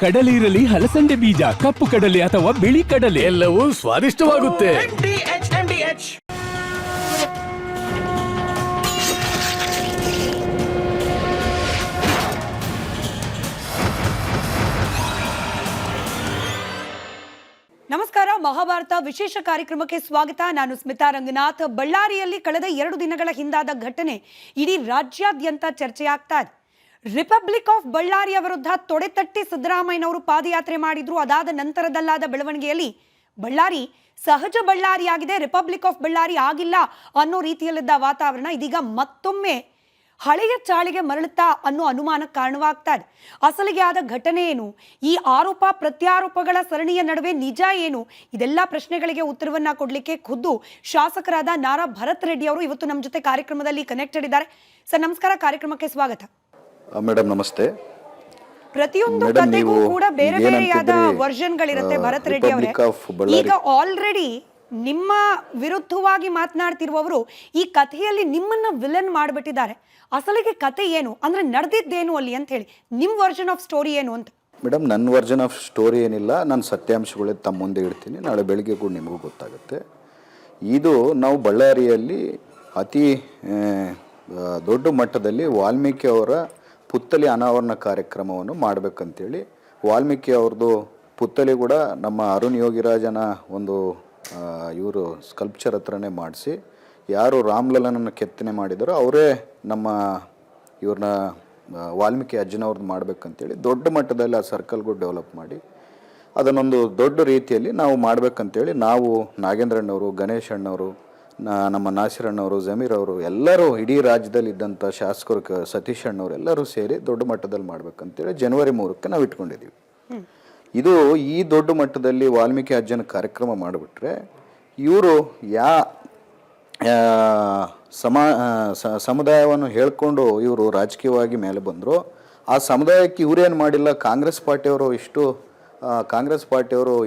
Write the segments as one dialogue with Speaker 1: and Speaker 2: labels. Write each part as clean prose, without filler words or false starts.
Speaker 1: ಕಡಲೆ ಇರಲಿ, ಹಲಸಂದೆ ಬೀಜ, ಕಪ್ಪು ಕಡಲೆ ಅಥವಾ ಬಿಳಿ ಕಡಲೆ,
Speaker 2: ಎಲ್ಲವೂ ಸ್ವಾದಿಷ್ಟವಾಗುತ್ತೆ.
Speaker 3: ನಮಸ್ಕಾರ. ಮಹಾಭಾರತ ವಿಶೇಷ ಕಾರ್ಯಕ್ರಮಕ್ಕೆ ಸ್ವಾಗತ. ನಾನು ಸ್ಮಿತಾ ರಂಗನಾಥ್. ಬಳ್ಳಾರಿಯಲ್ಲಿ ಕಳೆದ 2 ದಿನಗಳ ಹಿಂದಾದ ಘಟನೆ ಇಡೀ ರಾಜ್ಯಾದ್ಯಂತ ಚರ್ಚೆಯಾಗ್ತಾ ಇದೆ. ರಿಪಬ್ಲಿಕ್ ಆಫ್ ಬಳ್ಳಾರಿಯ ವಿರುದ್ಧ ತೊಡೆತಟ್ಟಿ ಸಿದ್ದರಾಮಯ್ಯನವರು ಪಾದಯಾತ್ರೆ ಮಾಡಿದ್ರು. ಅದಾದ ನಂತರದಲ್ಲಾದ ಬೆಳವಣಿಗೆಯಲ್ಲಿ ಬಳ್ಳಾರಿ ಸಹಜ ಬಳ್ಳಾರಿಯಾಗಿದೆ, ರಿಪಬ್ಲಿಕ್ ಆಫ್ ಬಳ್ಳಾರಿ ಆಗಿಲ್ಲ ಅನ್ನೋ ರೀತಿಯಲ್ಲಿದ್ದ ವಾತಾವರಣ ಇದೀಗ ಮತ್ತೊಮ್ಮೆ ಹಳೆಯ ಚಾಳಿಗೆ ಮರಳುತ್ತಾ ಅನ್ನೋ ಅನುಮಾನಕ್ಕೆ ಕಾರಣವಾಗ್ತಾ ಇದೆ. ಅಸಲಿಗೆ ಆದ ಘಟನೆ ಏನು, ಈ ಆರೋಪ ಪ್ರತ್ಯಾರೋಪಗಳ ಸರಣಿಯ ನಡುವೆ ನಿಜ ಏನು, ಇದೆಲ್ಲ ಪ್ರಶ್ನೆಗಳಿಗೆ ಉತ್ತರವನ್ನ ಕೊಡ್ಲಿಕ್ಕೆ ಖುದ್ದು ಶಾಸಕರಾದ ನಾರಾ ಭರತ್ ರೆಡ್ಡಿ ಅವರು ಇವತ್ತು ನಮ್ಮ ಜೊತೆ ಕಾರ್ಯಕ್ರಮದಲ್ಲಿ ಕನೆಕ್ಟೆಡ್ ಇದ್ದಾರೆ. ಸರ್ ನಮಸ್ಕಾರ, ಕಾರ್ಯಕ್ರಮಕ್ಕೆ ಸ್ವಾಗತ.
Speaker 4: ಮೇಡಮ್ ನಮಸ್ತೆ.
Speaker 3: ಪ್ರತಿಯೊಂದು ಕಥೆಗೂ ಕೂಡ ಬೇರೆ ಬೇರೆಯಾದ ವರ್ಷನ್ಗಳಿರುತ್ತೆ ಭರತ್ ರೆಡ್ಡಿ ಅವರೇ. ಈಗ ಆಲ್ರೆಡಿ ನಿಮ್ಮ ವಿರುದ್ಧವಾಗಿ ಮಾತನಾಡ್ತಿರುವವರು ಈ ಕಥೆಯಲ್ಲಿ ನಿಮ್ಮನ್ನ ವಿಲನ್ ಮಾಡಿಬಿಟ್ಟಿದ್ದಾರೆ. ಅಸಲಿಗೆ ಕತೆ ಏನು, ಅಂದ್ರೆ ನಡೆದಿದ್ದೇನು ಅಲ್ಲಿ ಅಂತ ಹೇಳಿ ನಿಮ್ಮ ವರ್ಷನ್ ಆಫ್ ಸ್ಟೋರಿ ಏನು ಅಂತ.
Speaker 4: ಮೇಡಮ್, ನನ್ನ ವರ್ಷನ್ ಆಫ್ ಸ್ಟೋರಿ ಏನಿಲ್ಲ, ನಾನು ಸತ್ಯಾಂಶಗಳೇ ತಮ್ಮ ಮುಂದೆ ಇಡ್ತೀನಿ. ನಾಳೆ ಬೆಳಿಗ್ಗೆ ಕೂಡ ನಿಮಗೂ ಗೊತ್ತಾಗುತ್ತೆ. ಇದು ನಾವು ಬಳ್ಳಾರಿಯಲ್ಲಿ ಅತಿ ದೊಡ್ಡ ಮಟ್ಟದಲ್ಲಿ ವಾಲ್ಮೀಕಿ ಅವರ ಪುತ್ಥಳಿ ಅನಾವರಣ ಕಾರ್ಯಕ್ರಮವನ್ನು ಮಾಡಬೇಕಂತೇಳಿ, ವಾಲ್ಮೀಕಿ ಅವ್ರದ್ದು ಪುತ್ಥಳಿ ಕೂಡ ನಮ್ಮ ಅರುಣ್ ಯೋಗಿರಾಜನ ಒಂದು ಇವರು ಸ್ಕಲ್ಪ್ಚರ್ ಹತ್ರನೇ ಮಾಡಿಸಿ, ಯಾರು ರಾಮ್ಲಲ್ಲನನ್ನು ಕೆತ್ತನೆ ಮಾಡಿದಾರೋ ಅವರೇ ನಮ್ಮ ಇವ್ರನ್ನ ವಾಲ್ಮೀಕಿ ಅಜ್ಜನವ್ರದ್ದು ಮಾಡಬೇಕಂತೇಳಿ ದೊಡ್ಡ ಮಟ್ಟದಲ್ಲಿ ಆ ಸರ್ಕಲ್ಗೂ ಡೆವಲಪ್ ಮಾಡಿ ಅದನ್ನೊಂದು ದೊಡ್ಡ ರೀತಿಯಲ್ಲಿ ನಾವು ಮಾಡಬೇಕಂತೇಳಿ ನಾವು ನಾಗೇಂದ್ರಣ್ಣವರು, ಗಣೇಶ್ ಅಣ್ಣವರು, ನಮ್ಮ ನಾಸಿರ್ ಅಣ್ಣವರು, ಜಮೀರ್ ಅವರು ಎಲ್ಲರೂ ಇಡೀ ರಾಜ್ಯದಲ್ಲಿ ಇದ್ದಂಥ ಶಾಸಕರು, ಸತೀಶ್ ಅಣ್ಣವರು ಎಲ್ಲರೂ ಸೇರಿ ದೊಡ್ಡ ಮಟ್ಟದಲ್ಲಿ ಮಾಡಬೇಕಂತೇಳಿ ಜನವರಿ 3ಕ್ಕೆ ನಾವು ಇಟ್ಕೊಂಡಿದ್ದೀವಿ. ಇದು ಈ ದೊಡ್ಡ ಮಟ್ಟದಲ್ಲಿ ವಾಲ್ಮೀಕಿ ಅಜ್ಜನ ಕಾರ್ಯಕ್ರಮ ಮಾಡಿಬಿಟ್ರೆ ಇವರು ಸಮುದಾಯವನ್ನು ಹೇಳ್ಕೊಂಡು ಇವರು ರಾಜಕೀಯವಾಗಿ ಮೇಲೆ ಬಂದರು. ಆ ಸಮುದಾಯಕ್ಕೆ ಇವರೇನು ಮಾಡಿಲ್ಲ. ಕಾಂಗ್ರೆಸ್ ಪಾರ್ಟಿಯವರು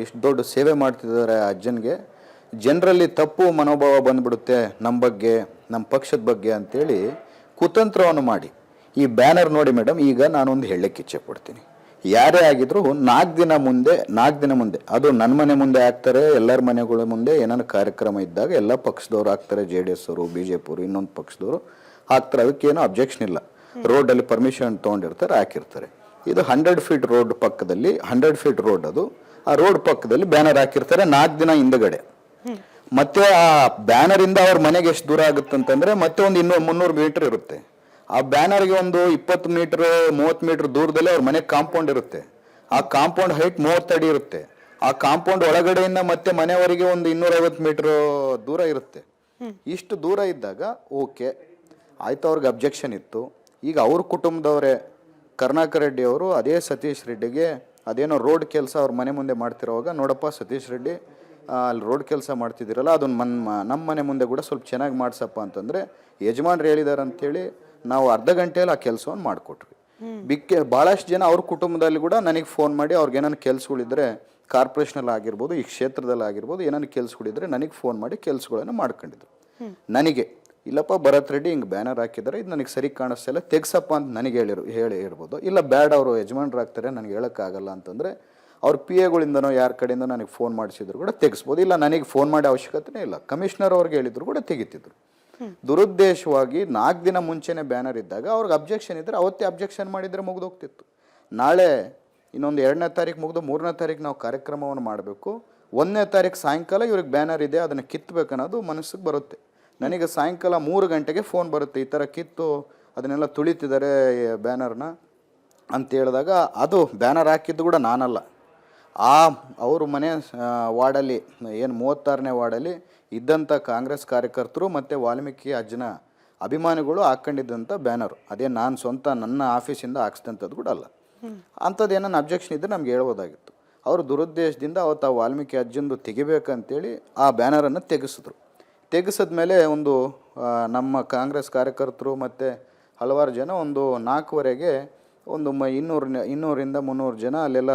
Speaker 4: ಇಷ್ಟು ದೊಡ್ಡ ಸೇವೆ ಮಾಡ್ತಿದ್ದಾರೆ ಅಜ್ಜನಿಗೆ. ಜನರಲ್ಲಿ ತಪ್ಪು ಮನೋಭಾವ ಬಂದ್ಬಿಡುತ್ತೆ ನಮ್ಮ ಬಗ್ಗೆ, ನಮ್ಮ ಪಕ್ಷದ ಬಗ್ಗೆ ಅಂತೇಳಿ ಕುತಂತ್ರವನ್ನು ಮಾಡಿ ಈ ಬ್ಯಾನರ್ ನೋಡಿ ಮೇಡಮ್. ಈಗ ನಾನೊಂದು ಹೇಳಕ್ಕೆ ಇಚ್ಛೆ ಪಡ್ತೀನಿ. ಯಾರೇ ಆಗಿದ್ರು 4 ದಿನ ಮುಂದೆ ಅದು ನನ್ನ ಮನೆ ಮುಂದೆ ಆಗ್ತಾರೆ, ಎಲ್ಲರ ಮನೆಗಳ ಮುಂದೆ ಏನಾದ್ರು ಕಾರ್ಯಕ್ರಮ ಇದ್ದಾಗ ಎಲ್ಲ ಪಕ್ಷದವ್ರು ಆಗ್ತಾರೆ, JDS ಅವರು, BJP ಅವರು, ಇನ್ನೊಂದು ಪಕ್ಷದವರು ಹಾಕ್ತಾರೆ. ಅದಕ್ಕೇನು ಅಬ್ಜೆಕ್ಷನ್ ಇಲ್ಲ. ರೋಡಲ್ಲಿ ಪರ್ಮಿಷನ್ ತೊಗೊಂಡಿರ್ತಾರೆ, ಹಾಕಿರ್ತಾರೆ. ಇದು 100 ಫೀಟ್ ರೋಡ್ ಪಕ್ಕದಲ್ಲಿ, 100 ಫೀಟ್ ರೋಡ್ ಅದು, ಆ ರೋಡ್ ಪಕ್ಕದಲ್ಲಿ ಬ್ಯಾನರ್ ಹಾಕಿರ್ತಾರೆ 4 ದಿನ ಹಿಂದಗಡೆ. ಮತ್ತೆ ಆ ಬ್ಯಾನರಿಂದ ಅವ್ರ ಮನೆಗೆ ಎಷ್ಟು ದೂರ ಆಗುತ್ತಂತಂದ್ರೆ ಮತ್ತೆ ಒಂದು 300 ಮೀಟರ್ ಇರುತ್ತೆ. ಆ ಬ್ಯಾನರ್ಗೆ ಒಂದು 20 ಮೀಟರ್ 30 ಮೀಟರ್ ದೂರದಲ್ಲಿ ಅವ್ರ ಮನೆ ಕಾಂಪೌಂಡ್ ಇರುತ್ತೆ. ಆ ಕಾಂಪೌಂಡ್ ಹೈಟ್ 30 ಅಡಿ ಇರುತ್ತೆ. ಆ ಕಾಂಪೌಂಡ್ ಒಳಗಡೆಯಿಂದ ಮತ್ತೆ ಮನೆಯವರೆಗೆ ಒಂದು 250 ಮೀಟರ್ ದೂರ ಇರುತ್ತೆ. ಇಷ್ಟು ದೂರ ಇದ್ದಾಗ ಓಕೆ ಆಯ್ತು, ಅವ್ರಿಗೆ ಅಬ್ಜೆಕ್ಷನ್ ಇತ್ತು. ಈಗ ಅವ್ರ ಕುಟುಂಬದವರೇ ಕರುಣಾಕರ್ ರೆಡ್ಡಿ ಅವರು ಅದೇ ಸತೀಶ್ ರೆಡ್ಡಿಗೆ ಅದೇನೋ ರೋಡ್ ಕೆಲಸ ಅವ್ರ ಮನೆ ಮುಂದೆ ಮಾಡ್ತಿರೋವಾಗ, ನೋಡಪ್ಪ ಸತೀಶ್ ರೆಡ್ಡಿ ಅಲ್ಲಿ ರೋಡ್ ಕೆಲಸ ಮಾಡ್ತಿದ್ದೀರಲ್ಲ, ಅದನ್ನು ನಮ್ಮ ಮನೆ ಮುಂದೆ ಕೂಡ ಸ್ವಲ್ಪ ಚೆನ್ನಾಗಿ ಮಾಡಿಸಪ್ಪ ಅಂತಂದರೆ ಯಜಮಾನ್ರು ಹೇಳಿದಾರೆ ಅಂಥೇಳಿ ನಾವು ಅರ್ಧ ಗಂಟೆಯಲ್ಲಿ ಆ ಕೆಲಸವನ್ನು ಮಾಡಿಕೊಟ್ವಿ. ಭಾಳಷ್ಟು ಜನ ಅವ್ರ ಕುಟುಂಬದಲ್ಲಿ ಕೂಡ ನನಗೆ ಫೋನ್ ಮಾಡಿ ಅವ್ರಿಗೆ ಏನಾದ್ರು ಕೆಲಸಗಳಿದ್ರೆ ಕಾರ್ಪೊರೇಷನಲ್ಲಿ ಆಗಿರ್ಬೋದು, ಈ ಕ್ಷೇತ್ರದಲ್ಲಿ ಆಗಿರ್ಬೋದು, ಏನಾದ್ರು ಕೆಲಸಗಳಿದ್ರೆ ನನಗೆ ಫೋನ್ ಮಾಡಿ ಕೆಲಸಗಳನ್ನು ಮಾಡ್ಕೊಂಡಿದ್ರು. ನನಗೆ ಇಲ್ಲಪ್ಪ ಭರತ್ ರೆಡ್ಡಿ ಹಿಂಗೆ ಬ್ಯಾನರ್ ಹಾಕಿದ್ದಾರೆ, ಇದು ನನಗೆ ಸರಿ ಕಾಣಿಸ್ತಿಲ್ಲ, ತೆಗ್ಸಪ್ಪ ಅಂತ ನನಗೆ ಹೇಳಿರ್ಬೋದು. ಇಲ್ಲ ಬ್ಯಾಡ್, ಅವರು ಯಜಮಾನ್ರು ಆಗ್ತಾರೆ, ನನಗೆ ಹೇಳೋಕ್ಕಾಗಲ್ಲ ಅಂತಂದರೆ ಅವ್ರ PAಗಳಿಂದನೋ ಯಾರ ಕಡೆಯಿಂದ ನನಗೆ ಫೋನ್ ಮಾಡಿಸಿದ್ರು ಕೂಡ ತೆಗಿಸ್ಬೋದು. ಇಲ್ಲ ನನಗೆ ಫೋನ್ ಮಾಡಿ ಅವಶ್ಯಕತೆ ಇಲ್ಲ, ಕಮಿಷನರ್ ಅವ್ರಿಗೆ ಹೇಳಿದ್ರು ಕೂಡ ತೆಗಿತಿದ್ರು. ದುರುದ್ದೇಶವಾಗಿ 4 ದಿನ ಮುಂಚೆನೇ ಬ್ಯಾನರ್ ಇದ್ದಾಗ ಅವ್ರಿಗೆ ಅಬ್ಜೆಕ್ಷನ್ ಇದ್ದರೆ ಅವತ್ತೇ ಅಬ್ಜೆಕ್ಷನ್ ಮಾಡಿದರೆ ಮುಗಿದೋಗ್ತಿತ್ತು. ನಾಳೆ ಇನ್ನೊಂದು 2ನೇ ತಾರೀಕು ಮುಗಿದು 3ನೇ ತಾರೀಕು ನಾವು ಕಾರ್ಯಕ್ರಮವನ್ನು ಮಾಡಬೇಕು. 1ನೇ ತಾರೀಕು ಸಾಯಂಕಾಲ ಇವ್ರಿಗೆ ಬ್ಯಾನರ್ ಇದೆ, ಅದನ್ನು ಕಿತ್ತಬೇಕನ್ನೋದು ಮನಸ್ಸಿಗೆ ಬರುತ್ತೆ. ನನಗೆ ಸಾಯಂಕಾಲ 3 ಗಂಟೆಗೆ ಫೋನ್ ಬರುತ್ತೆ, ಈ ಥರ ಕಿತ್ತು ಅದನ್ನೆಲ್ಲ ತುಳಿತಿದ್ದಾರೆ ಬ್ಯಾನರ್ನ ಅಂತ ಹೇಳಿದಾಗ, ಅದು ಬ್ಯಾನರ್ ಹಾಕಿದ್ದು ಕೂಡ ನಾನಲ್ಲ, ಅವ್ರ ಮನೆ ವಾರ್ಡಲ್ಲಿ ಏನು 36ನೇ ವಾರ್ಡಲ್ಲಿ ಇದ್ದಂಥ ಕಾಂಗ್ರೆಸ್ ಕಾರ್ಯಕರ್ತರು ಮತ್ತು ವಾಲ್ಮೀಕಿ ಅಜ್ಜನ ಅಭಿಮಾನಿಗಳು ಹಾಕ್ಕೊಂಡಿದ್ದಂಥ ಬ್ಯಾನರು. ಅದೇ ನಾನು ಸ್ವಂತ ನನ್ನ ಆಫೀಸಿಂದ ಹಾಕ್ಸಿದಂಥದ್ದು ಕೂಡ ಅಲ್ಲ. ಅಂಥದ್ದು ಏನಾನ ಅಬ್ಜೆಕ್ಷನ್ ಇದ್ದರೆ ನಮ್ಗೆ ಹೇಳ್ಬೋದಾಗಿತ್ತು. ಅವರು ದುರುದ್ದೇಶದಿಂದ ಅವತ್ತು ಆ ವಾಲ್ಮೀಕಿ ಅಜ್ಜಂದು ತೆಗಿಬೇಕಂತೇಳಿ ಆ ಬ್ಯಾನರನ್ನು ತೆಗೆಸಿದ್ಮೇಲೆ ಒಂದು ನಮ್ಮ ಕಾಂಗ್ರೆಸ್ ಕಾರ್ಯಕರ್ತರು ಮತ್ತು ಹಲವಾರು ಜನ ಒಂದು 4ವರೆಗೆ ಒಂದು 200ರಿಂದ 300 ಜನ ಅಲ್ಲೆಲ್ಲ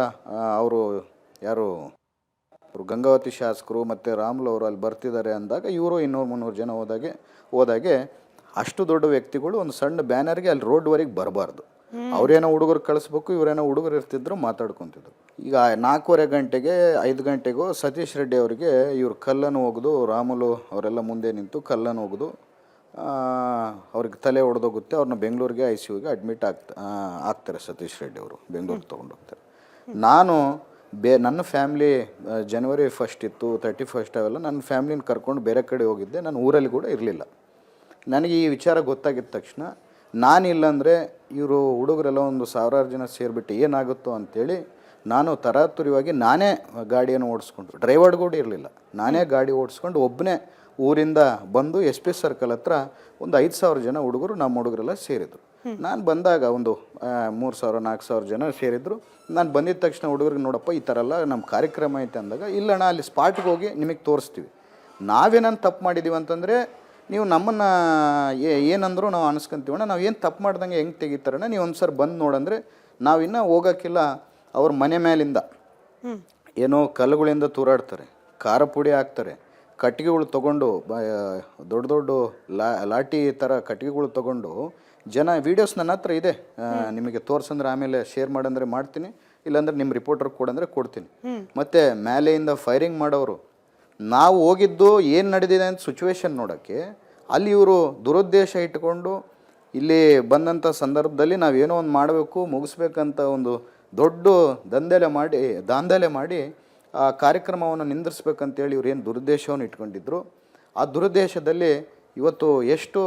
Speaker 4: ಅವರು ಯಾರು ಗಂಗಾವತಿ ಶಾಸಕರು ಮತ್ತು ರಾಮುಲು ಅವರು ಅಲ್ಲಿ ಬರ್ತಿದ್ದಾರೆ ಅಂದಾಗ ಇವರು 200-300 ಜನ ಹೋದಾಗೆ ಅಷ್ಟು ದೊಡ್ಡ ವ್ಯಕ್ತಿಗಳು ಒಂದು ಸಣ್ಣ ಬ್ಯಾನರ್ಗೆ ಅಲ್ಲಿ ರೋಡ್ವರೆಗೆ ಬರಬಾರ್ದು. ಅವ್ರೇನೋ ಹುಡುಗರು ಕಳಿಸ್ಬೇಕು, ಇವರೇನೋ ಹುಡುಗರು ಇರ್ತಿದ್ರು, ಮಾತಾಡ್ಕೊತಿದ್ರು. ಈಗ 4:15 ಗಂಟೆಗೆ 5 ಗಂಟೆಗೋ ಸತೀಶ್ ರೆಡ್ಡಿ ಅವರಿಗೆ ಇವ್ರು ಕಲ್ಲನ್ನು ಒಗೆದು, ರಾಮುಲು ಅವರೆಲ್ಲ ಮುಂದೆ ನಿಂತು ಕಲ್ಲನ್ನು ಒಗೆದು ಅವ್ರಿಗೆ ತಲೆ ಹೊಡೆದೋಗುತ್ತೆ. ಅವ್ರನ್ನ ಬೆಂಗಳೂರಿಗೆ ICUಗೆ ಅಡ್ಮಿಟ್ ಆಗ್ತಾರೆ. ಸತೀಶ್ ರೆಡ್ಡಿ ಅವರು ಬೆಂಗಳೂರಿಗೆ ತೊಗೊಂಡೋಗ್ತಾರೆ. ನಾನು ನನ್ನ ಫ್ಯಾಮ್ಲಿ ಜನವರಿ 1 ಇತ್ತು, 31 ಅವೆಲ್ಲ ನನ್ನ ಫ್ಯಾಮ್ಲಿನ ಕರ್ಕೊಂಡು ಬೇರೆ ಕಡೆ ಹೋಗಿದ್ದೆ. ನಾನು ಊರಲ್ಲಿ ಕೂಡ ಇರಲಿಲ್ಲ. ನನಗೆ ಈ ವಿಚಾರ ಗೊತ್ತಾಗಿದ್ದ ತಕ್ಷಣ ನಾನಿಲ್ಲಂದರೆ ಇವರು ಹುಡುಗರೆಲ್ಲ ಒಂದು 1000 ಜನ ಸೇರಿಬಿಟ್ಟು ಏನಾಗುತ್ತೋ ಅಂಥೇಳಿ ನಾನು ತರಾತುರಿಯಾಗಿ ನಾನೇ ಗಾಡಿಯನ್ನು ಓಡಿಸ್ಕೊಂಡು, ಡ್ರೈವರ್ ಕೂಡ ಇರಲಿಲ್ಲ, ನಾನೇ ಗಾಡಿ ಓಡಿಸ್ಕೊಂಡು ಒಬ್ಬನೇ ಊರಿಂದ ಬಂದು SP ಸರ್ಕಲ್ ಹತ್ರ ಒಂದು 5000 ಜನ ಹುಡುಗರು, ನಮ್ಮ ಹುಡುಗರೆಲ್ಲ ಸೇರಿದರು. ನಾನು ಬಂದಾಗ ಒಂದು 3000-4000 ಜನ ಸೇರಿದ್ರು. ನಾನು ಬಂದಿದ್ದ ತಕ್ಷಣ ಹುಡುಗರಿಗೆ, ನೋಡಪ್ಪ ಈ ಥರ ಎಲ್ಲ ನಮ್ಮ ಕಾರ್ಯಕ್ರಮ ಐತೆ ಅಂದಾಗ, ಇಲ್ಲಣ್ಣ ಅಲ್ಲಿ ಸ್ಪಾಟ್ಗೆ ಹೋಗಿ ನಿಮಗೆ ತೋರಿಸ್ತೀವಿ, ನಾವೇನನ್ನು ತಪ್ಪು ಮಾಡಿದ್ದೀವಿ ಅಂತಂದರೆ ನೀವು ನಮ್ಮನ್ನು ಏನಂದರೂ ನಾವು ಅನಿಸ್ಕೊಂತೀವಣ್ಣ, ನಾವು ಏನು ತಪ್ಪು ಮಾಡ್ದಂಗೆ ಹೆಂಗೆ ತೆಗಿತಾರಣ್ಣ, ನೀವು ಒಂದು ಸರಿ ಬಂದು ನೋಡಂದರೆ ನಾವಿನ್ನೂ ಹೋಗೋಕ್ಕಿಲ್ಲ. ಅವ್ರ ಮನೆ ಮೇಲಿಂದ ಏನೋ ಕಲ್ಲುಗಳಿಂದ ತೂರಾಡ್ತಾರೆ, ಖಾರ ಪುಡಿ ಹಾಕ್ತಾರೆ, ಕಟ್ಟಿಗೆಗಳು ತೊಗೊಂಡು ದೊಡ್ಡ ದೊಡ್ಡ ಲಾಟಿ ಥರ ಕಟ್ಟಿಗೆಗಳು ತೊಗೊಂಡು ಜನ, ವೀಡಿಯೋಸ್ ನನ್ನ ಹತ್ರ ಇದೆ, ನಿಮಗೆ ತೋರ್ಸಂದ್ರೆ ಆಮೇಲೆ ಶೇರ್ ಮಾಡಂದರೆ ಮಾಡ್ತೀನಿ, ಇಲ್ಲಾಂದ್ರೆ ನಿಮ್ಮ ರಿಪೋರ್ಟರ್ ಕೊಡಂದರೆ ಕೊಡ್ತೀನಿ. ಮತ್ತು ಮೇಲೆಯಿಂದ ಫೈರಿಂಗ್ ಮಾಡೋರು. ನಾವು ಹೋಗಿದ್ದು ಏನು ನಡೆದಿದೆ ಅಂತ ಸಿಚುವೇಶನ್ ನೋಡೋಕ್ಕೆ, ಅಲ್ಲಿ ಇವರು ದುರುದ್ದೇಶ ಇಟ್ಕೊಂಡು ಇಲ್ಲಿ ಬಂದಂಥ ಸಂದರ್ಭದಲ್ಲಿ ನಾವೇನೋ ಒಂದು ಮಾಡಬೇಕು, ಮುಗಿಸ್ಬೇಕಂತ ಒಂದು ದೊಡ್ಡ ದಾಂಧಲೆ ಮಾಡಿ ಆ ಕಾರ್ಯಕ್ರಮವನ್ನು ನಿಂದಿರಿಸ್ಬೇಕಂತೇಳಿ ಇವ್ರು ಏನು ದುರುದ್ದೇಶವನ್ನು ಇಟ್ಕೊಂಡಿದ್ರು. ಆ ದುರುದ್ದೇಶದಲ್ಲಿ ಇವತ್ತು ಎಷ್ಟು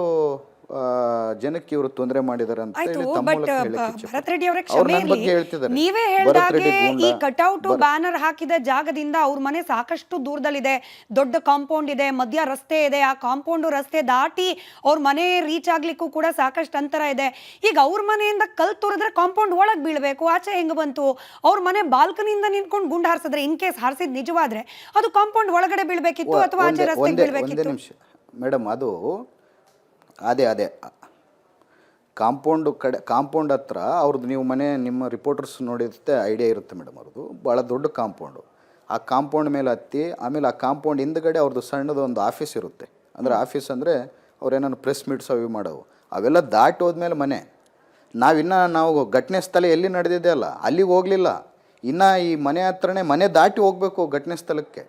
Speaker 4: ಜನಕ್ಕೆ ಇವರು ತೊಂದರೆ ಮಾಡಿದ್ದಾರೆ ಅಂತ ಹೇಳಿ ತಮ್ಮ ಮೂಲಕ ಹೇಳಕ್ಕೆ
Speaker 3: ಭರತ್ ರೆಡ್ಡಿ ಅವರೇ ಕ್ಷಮೆ ಇರಲಿ, ನೀವೇ ಹೇಳಿದಾಗೆ ಈ ಕಟ್ಔಟ್ ಬ್ಯಾನರ್ ಹಾಕಿದ ಜಾಗದಿಂದ ಅವ್ರ ಮನೆ ಸಾಕಷ್ಟು ದೂರದಲ್ಲಿದೆ, ದೊಡ್ಡ ಕಾಂಪೌಂಡ್ ಇದೆ, ಮಧ್ಯ ರಸ್ತೆ ಇದೆ, ಆ ಕಾಂಪೌಂಡ್ ರಸ್ತೆ ದಾಟಿ ಅವ್ರ ಮನೆ ರೀಚ್ ಆಗ್ಲಿಕ್ಕೂ ಕೂಡ ಸಾಕಷ್ಟು ಅಂತರ ಇದೆ. ಈಗ ಅವ್ರ ಮನೆಯಿಂದ ಕಲ್ ತುರಿದ್ರೆ ಕಾಂಪೌಂಡ್ ಒಳಗ್ ಬೀಳ್ಬೇಕು, ಆಚೆ ಹೆಂಗ್ ಬಂತು? ಅವ್ರ ಮನೆ ಬಾಲ್ಕನಿಯಿಂದ ನಿಂತ್ಕೊಂಡು ಗುಂಡು ಹಾರಿಸಿದ್ರೆ, ಇನ್ ಕೇಸ್ ಹಾರಿಸಿದ್ ನಿಜವಾದ್ರೆ ಅದು ಕಾಂಪೌಂಡ್ ಒಳಗಡೆ ಬೀಳ್ಬೇಕಿತ್ತು ಅಥವಾ ಆಚೆ ರಸ್ತೆಗೆ ಬೀಳ್ಬೇಕಿತ್ತು?
Speaker 4: ಮೇಡಮ್, ಅದು ಅದೇ ಕಾಂಪೌಂಡ್ ಹತ್ರ ಅವ್ರದ್ದು, ನೀವು ಮನೆ ನಿಮ್ಮ ರಿಪೋರ್ಟರ್ಸ್ ನೋಡಿರುತ್ತೆ, ಐಡಿಯಾ ಇರುತ್ತೆ ಮೇಡಮ್, ಅವ್ರದ್ದು ಭಾಳ ದೊಡ್ಡ ಕಾಂಪೌಂಡು. ಆ ಕಾಂಪೌಂಡ್ ಮೇಲೆ ಹತ್ತಿ, ಆಮೇಲೆ ಆ ಕಾಂಪೌಂಡ್ ಹಿಂದ್ಗಡೆ ಅವ್ರದ್ದು ಸಣ್ಣದು ಒಂದು ಆಫೀಸ್ ಇರುತ್ತೆ. ಅಂದರೆ ಆಫೀಸ್ ಅಂದರೆ ಅವ್ರೇನಾದ್ರು ಪ್ರೆಸ್ ಮೀಟ್ಸ್ ಅವು ಮಾಡೋವು, ಅವೆಲ್ಲ ದಾಟಿ ಹೋದ್ಮೇಲೆ ಮನೆ. ನಾವು ಘಟನೆ ಸ್ಥಳ ಎಲ್ಲಿ ನಡೆದಿದೆ ಅಲ್ಲ, ಅಲ್ಲಿಗೆ ಹೋಗಲಿಲ್ಲ. ಇನ್ನು ಈ ಮನೆ ಹತ್ರನೇ, ಮನೆ ದಾಟಿ ಹೋಗಬೇಕು ಘಟನೆ ಸ್ಥಳಕ್ಕೆ.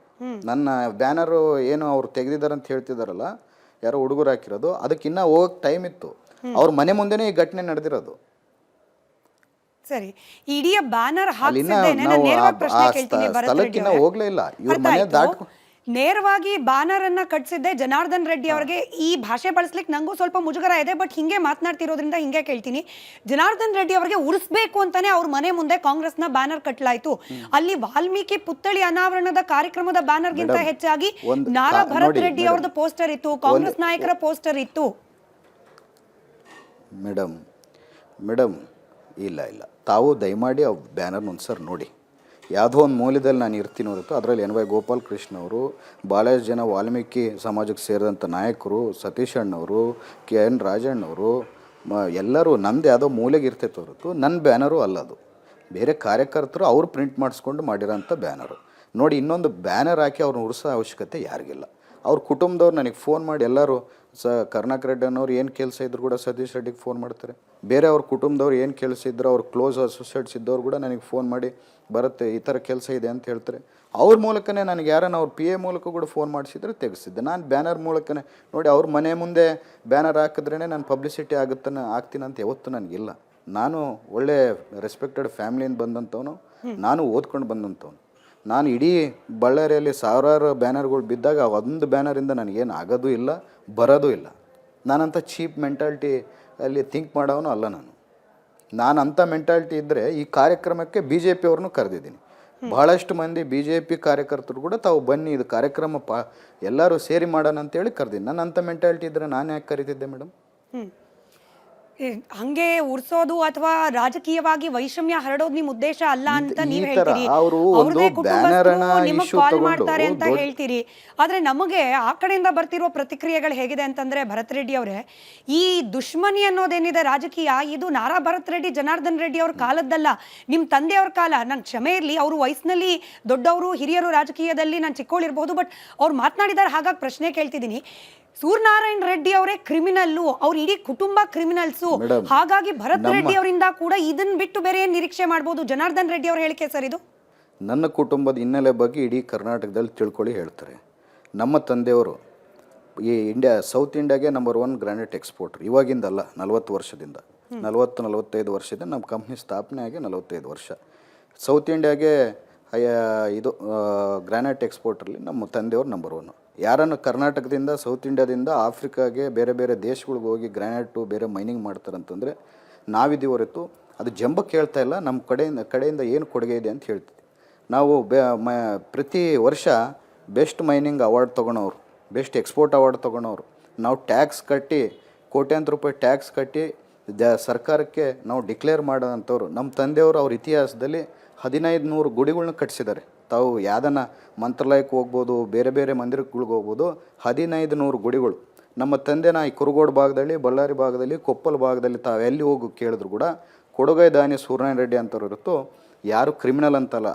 Speaker 4: ನನ್ನ ಬ್ಯಾನರು ಏನು ಅವ್ರು ತೆಗೆದಿದ್ದಾರೆ ಅಂತ ಹೇಳ್ತಿದ್ದಾರಲ್ಲ, ಯಾರೋ ಹುಡುಗರು ಹಾಕಿರೋದು, ಅದಕ್ಕಿನ್ನ ಹೋಗಕ್ಕೆ ಟೈಮ್ ಇತ್ತು. ಅವ್ರ ಮನೆ ಮುಂದೆನೇ ಈ ಘಟನೆ ನಡೆದಿರೋದು.
Speaker 3: ಸರಿ, ಇಡೀ ಬ್ಯಾನರ್ ಹಾಕಿಸಿದ್ದೇನೆ. ನಾನು ನೇರವಾಗಿ ಪ್ರಶ್ನೆ ಕೇಳ್ತೀನಿ ಭರತ್ ರೆಡ್ಡಿ ಅವರೇ.
Speaker 4: ಹೋಗ್ಲೇ ಇಲ್ಲ, ಇವ್ರ ಮನೆ ದಾಟಿ
Speaker 3: ನೇರವಾಗಿ ಬ್ಯಾನರ್ ಅನ್ನ ಕಟ್ಸಿದ್ದೆ ಜನಾರ್ದನ್ ರೆಡ್ಡಿ ಅವರಿಗೆ. ಈ ಭಾಷೆ ಬಳಸ್ಲಿಕ್ಕೆ ನಂಗೂ ಸ್ವಲ್ಪ ಮುಜುಗರ ಇದೆ, ಬಟ್ ಹಿಂಗೆ ಮಾತನಾಡ್ತಿರೋದ್ರಿಂದ ಹಿಂಗೆ ಕೇಳ್ತೀನಿ. ಜನಾರ್ದನ್ ರೆಡ್ಡಿ ಅವರಿಗೆ ಉಳಿಸ್ಬೇಕು ಅಂತಾನೆ ಅವ್ರ ಮನೆ ಮುಂದೆ ಕಾಂಗ್ರೆಸ್ನ ಬ್ಯಾನರ್ ಕಟ್ಟಲಾಯ್ತು. ಅಲ್ಲಿ ವಾಲ್ಮೀಕಿ ಪುತ್ಥಳಿ ಅನಾವರಣದ ಕಾರ್ಯಕ್ರಮದ ಬ್ಯಾನರ್ ಗಿಂತ ಹೆಚ್ಚಾಗಿ ನಾರಾ ಭರತ್ ರೆಡ್ಡಿ ಅವ್ರದ್ದು ಪೋಸ್ಟರ್ ಇತ್ತು, ಕಾಂಗ್ರೆಸ್ ನಾಯಕರ ಪೋಸ್ಟರ್ ಇತ್ತು.
Speaker 4: ಮೇಡಮ್ ಇಲ್ಲ, ತಾವು ದಯಮಾಡಿ ಆ ಬ್ಯಾನರ್ ಒಂದ್ಸರಿ ನೋಡಿ. ಯಾವುದೋ ಒಂದು ಮೌಲ್ಯದಲ್ಲಿ ನಾನು ಇರ್ತೀನಿ ಹೊರತು ಅದರಲ್ಲಿ NY ಗೋಪಾಲ್ ಕೃಷ್ಣ ಅವರು, ಭಾಳಷ್ಟು ಜನ ವಾಲ್ಮೀಕಿ ಸಮಾಜಕ್ಕೆ ಸೇರಿದಂಥ ನಾಯಕರು, ಸತೀಶ್ ಅಣ್ಣವರು, KN ರಾಜಣ್ಣವರು, ಎಲ್ಲರೂ ನಂದು ಯಾವುದೋ ಮೂಲೆಗೆ ಇರ್ತೈತೆ ಹೊರತು ನನ್ನ ಬ್ಯಾನರು ಅಲ್ಲದು. ಬೇರೆ ಕಾರ್ಯಕರ್ತರು ಅವ್ರು ಪ್ರಿಂಟ್ ಮಾಡಿಸ್ಕೊಂಡು ಮಾಡಿರೋಂಥ ಬ್ಯಾನರು ನೋಡಿ. ಇನ್ನೊಂದು ಬ್ಯಾನರ್ ಹಾಕಿ ಅವ್ರನ್ನ ಉಳಿಸೋ ಅವಶ್ಯಕತೆ ಯಾರಿಗಿಲ್ಲ. ಅವ್ರ ಕುಟುಂಬದವ್ರು ನನಗೆ ಫೋನ್ ಮಾಡಿ, ಎಲ್ಲರೂ ಕರುಣಾಕರ್ ರೆಡ್ಡಿ ಅನ್ನೋರು ಏನು ಕೆಲಸ ಇದ್ರು ಕೂಡ ಸತೀಶ್ ರೆಡ್ಡಿಗೆ ಫೋನ್ ಮಾಡ್ತಾರೆ. ಬೇರೆ ಅವ್ರ ಕುಟುಂಬದವ್ರು ಏನು ಕೆಲಸ ಇದ್ರು, ಅವ್ರ ಕ್ಲೋಸ್ ಅಸೋಸಿಯೇಟ್ಸ್ ಇದ್ದವ್ರು ಕೂಡ ನನಗೆ ಫೋನ್ ಮಾಡಿ, ಬರುತ್ತೆ ಈ ಥರ ಕೆಲಸ ಇದೆ ಅಂತ ಹೇಳ್ತಾರೆ. ಅವ್ರ ಮೂಲಕನೇ ನನಗೆ ಯಾರನ್ನ ಅವ್ರ PA ಮೂಲಕ ಕೂಡ ಫೋನ್ ಮಾಡಿಸಿದ್ರೆ ತೆಗೆಸಿದ್ದೆ. ನಾನು ಬ್ಯಾನರ್ ಮೂಲಕನೇ ನೋಡಿ, ಅವ್ರ ಮನೆ ಮುಂದೆ ಬ್ಯಾನರ್ ಹಾಕಿದ್ರೇ ನಾನು ಪಬ್ಲಿಸಿಟಿ ಆಗ್ತೀನಿ ಅಂತ ಯಾವತ್ತೂ ನನಗಿಲ್ಲ. ನಾನು ಒಳ್ಳೆ ರೆಸ್ಪೆಕ್ಟೆಡ್ ಫ್ಯಾಮಿಲಿಯಿಂದ ಬಂದಂಥವನು, ನಾನು ಓದ್ಕೊಂಡು ಬಂದಂಥವನು. ನಾನು ಇಡೀ ಬಳ್ಳಾರಿಯಲ್ಲಿ ಸಾವಿರಾರು ಬ್ಯಾನರ್ಗಳು ಬಿದ್ದಾಗ ಒಂದು ಬ್ಯಾನರಿಂದ ನನಗೇನು ಆಗೋದು ಇಲ್ಲ, ಬರೋದು ಇಲ್ಲ. ನಾನಂಥ ಚೀಪ್ ಮೆಂಟಾಲಿಟಿ ಅಲ್ಲಿ ಥಿಂಕ್ ಮಾಡೋನು ಅಲ್ಲ. ನಾನು ಅಂಥ ಮೆಂಟಾಲಿಟಿ ಇದ್ದರೆ ಈ ಕಾರ್ಯಕ್ರಮಕ್ಕೆ BJP ಅವ್ರನ್ನೂ ಕರೆದಿದ್ದೀನಿ. ಬಹಳಷ್ಟು ಮಂದಿ BJP ಕಾರ್ಯಕರ್ತರು ಕೂಡ ತಾವು ಬನ್ನಿ, ಇದು ಕಾರ್ಯಕ್ರಮ ಎಲ್ಲರೂ ಸೇರಿ ಮಾಡೋಣ ಅಂತೇಳಿ ಕರೆದಿದ್ದೀನಿ. ನಾನು ಅಂಥ ಮೆಂಟಾಲಿಟಿ ಇದ್ದರೆ ನಾನು ಯಾಕೆ ಕರೀತಿದ್ದೆ ಮೇಡಮ್?
Speaker 3: ಹಂಗೆ ಉರ್ಸೋದು ಅಥವಾ ರಾಜಕೀಯವಾಗಿ ವೈಷಮ್ಯ ಹರಡೋದು ನಿಮ್ ಉದ್ದೇಶ ಅಲ್ಲ ಅಂತ ನೀವ್ ಹೇಳ್ತೀರಿ. ಅವ್ರದೇ ಕುಟುಂಬಸ್ಥರು ನಿಮಗ್ ಕಾಲ್ ಮಾಡ್ತಾರೆ ಅಂತ ಹೇಳ್ತೀರಿ. ಆದ್ರೆ ನಮಗೆ ಆ ಕಡೆಯಿಂದ ಬರ್ತಿರೋ ಪ್ರತಿಕ್ರಿಯೆಗಳು ಹೇಗಿದೆ ಅಂತಂದ್ರೆ, ಭರತ್ ರೆಡ್ಡಿ ಅವರೇ, ಈ ದುಶ್ಮನಿ ಅನ್ನೋದೇನಿದೆ ರಾಜಕೀಯ, ಇದು ನಾರಾ ಭರತ್ ರೆಡ್ಡಿ ಜನಾರ್ದನ್ ರೆಡ್ಡಿ ಅವ್ರ ಕಾಲದ್ದಲ್ಲ, ನಿಮ್ ತಂದೆಯವ್ರ ಕಾಲ. ನಂಗೆ ಕ್ಷಮೆ ಇರ್ಲಿ, ಅವರು ವಯಸ್ಸಿನಲ್ಲಿ ದೊಡ್ಡವರು, ಹಿರಿಯರು ರಾಜಕೀಯದಲ್ಲಿ, ನಾನು ಚಿಕ್ಕವಳಿರ್ಬಹುದು, ಬಟ್ ಅವ್ರು ಮಾತನಾಡಿದಾರೆ, ಹಾಗಾಗಿ ಪ್ರಶ್ನೆ ಕೇಳ್ತಿದ್ದೀನಿ. ಸೂರ್ಯನಾರಾಯಣ ರೆಡ್ಡಿ ಅವರೇ ಕ್ರಿಮಿನಲ್ಲು, ಅವ್ರ ಇಡೀ ಕುಟುಂಬ ಕ್ರಿಮಿನಲ್ಸು. ಗೆಲುಸು.
Speaker 4: Madam,
Speaker 3: ಹಾಗಾಗಿ ಭರತ್ ರೆಡ್ಡಿ ಅವರಿಂದ ಕೂಡ ಇದನ್ನ ಬಿಟ್ಟು ಬೇರೆ ಏನ್ ನಿರೀಕ್ಷೆ ಮಾಡಬಹುದು? ಜನಾರ್ದನ್ ರೆಡ್ಡಿ ಅವರ ಹೇಳಿಕೆ ಸರ್ ಇದು.
Speaker 4: ನನ್ನ ಕುಟುಂಬದ ಹಿನ್ನೆಲೆ ಬಗ್ಗೆ ಇಡೀ ಕರ್ನಾಟಕದಲ್ಲಿ ತಿಳ್ಕೊಳ್ಳಿ ಹೇಳ್ತಾರೆ. ನಮ್ಮ ತಂದೆಯವರು ಈ ಸೌತ್ ಇಂಡಿಯಾಗೆ ನಂಬರ್ 1 ಗ್ರಾನೈಟ್ ಎಕ್ಸ್ಪೋರ್ಟರ್. ಇವಾಗಿಂದಲ್ಲ, 40 ವರ್ಷದಿಂದ, 45 ವರ್ಷದಿಂದ ನಮ್ಮ ಕಂಪ್ನಿ ಸ್ಥಾಪನೆ ಆಗಿ 45 ವರ್ಷ. ಸೌತ್ ಇಂಡಿಯಾಗೆ ಇದು ಗ್ರಾನೈಟ್ ಎಕ್ಸ್ಪೋರ್ಟ್ರಲ್ಲಿ ನಮ್ಮ ತಂದೆಯವರು ನಂಬರ್ 1. ಯಾರನ್ನು ಕರ್ನಾಟಕದಿಂದ ಸೌತ್ ಇಂಡಿಯಾದಿಂದ ಆಫ್ರಿಕಾಗೆ ಬೇರೆ ಬೇರೆ ದೇಶಗಳಿಗೆ ಹೋಗಿ ಗ್ರಾನೈಟು ಬೇರೆ ಮೈನಿಂಗ್ ಮಾಡ್ತಾರಂತಂದರೆ ನಾವಿದ್ದೀವಿ ಹೊರತು ಅದು ಜಂಬಕ್ಕೆ ಹೇಳ್ತಾ ಇಲ್ಲ. ನಮ್ಮ ಕಡೆಯಿಂದ ಏನು ಕೊಡುಗೆ ಇದೆ ಅಂತ ಹೇಳ್ತೀವಿ. ನಾವು ಪ್ರತಿ ವರ್ಷ ಬೆಸ್ಟ್ ಮೈನಿಂಗ್ ಅವಾರ್ಡ್ ತೊಗೊಳೋರು, ಬೆಸ್ಟ್ ಎಕ್ಸ್ಪೋರ್ಟ್ ಅವಾರ್ಡ್ ತೊಗೊಳೋರು. ನಾವು ಟ್ಯಾಕ್ಸ್ ಕಟ್ಟಿ ಕೋಟ್ಯಾಂತರ ರೂಪಾಯಿ ಟ್ಯಾಕ್ಸ್ ಕಟ್ಟಿ ಸರ್ಕಾರಕ್ಕೆ ನಾವು ಡಿಕ್ಲೇರ್ ಮಾಡೋಂಥವ್ರು. ನಮ್ಮ ತಂದೆಯವರು ಅವ್ರ ಇತಿಹಾಸದಲ್ಲಿ 1500 ಗುಡಿಗಳನ್ನ ಕಟ್ಟಿಸಿದ್ದಾರೆ. ತಾವು ಯಾವ್ದನ್ನ ಮಂತ್ರಾಲಯಕ್ಕೆ ಹೋಗ್ಬೋದು, ಬೇರೆ ಬೇರೆ ಮಂದಿರಗಳಿಗೆ ಹೋಗ್ಬೋದು, 1500 ಗುಡಿಗಳು. ನಮ್ಮ ತಂದೆನ ಈ ಕುರುಗೋಡು ಭಾಗದಲ್ಲಿ, ಬಳ್ಳಾರಿ ಭಾಗದಲ್ಲಿ, ಕೊಪ್ಪಳ ಭಾಗದಲ್ಲಿ ತಾವೆಲ್ಲಿ ಹೋಗಿ ಕೇಳಿದ್ರು ಕೂಡ ಕೊಡುಗೈ ದಾನಿ ಸೂರ್ಯನಾರಾಯಣ ರೆಡ್ಡಿ ಅಂತವ್ರು ಇರುತ್ತೋ ಯಾರು ಕ್ರಿಮಿನಲ್ ಅಂತಲ್ಲ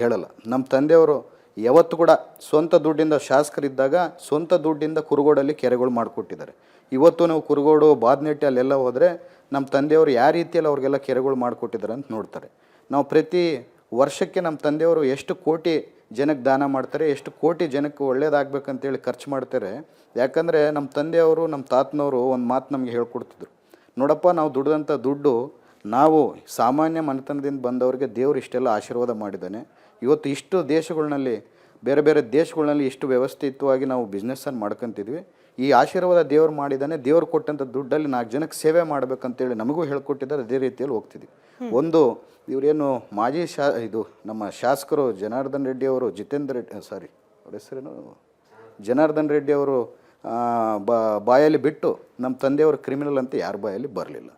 Speaker 4: ಹೇಳಲ್ಲ. ನಮ್ಮ ತಂದೆಯವರು ಯಾವತ್ತು ಕೂಡ ಸ್ವಂತ ದುಡ್ಡಿಂದ ಶಾಸಕರಿದ್ದಾಗ ಸ್ವಂತ ದುಡ್ಡಿಂದ ಕುರುಗೋಡಲ್ಲಿ ಕೆರೆಗಳು ಮಾಡಿಕೊಟ್ಟಿದ್ದಾರೆ. ಇವತ್ತು ನಾವು ಕುರುಗೋಡು, ಬಾದ್ನೆಟ್ಟಿ ಅಲ್ಲೆಲ್ಲ ಹೋದರೆ ನಮ್ಮ ತಂದೆಯವರು ಯಾವ ರೀತಿಯಲ್ಲಿ ಅವ್ರಿಗೆಲ್ಲ ಕೆರೆಗಳು ಮಾಡಿಕೊಟ್ಟಿದ್ದಾರೆ ಅಂತ ನೋಡ್ತಾರೆ. ನಾವು ಪ್ರತಿ ವರ್ಷಕ್ಕೆ ನಮ್ಮ ತಂದೆಯವರು ಎಷ್ಟು ಕೋಟಿ ಜನಕ್ಕೆ ದಾನ ಮಾಡ್ತಾರೆ, ಎಷ್ಟು ಕೋಟಿ ಜನಕ್ಕೆ ಒಳ್ಳೇದಾಗಬೇಕಂತೇಳಿ ಖರ್ಚು ಮಾಡ್ತಾರೆ. ಯಾಕಂದರೆ ನಮ್ಮ ತಂದೆಯವರು, ನಮ್ಮ ತಾತನವರು ಒಂದು ಮಾತು ನಮಗೆ ಹೇಳ್ಕೊಡ್ತಿದ್ರು. ನೋಡಪ್ಪ, ನಾವು ದುಡ್ದಂಥ ದುಡ್ಡು ನಾವು ಸಾಮಾನ್ಯ ಮನೆತನದಿಂದ ಬಂದವರಿಗೆ ದೇವರು ಇಷ್ಟೆಲ್ಲ ಆಶೀರ್ವಾದ ಮಾಡಿದ್ದಾನೆ. ಇವತ್ತು ಇಷ್ಟು ದೇಶಗಳಲ್ಲಿ, ಬೇರೆ ಬೇರೆ ದೇಶಗಳಲ್ಲಿ ಇಷ್ಟು ವ್ಯವಸ್ಥಿತವಾಗಿ ನಾವು ಬಿಸ್ನೆಸ್ಸನ್ನು ಮಾಡ್ಕೊತಿದ್ವಿ. ಈ ಆಶೀರ್ವಾದ ದೇವ್ರು ಮಾಡಿದ್ದಾನೆ. ದೇವ್ರು ಕೊಟ್ಟಂಥ ದುಡ್ಡಲ್ಲಿ 4 ಜನಕ್ಕೆ ಸೇವೆ ಮಾಡಬೇಕಂತೇಳಿ ನಮಗೂ ಹೇಳ್ಕೊಟ್ಟಿದ್ದಾರೆ. ಅದೇ ರೀತಿಯಲ್ಲಿ ಹೋಗ್ತಿದ್ವಿ. ಒಂದು ಇವರೇನು ಮಾಜಿ ಇದು ನಮ್ಮ ಶಾಸಕರು ಜನಾರ್ದನ್ ರೆಡ್ಡಿ ಅವರು, ಅವ್ರ ಹೆಸರೇನು ಜನಾರ್ದನ್ ರೆಡ್ಡಿ ಅವರು ಬಾಯಲ್ಲಿ ಬಿಟ್ಟು ನಮ್ಮ ತಂದೆಯವರು ಕ್ರಿಮಿನಲ್ ಅಂತ ಯಾರ ಬಾಯಲ್ಲಿ ಬರಲಿಲ್ಲ.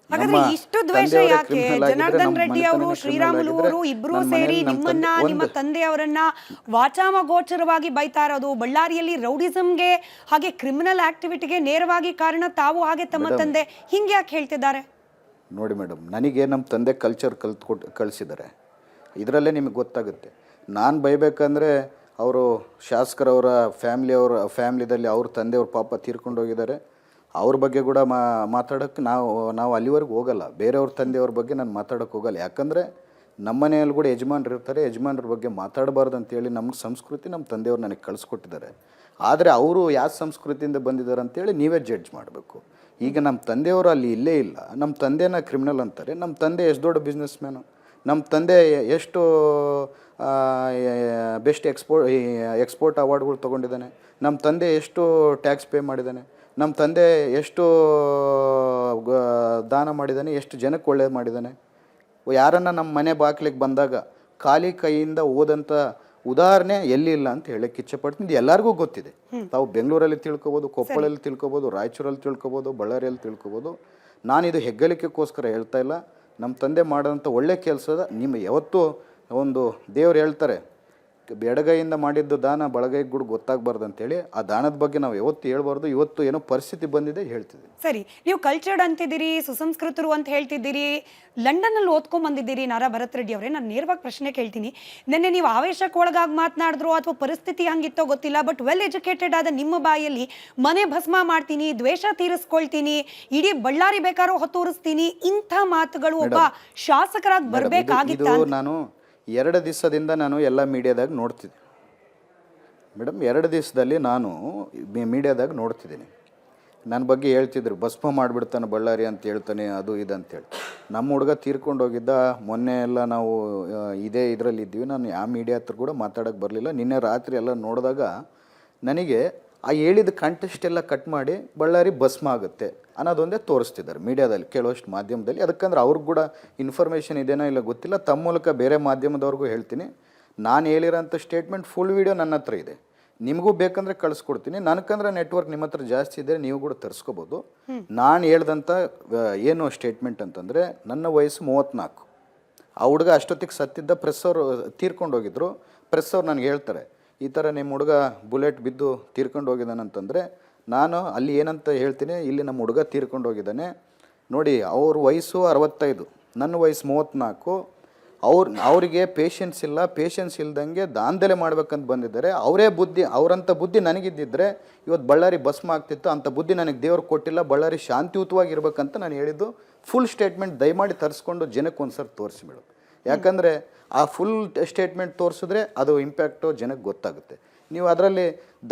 Speaker 3: ಹಾಗಾದ್ರೆ ಇಷ್ಟು ದ್ವೇಷ ಯಾಕೆ? ಜನಾರ್ದನ್ ರೆಡ್ಡಿ ಅವರು, ಶ್ರೀರಾಮುಲು ಅವರು ಇಬ್ರು ಸೇರಿ ನಿಮ್ಮನ್ನ, ನಿಮ್ಮ ತಂದೆಯವರನ್ನ ವಾಚಾಮಗೋಚರವಾಗಿ ಬೈತಾ ಇರೋದು, ಬಳ್ಳಾರಿಯಲ್ಲಿ ರೌಡಿಸಂಗೆ ಹಾಗೆ ಕ್ರಿಮಿನಲ್ ಆಕ್ಟಿವಿಟಿಗೆ ನೇರವಾಗಿ ಕಾರಣ ತಾವು ಹಾಗೆ ತಮ್ಮ ತಂದೆ, ಹಿಂಗೆ ಯಾಕೆ ಹೇಳ್ತಿದ್ದಾರೆ?
Speaker 4: ನೋಡಿ ಮೇಡಮ್, ನನಗೆ ನಮ್ಮ ತಂದೆ ಕಲ್ಚರ್ ಕಳಿಸಿದ್ದಾರೆ. ಇದರಲ್ಲೇ ನಿಮಗೆ ಗೊತ್ತಾಗುತ್ತೆ. ನಾನು ಬೈಬೇಕಂದ್ರೆ ಅವರು ಶಾಸಕರವರ ಫ್ಯಾಮ್ಲಿದಲ್ಲಿ ಅವ್ರ ತಂದೆಯವ್ರ ಪಾಪ ತೀರ್ಕೊಂಡು ಹೋಗಿದ್ದಾರೆ. ಅವ್ರ ಬಗ್ಗೆ ಕೂಡ ಮಾತಾಡೋಕ್ಕೆ ನಾವು ಅಲ್ಲಿವರೆಗೂ ಹೋಗಲ್ಲ. ಬೇರೆಯವ್ರ ತಂದೆಯವ್ರ ಬಗ್ಗೆ ನಾನು ಮಾತಾಡೋಕ್ಕೆ ಹೋಗಲ್ಲ. ಯಾಕಂದರೆ ನಮ್ಮ ಮನೆಯಲ್ಲಿ ಕೂಡ ಯಜಮಾನ್ರು ಇರ್ತಾರೆ. ಯಜಮಾನ್ರ ಬಗ್ಗೆ ಮಾತಾಡಬಾರ್ದು ಅಂತೇಳಿ ನಮ್ಗೆ ಸಂಸ್ಕೃತಿ ನಮ್ಮ ತಂದೆಯವ್ರು ನನಗೆ ಕಳಿಸ್ಕೊಟ್ಟಿದ್ದಾರೆ. ಆದರೆ ಅವರು ಯಾವ ಸಂಸ್ಕೃತಿಯಿಂದ ಬಂದಿದ್ದಾರೆ ಅಂತೇಳಿ ನೀವೇ ಜಡ್ಜ್ ಮಾಡಬೇಕು. ಈಗ ನಮ್ಮ ತಂದೆಯವರು ಅಲ್ಲಿ ಇಲ್ಲೇ ಇಲ್ಲ. ನಮ್ಮ ತಂದೆನ ಕ್ರಿಮಿನಲ್ ಅಂತಾರೆ. ನಮ್ಮ ತಂದೆ ಎಷ್ಟು ದೊಡ್ಡ ಬಿಸ್ನೆಸ್ ಮ್ಯಾನು. ನಮ್ಮ ತಂದೆ ಎಷ್ಟು ಬೆಸ್ಟ್ ಎಕ್ಸ್ಪೋರ್ಟ್ ಅವಾರ್ಡ್ಗಳು ತೊಗೊಂಡಿದ್ದಾನೆ. ನಮ್ಮ ತಂದೆ ಎಷ್ಟು ಟ್ಯಾಕ್ಸ್ ಪೇ ಮಾಡಿದ್ದಾನೆ. ನಮ್ಮ ತಂದೆ ಎಷ್ಟು ದಾನ ಮಾಡಿದ್ದಾನೆ, ಎಷ್ಟು ಜನಕ್ಕೆ ಒಳ್ಳೇದು ಮಾಡಿದ್ದಾನೆ. ಯಾರನ್ನು ನಮ್ಮ ಮನೆ ಬಾಗಿಲಿಗೆ ಬಂದಾಗ ಖಾಲಿ ಕೈಯಿಂದ ಓದಂಥ ಉದಾಹರಣೆ ಎಲ್ಲಿ ಇಲ್ಲ ಅಂತ ಹೇಳಕ್ಕೆ ಇಚ್ಛೆಪಡ್ತೀನಿ. ಎಲ್ಲರಿಗೂ ಗೊತ್ತಿದೆ. ತಾವು ಬೆಂಗಳೂರಲ್ಲಿ ತಿಳ್ಕೊಬೋದು, ಕೊಪ್ಪಳಲ್ಲಿ ತಿಳ್ಕೊಬೋದು, ರಾಯಚೂರಲ್ಲಿ ತಿಳ್ಕೊಬೋದು, ಬಳ್ಳಾರಿಯಲ್ಲಿ ತಿಳ್ಕೊಬೋದು. ನಾನಿದು ಹೆಗ್ಗಳಿಕೆಗೋಸ್ಕರ ಹೇಳ್ತಾ ಇಲ್ಲ. ನಮ್ಮ ತಂದೆ ಮಾಡೋಂಥ ಒಳ್ಳೆ ಕೆಲಸದ ನಿಮ್ಮ ಯಾವತ್ತೂ ಒಂದು ದೇವ್ರು ಹೇಳ್ತಾರೆ, ಎಡಗೈಯಿಂದ ಮಾಡಿದ್ದು ದಾನ ಬಲಗೈಗೆ ಕೂಡ ಗೊತ್ತಾಗಬಾರ್ದು ಅಂತೇಳಿ. ಆ ದಾನದ ಬಗ್ಗೆ ನಾವು ಯಾವತ್ತು ಹೇಳ್ಬಾರ್ದು. ಇವತ್ತು ಏನೋ ಪರಿಸ್ಥಿತಿ ಬಂದಿದೆ ಹೇಳ್ತಿದ್ದೀವಿ.
Speaker 3: ಸರಿ, ನೀವು ಕಲ್ಚರ್ಡ್ ಅಂತಿದ್ದೀರಿ, ಸುಸಂಸ್ಕೃತರು ಅಂತ ಹೇಳ್ತಿದ್ದೀರಿ, ಲಂಡನ್ನಲ್ಲಿ ಓದ್ಕೊಂಡ್ಬಂದಿದ್ದೀರಿ ನಾರಾ ಭರತ್ ರೆಡ್ಡಿ ಅವರೇ. ನಾನು ನೇರವಾಗಿ ಪ್ರಶ್ನೆ ಕೇಳ್ತೀನಿ. ನಿನ್ನೆ ನೀವು ಆವೇಶಕ್ಕೆ ಒಳಗಾಗಿ ಮಾತನಾಡಿದ್ರು ಅಥವಾ ಪರಿಸ್ಥಿತಿ ಹಂಗಿತ್ತೋ ಗೊತ್ತಿಲ್ಲ, ಬಟ್ ವೆಲ್ ಎಜುಕೇಟೆಡ್ ಆದ ನಿಮ್ಮ ಬಾಯಲ್ಲಿ ಮನೆ ಭಸ್ಮ ಮಾಡ್ತೀನಿ, ದ್ವೇಷ ತೀರಿಸ್ಕೊಳ್ತೀನಿ, ಇಡೀ ಬಳ್ಳಾರಿ ಬೇಕಾದ್ರೂ ಹೊತ್ತೂರಿಸ್ತೀನಿ, ಇಂಥ ಮಾತುಗಳು ಒಬ್ಬ ಶಾಸಕರಾಗಿ ಬರಬೇಕಾಗಿತ್ತು.
Speaker 4: ನಾನು 2 ದಿವಸದಿಂದ ನಾನು ಎಲ್ಲ ಮೀಡಿಯಾದಾಗ ನೋಡ್ತಿದ್ದೆ ಮೇಡಮ್. 2 ದಿವಸದಲ್ಲಿ ನಾನು ಮೀಡಿಯಾದಾಗ ನೋಡ್ತಿದ್ದೀನಿ. ನನ್ನ ಬಗ್ಗೆ ಹೇಳ್ತಿದ್ರು, ಭಸ್ಮ ಮಾಡಿಬಿಡ್ತಾನೆ ಬಳ್ಳಾರಿ ಅಂತ ಹೇಳ್ತಾನೆ, ಅದು ಇದು ಅಂತೇಳಿ. ನಮ್ಮ ಹುಡುಗ ತೀರ್ಕೊಂಡು ಹೋಗಿದ್ದ. ಮೊನ್ನೆ ಎಲ್ಲ ನಾವು ಇದರಲ್ಲಿ ಇದ್ವಿ. ನಾನು ಯಾವ ಮೀಡಿಯಾ ಹತ್ರ ಕೂಡ ಮಾತಾಡೋಕ್ಕೆ ಬರಲಿಲ್ಲ. ನಿನ್ನೆ ರಾತ್ರಿ ಎಲ್ಲ ನೋಡಿದಾಗ ನನಗೆ ಆ ಹೇಳಿದ ಕಂಟೆಸ್ಟ್ ಎಲ್ಲ ಕಟ್ ಮಾಡಿ ಬಳ್ಳಾರಿ ಭಸ್ಮ ಆಗುತ್ತೆ ಅನ್ನೋದೊಂದೇ ತೋರಿಸ್ತಿದ್ದಾರೆ ಮೀಡಿಯಾದಲ್ಲಿ, ಕೆಲವಷ್ಟು ಮಾಧ್ಯಮದಲ್ಲಿ. ಅದಕ್ಕಂದ್ರೆ ಅವ್ರಿಗೆ ಕೂಡ ಇನ್ಫಾರ್ಮೇಷನ್ ಇದೆನೋ ಇಲ್ಲ ಗೊತ್ತಿಲ್ಲ. ತಮ್ಮ ಮೂಲಕ ಬೇರೆ ಮಾಧ್ಯಮದವ್ರಿಗೂ ಹೇಳ್ತೀನಿ, ನಾನು ಹೇಳಿರೋಂಥ ಸ್ಟೇಟ್ಮೆಂಟ್ ಫುಲ್ ವೀಡಿಯೋ ನನ್ನ ಹತ್ರ ಇದೆ. ನಿಮಗೂ ಬೇಕಂದರೆ ಕಳಿಸ್ಕೊಡ್ತೀನಿ. ನನಗಂದ್ರೆ ನೆಟ್ವರ್ಕ್ ನಿಮ್ಮ ಹತ್ರ ಜಾಸ್ತಿ ಇದೆ, ನೀವು ಕೂಡ ತರಿಸ್ಕೋಬೋದು. ನಾನು ಹೇಳ್ದಂಥ ಏನು ಸ್ಟೇಟ್ಮೆಂಟ್ ಅಂತಂದರೆ, ನನ್ನ ವಯಸ್ಸು 34. ಆ ಹುಡುಗ ಅಷ್ಟೊತ್ತಿಗೆ ಸತ್ತಿದ್ದ. ಪ್ರೆಸ್ ಅವರು ತೀರ್ಕೊಂಡು ಹೋಗಿದ್ರು. ಪ್ರೆಸ್ ಅವ್ರು ನನಗೆ ಹೇಳ್ತಾರೆ, ಈ ಥರ ನಿಮ್ಮ ಹುಡುಗ ಬುಲೆಟ್ ಬಿದ್ದು ತೀರ್ಕೊಂಡು ಹೋಗಿದ್ದಾನಂತಂದರೆ ನಾನು ಅಲ್ಲಿ ಏನಂತ ಹೇಳ್ತೀನಿ, ಇಲ್ಲಿ ನಮ್ಮ ಹುಡುಗ ತೀರ್ಕೊಂಡು ಹೋಗಿದ್ದಾನೆ ನೋಡಿ, ಅವ್ರ ವಯಸ್ಸು 65, ನನ್ನ ವಯಸ್ಸು 34. ಅವರಿಗೆ ಪೇಷನ್ಸ್ ಇಲ್ಲ, ಪೇಷನ್ಸ್ ಇಲ್ದಂಗೆ ದಾಂಧಲೆ ಮಾಡ್ಬೇಕಂತ ಬಂದಿದ್ದಾರೆ. ಅವರಂಥ ಬುದ್ಧಿ ನನಗಿದ್ದಿದ್ರೆ ಇವತ್ತು ಬಳ್ಳಾರಿ ಭಸ್ಮ ಆಗ್ತಿತ್ತು. ಅಂಥ ಬುದ್ಧಿ ನನಗೆ ದೇವ್ರು ಕೊಟ್ಟಿಲ್ಲ. ಬಳ್ಳಾರಿ ಶಾಂತಿಯುತವಾಗಿರ್ಬೇಕಂತ ನಾನು ಹೇಳಿದ್ದು ಫುಲ್ ಸ್ಟೇಟ್ಮೆಂಟ್ ದಯಮಾಡಿ ತರಿಸ್ಕೊಂಡು ಜನಕ್ಕೆ ಒಂದ್ಸರಿ ತೋರಿಸಿ ಮೇಡಮ್. ಯಾಕಂದರೆ ಆ ಫುಲ್ ಸ್ಟೇಟ್ಮೆಂಟ್ ತೋರಿಸಿದ್ರೆ ಅದು ಇಂಪ್ಯಾಕ್ಟು ಜನಕ್ಕೆ ಗೊತ್ತಾಗುತ್ತೆ. ನೀವು ಅದರಲ್ಲಿ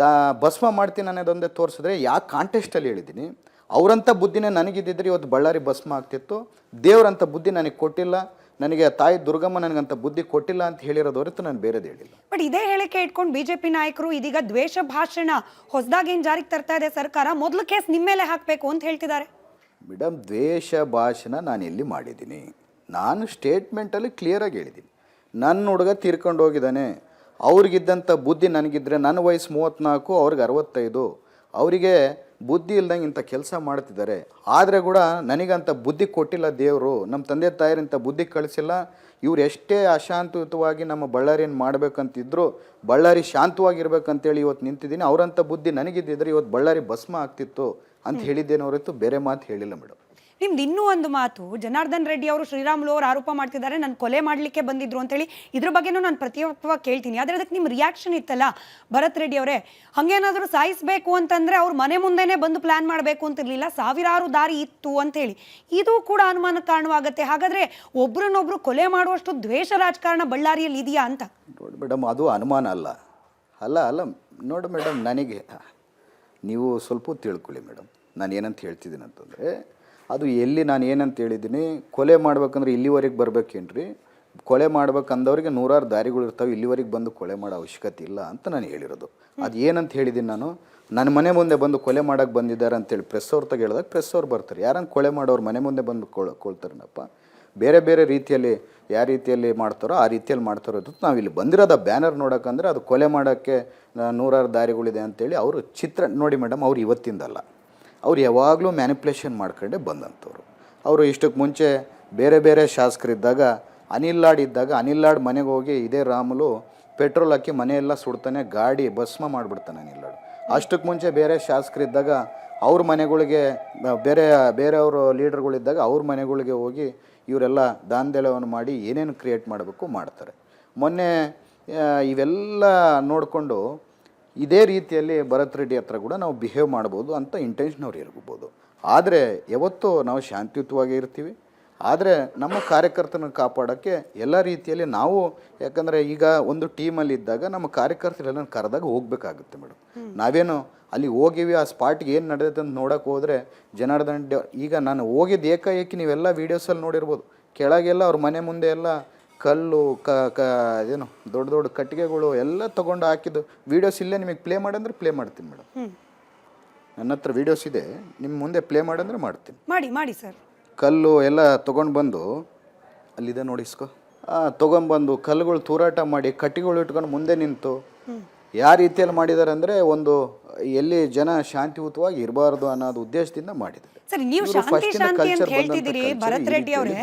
Speaker 4: ಭಸ್ಮ ಮಾಡ್ತೀನಿ ಅನ್ನೋದೊಂದೇ ತೋರಿಸಿದ್ರೆ ಯಾವ ಕಾಂಟೆಸ್ಟಲ್ಲಿ ಹೇಳಿದ್ದೀನಿ. ಅವರಂಥ ಬುದ್ಧಿನೇ ನನಗಿದ್ದಿದ್ರೆ ಇವತ್ತು ಬಳ್ಳಾರಿ ಭಸ್ಮ ಆಗ್ತಿತ್ತು. ದೇವರಂಥ ಬುದ್ಧಿ ನನಗೆ ಕೊಟ್ಟಿಲ್ಲ, ನನಗೆ ತಾಯಿ ದುರ್ಗಮ್ಮ ನನಗಂತ ಬುದ್ಧಿ ಕೊಟ್ಟಿಲ್ಲ ಅಂತ ಹೇಳಿರೋದು ಹೊರತು ನಾನು ಬೇರೆದು ಹೇಳಿಲ್ಲ.
Speaker 3: ಬಟ್ ಇದೇ ಹೇಳಿಕೆ ಇಟ್ಕೊಂಡು ಬಿಜೆಪಿ ನಾಯಕರು ಇದೀಗ ದ್ವೇಷ ಭಾಷಣ ಹೊಸದಾಗಿ ಏನು ಜಾರಿಗೆ ತರ್ತಾ ಇದೆ ಸರ್ಕಾರ, ಮೊದಲು ಕೇಸ್ ನಿಮ್ಮ ಮೇಲೆ ಹಾಕಬೇಕು ಅಂತ ಹೇಳ್ತಿದ್ದಾರೆ.
Speaker 4: ಮೇಡಮ್, ದ್ವೇಷ ಭಾಷಣ ನಾನು ಎಲ್ಲಿ ಮಾಡಿದ್ದೀನಿ? ನಾನು ಸ್ಟೇಟ್ಮೆಂಟಲ್ಲಿ ಕ್ಲಿಯರಾಗಿ ಹೇಳಿದ್ದೀನಿ. ನನ್ನ ಹುಡುಗ ತೀರ್ಕೊಂಡು ಹೋಗಿದ್ದಾನೆ, ಅವ್ರಿಗಿದ್ದಂಥ ಬುದ್ಧಿ ನನಗಿದ್ರೆ, ನನ್ನ ವಯಸ್ಸು 34, ಅವ್ರಿಗೆ 65, ಅವರಿಗೆ ಬುದ್ಧಿ ಇಲ್ದಂಗೆ ಇಂಥ ಕೆಲಸ ಮಾಡ್ತಿದ್ದಾರೆ. ಆದರೆ ಕೂಡ ನನಗಂಥ ಬುದ್ಧಿ ಕೊಟ್ಟಿಲ್ಲ ದೇವರು, ನಮ್ಮ ತಂದೆ ತಾಯರಿಂಥ ಬುದ್ಧಿ ಕಳಿಸಿಲ್ಲ. ಇವ್ರು ಎಷ್ಟೇ ಅಶಾಂತಯುತವಾಗಿ ನಮ್ಮ ಬಳ್ಳಾರಿಯನ್ನು ಮಾಡಬೇಕಂತಿದ್ರು, ಬಳ್ಳಾರಿ ಶಾಂತವಾಗಿರ್ಬೇಕಂತೇಳಿ ಇವತ್ತು ನಿಂತಿದ್ದೀನಿ. ಅವರಂಥ ಬುದ್ಧಿ ನನಗಿದ್ದಿದ್ರೆ ಇವತ್ತು ಬಳ್ಳಾರಿ ಭಸ್ಮ ಆಗ್ತಿತ್ತು ಅಂತ ಹೇಳಿದ್ದೇನೆ ಹೊರತು ಬೇರೆ ಮಾತು ಹೇಳಿಲ್ಲ ಮೇಡಮ್.
Speaker 3: ನಿಮ್ದು ಇನ್ನೂ ಒಂದು ಮಾತು, ಜನಾರ್ದನ್ ರೆಡ್ಡಿ ಅವರು ಶ್ರೀರಾಮುಲು ಅವರು ಆರೋಪ ಮಾಡ್ತಿದ್ದಾರೆ ನಾನು ಕೊಲೆ ಮಾಡಲಿಕ್ಕೆ ಬಂದಿದ್ರು ಅಂತೇಳಿ. ಇದ್ರ ಬಗ್ಗೆನೂ ನಾನು ಪ್ರತಿಯೊಬ್ಬ ಕೇಳ್ತೀನಿ. ಆದರೆ ಅದಕ್ಕೆ ನಿಮ್ಮ ರಿಯಾಕ್ಷನ್ ಇತ್ತಲ್ಲ ಭರತ್ ರೆಡ್ಡಿ ಅವರೇ, ಹಾಗೇನಾದರೂ ಸಾಯಿಸಬೇಕು ಅಂತಂದರೆ ಅವ್ರ ಮನೆ ಮುಂದೆನೇ ಬಂದು ಪ್ಲ್ಯಾನ್ ಮಾಡಬೇಕು ಅಂತಿರಲಿಲ್ಲ, ಸಾವಿರಾರು ದಾರಿ ಇತ್ತು ಅಂತೇಳಿ. ಇದು ಕೂಡ ಅನುಮಾನ ಕಾರಣವಾಗುತ್ತೆ. ಹಾಗಾದರೆ ಒಬ್ರನ್ನೊಬ್ರು ಕೊಲೆ ಮಾಡುವಷ್ಟು ದ್ವೇಷ ರಾಜಕಾರಣ ಬಳ್ಳಾರಿಯಲ್ಲಿ ಇದೆಯಾ ಅಂತ?
Speaker 4: ನೋಡಿ ಮೇಡಮ್, ಅದು ಅನುಮಾನ ಅಲ್ಲ ಅಲ್ಲ ನೋಡಿ ಮೇಡಮ್, ನನಗೆ ನೀವು ಸ್ವಲ್ಪ ತಿಳ್ಕೊಳ್ಳಿ ಮೇಡಮ್. ನಾನು ಏನಂತ ಹೇಳ್ತಿದ್ದೀನಿ ಅಂತಂದರೆ, ಅದು ಎಲ್ಲಿ ನಾನು ಏನಂತ ಹೇಳಿದ್ದೀನಿ, ಕೊಲೆ ಮಾಡ್ಬೇಕಂದ್ರೆ ಇಲ್ಲಿವರೆಗೆ ಬರ್ಬೇಕೇನ್ರಿ? ಕೊಲೆ ಮಾಡ್ಬೇಕಂದವ್ರಿಗೆ ನೂರಾರು ದಾರಿಗಳು ಇರ್ತಾವೆ, ಇಲ್ಲಿವರೆಗೆ ಬಂದು ಕೊಲೆ ಮಾಡೋ ಅವಶ್ಯಕತೆ ಇಲ್ಲ ಅಂತ ನಾನು ಹೇಳಿರೋದು. ಅದು ಏನಂತ ಹೇಳಿದ್ದೀನಿ ನಾನು, ನನ್ನ ಮನೆ ಮುಂದೆ ಬಂದು ಕೊಲೆ ಮಾಡೋಕ್ಕೆ ಬಂದಿದ್ದಾರೆ ಅಂತೇಳಿ ಪ್ರೆಸ್ ಅವ್ರ ತಗ ಹೇಳಿದಾಗ ಪ್ರೆಸ್ ಅವ್ರು ಬರ್ತಾರೆ. ಯಾರನ್ನು ಕೊಲೆ ಮಾಡೋರು ಮನೆ ಮುಂದೆ ಬಂದು ಕೊಳ್ತಾರನಪ್ಪ. ಬೇರೆ ಬೇರೆ ರೀತಿಯಲ್ಲಿ ಯಾವ ರೀತಿಯಲ್ಲಿ ಮಾಡ್ತಾರೋ ಆ ರೀತಿಯಲ್ಲಿ ಮಾಡ್ತಾರೋ ಇತ್ತು. ನಾವು ಇಲ್ಲಿ ಬಂದಿರೋದು ಬ್ಯಾನರ್ ನೋಡೋಕ್ಕಂದ್ರೆ ಅದು ಕೊಲೆ ಮಾಡೋಕ್ಕೆ ನೂರಾರು ದಾರಿಗಳಿದೆ ಅಂತೇಳಿ ಅವರು ಚಿತ್ರ ನೋಡಿ ಮೇಡಮ್. ಅವ್ರು ಇವತ್ತಿಂದಲ್ಲ, ಅವ್ರು ಯಾವಾಗಲೂ ಮ್ಯಾನಿಪ್ಯುಲೇಷನ್ ಮಾಡ್ಕೊಂಡೇ ಬಂದಂಥವ್ರು. ಅವರು ಇಷ್ಟಕ್ಕೆ ಮುಂಚೆ ಬೇರೆ ಬೇರೆ ಶಾಸಕರಿದ್ದಾಗ, ಅನಿಲ್ ಲಾಡ್ ಇದ್ದಾಗ, ಅನಿಲ್ ಲಾಡ್ ಮನೆಗೆ ಹೋಗಿ ಇದೇ ರಾಮುಲು ಪೆಟ್ರೋಲ್ ಹಾಕಿ ಮನೆಯೆಲ್ಲ ಸುಡ್ತಾನೆ, ಗಾಡಿ ಭಸ್ಮ ಮಾಡಿಬಿಡ್ತಾನೆ ಅನಿಲ್ ಲಾಡ್. ಅಷ್ಟಕ್ಕೆ ಮುಂಚೆ ಬೇರೆ ಶಾಸಕರಿದ್ದಾಗ ಅವ್ರ ಮನೆಗಳಿಗೆ, ಬೇರೆಯವರು ಲೀಡರ್ಗಳಿದ್ದಾಗ ಅವ್ರ ಮನೆಗಳಿಗೆ ಹೋಗಿ ಇವರೆಲ್ಲ ದಾಂಧಲೆವನ್ನು ಮಾಡಿ ಏನೇನು ಕ್ರಿಯೇಟ್ ಮಾಡಬೇಕು ಮಾಡ್ತಾರೆ. ಮೊನ್ನೆ ಇವೆಲ್ಲ ನೋಡಿಕೊಂಡು ಇದೇ ರೀತಿಯಲ್ಲಿ ಭರತ್ ರೆಡ್ಡಿ ಹತ್ರ ಕೂಡ ನಾವು ಬಿಹೇವ್ ಮಾಡ್ಬೋದು ಅಂತ ಇಂಟೆನ್ಷನ್ ಅವ್ರು ಇರ್ಬೋದು. ಆದರೆ ಯಾವತ್ತೂ ನಾವು ಶಾಂತಿಯುತವಾಗಿ ಇರ್ತೀವಿ. ಆದರೆ ನಮ್ಮ ಕಾರ್ಯಕರ್ತನ ಕಾಪಾಡೋಕ್ಕೆ ಎಲ್ಲ ರೀತಿಯಲ್ಲಿ ನಾವು, ಯಾಕಂದರೆ ಈಗ ಒಂದು ಟೀಮಲ್ಲಿ ಇದ್ದಾಗ ನಮ್ಮ ಕಾರ್ಯಕರ್ತರೆಲ್ಲ ಕರೆದಾಗ ಹೋಗಬೇಕಾಗುತ್ತೆ ಮೇಡಮ್. ನಾವೇನು ಅಲ್ಲಿ ಹೋಗಿವಿ, ಆ ಸ್ಪಾಟ್ಗೆ ಏನು ನಡೆದೈತೆ ಅಂತ ನೋಡೋಕೆ ಹೋದರೆ ಜನಾರ್ದನ್ ಈಗ ನಾನು ಹೋಗಿದ್ದು ಏಕಾಏಕಿ ನೀವೆಲ್ಲ ವೀಡಿಯೋಸಲ್ಲಿ ನೋಡಿರ್ಬೋದು. ಕೆಳಗೆಲ್ಲ ಅವ್ರ ಮನೆ ಮುಂದೆ ಎಲ್ಲ ಕಲ್ಲು ಏನು ದೊಡ್ಡ ದೊಡ್ಡ ಕಟ್ಟಿಗೆಗಳು ಎಲ್ಲ ತೊಗೊಂಡು ಹಾಕಿದ್ದು ವೀಡಿಯೋಸ್ ಇಲ್ಲೇ ನಿಮಗೆ ಪ್ಲೇ ಮಾಡಂದ್ರೆ ಪ್ಲೇ ಮಾಡ್ತೀನಿ ಮೇಡಮ್. ನನ್ನ ಹತ್ರ ವೀಡಿಯೋಸ್ ಇದೆ, ನಿಮ್ಮ ಮುಂದೆ ಪ್ಲೇ ಮಾಡಂದ್ರೆ ಮಾಡ್ತೀನಿ.
Speaker 3: ಮಾಡಿ ಸರ್.
Speaker 4: ಕಲ್ಲು ಎಲ್ಲ ತೊಗೊಂಡು ಬಂದು ಅಲ್ಲಿದೆ ನೋಡಿಸ್ಕೊ, ತೊಗೊಂಡ್ಬಂದು ಕಲ್ಲುಗಳು ತೂರಾಟ ಮಾಡಿ ಕಟ್ಟಿಗೆಗಳು ಇಟ್ಕೊಂಡು ಮುಂದೆ ನಿಂತು ಯಾವ ರೀತಿಯಲ್ಲಿ ಮಾಡಿದ್ದಾರೆ ಅಂದರೆ, ಒಂದು ಎಲ್ಲಿ ಜನ ಶಾಂತಿಯುತವಾಗಿ ಇರಬಾರ್ದು ಅನ್ನೋದು ಉದ್ದೇಶದಿಂದ ಮಾಡಿದ್ದಾರೆ.
Speaker 3: ಸರಿ, ನೀವು ಶಾಂತಿ ಅಂತ ಹೇಳ್ತಿದ್ದೀರಿ ಭರತ್ ರೆಡ್ಡಿ ಅವರೇ,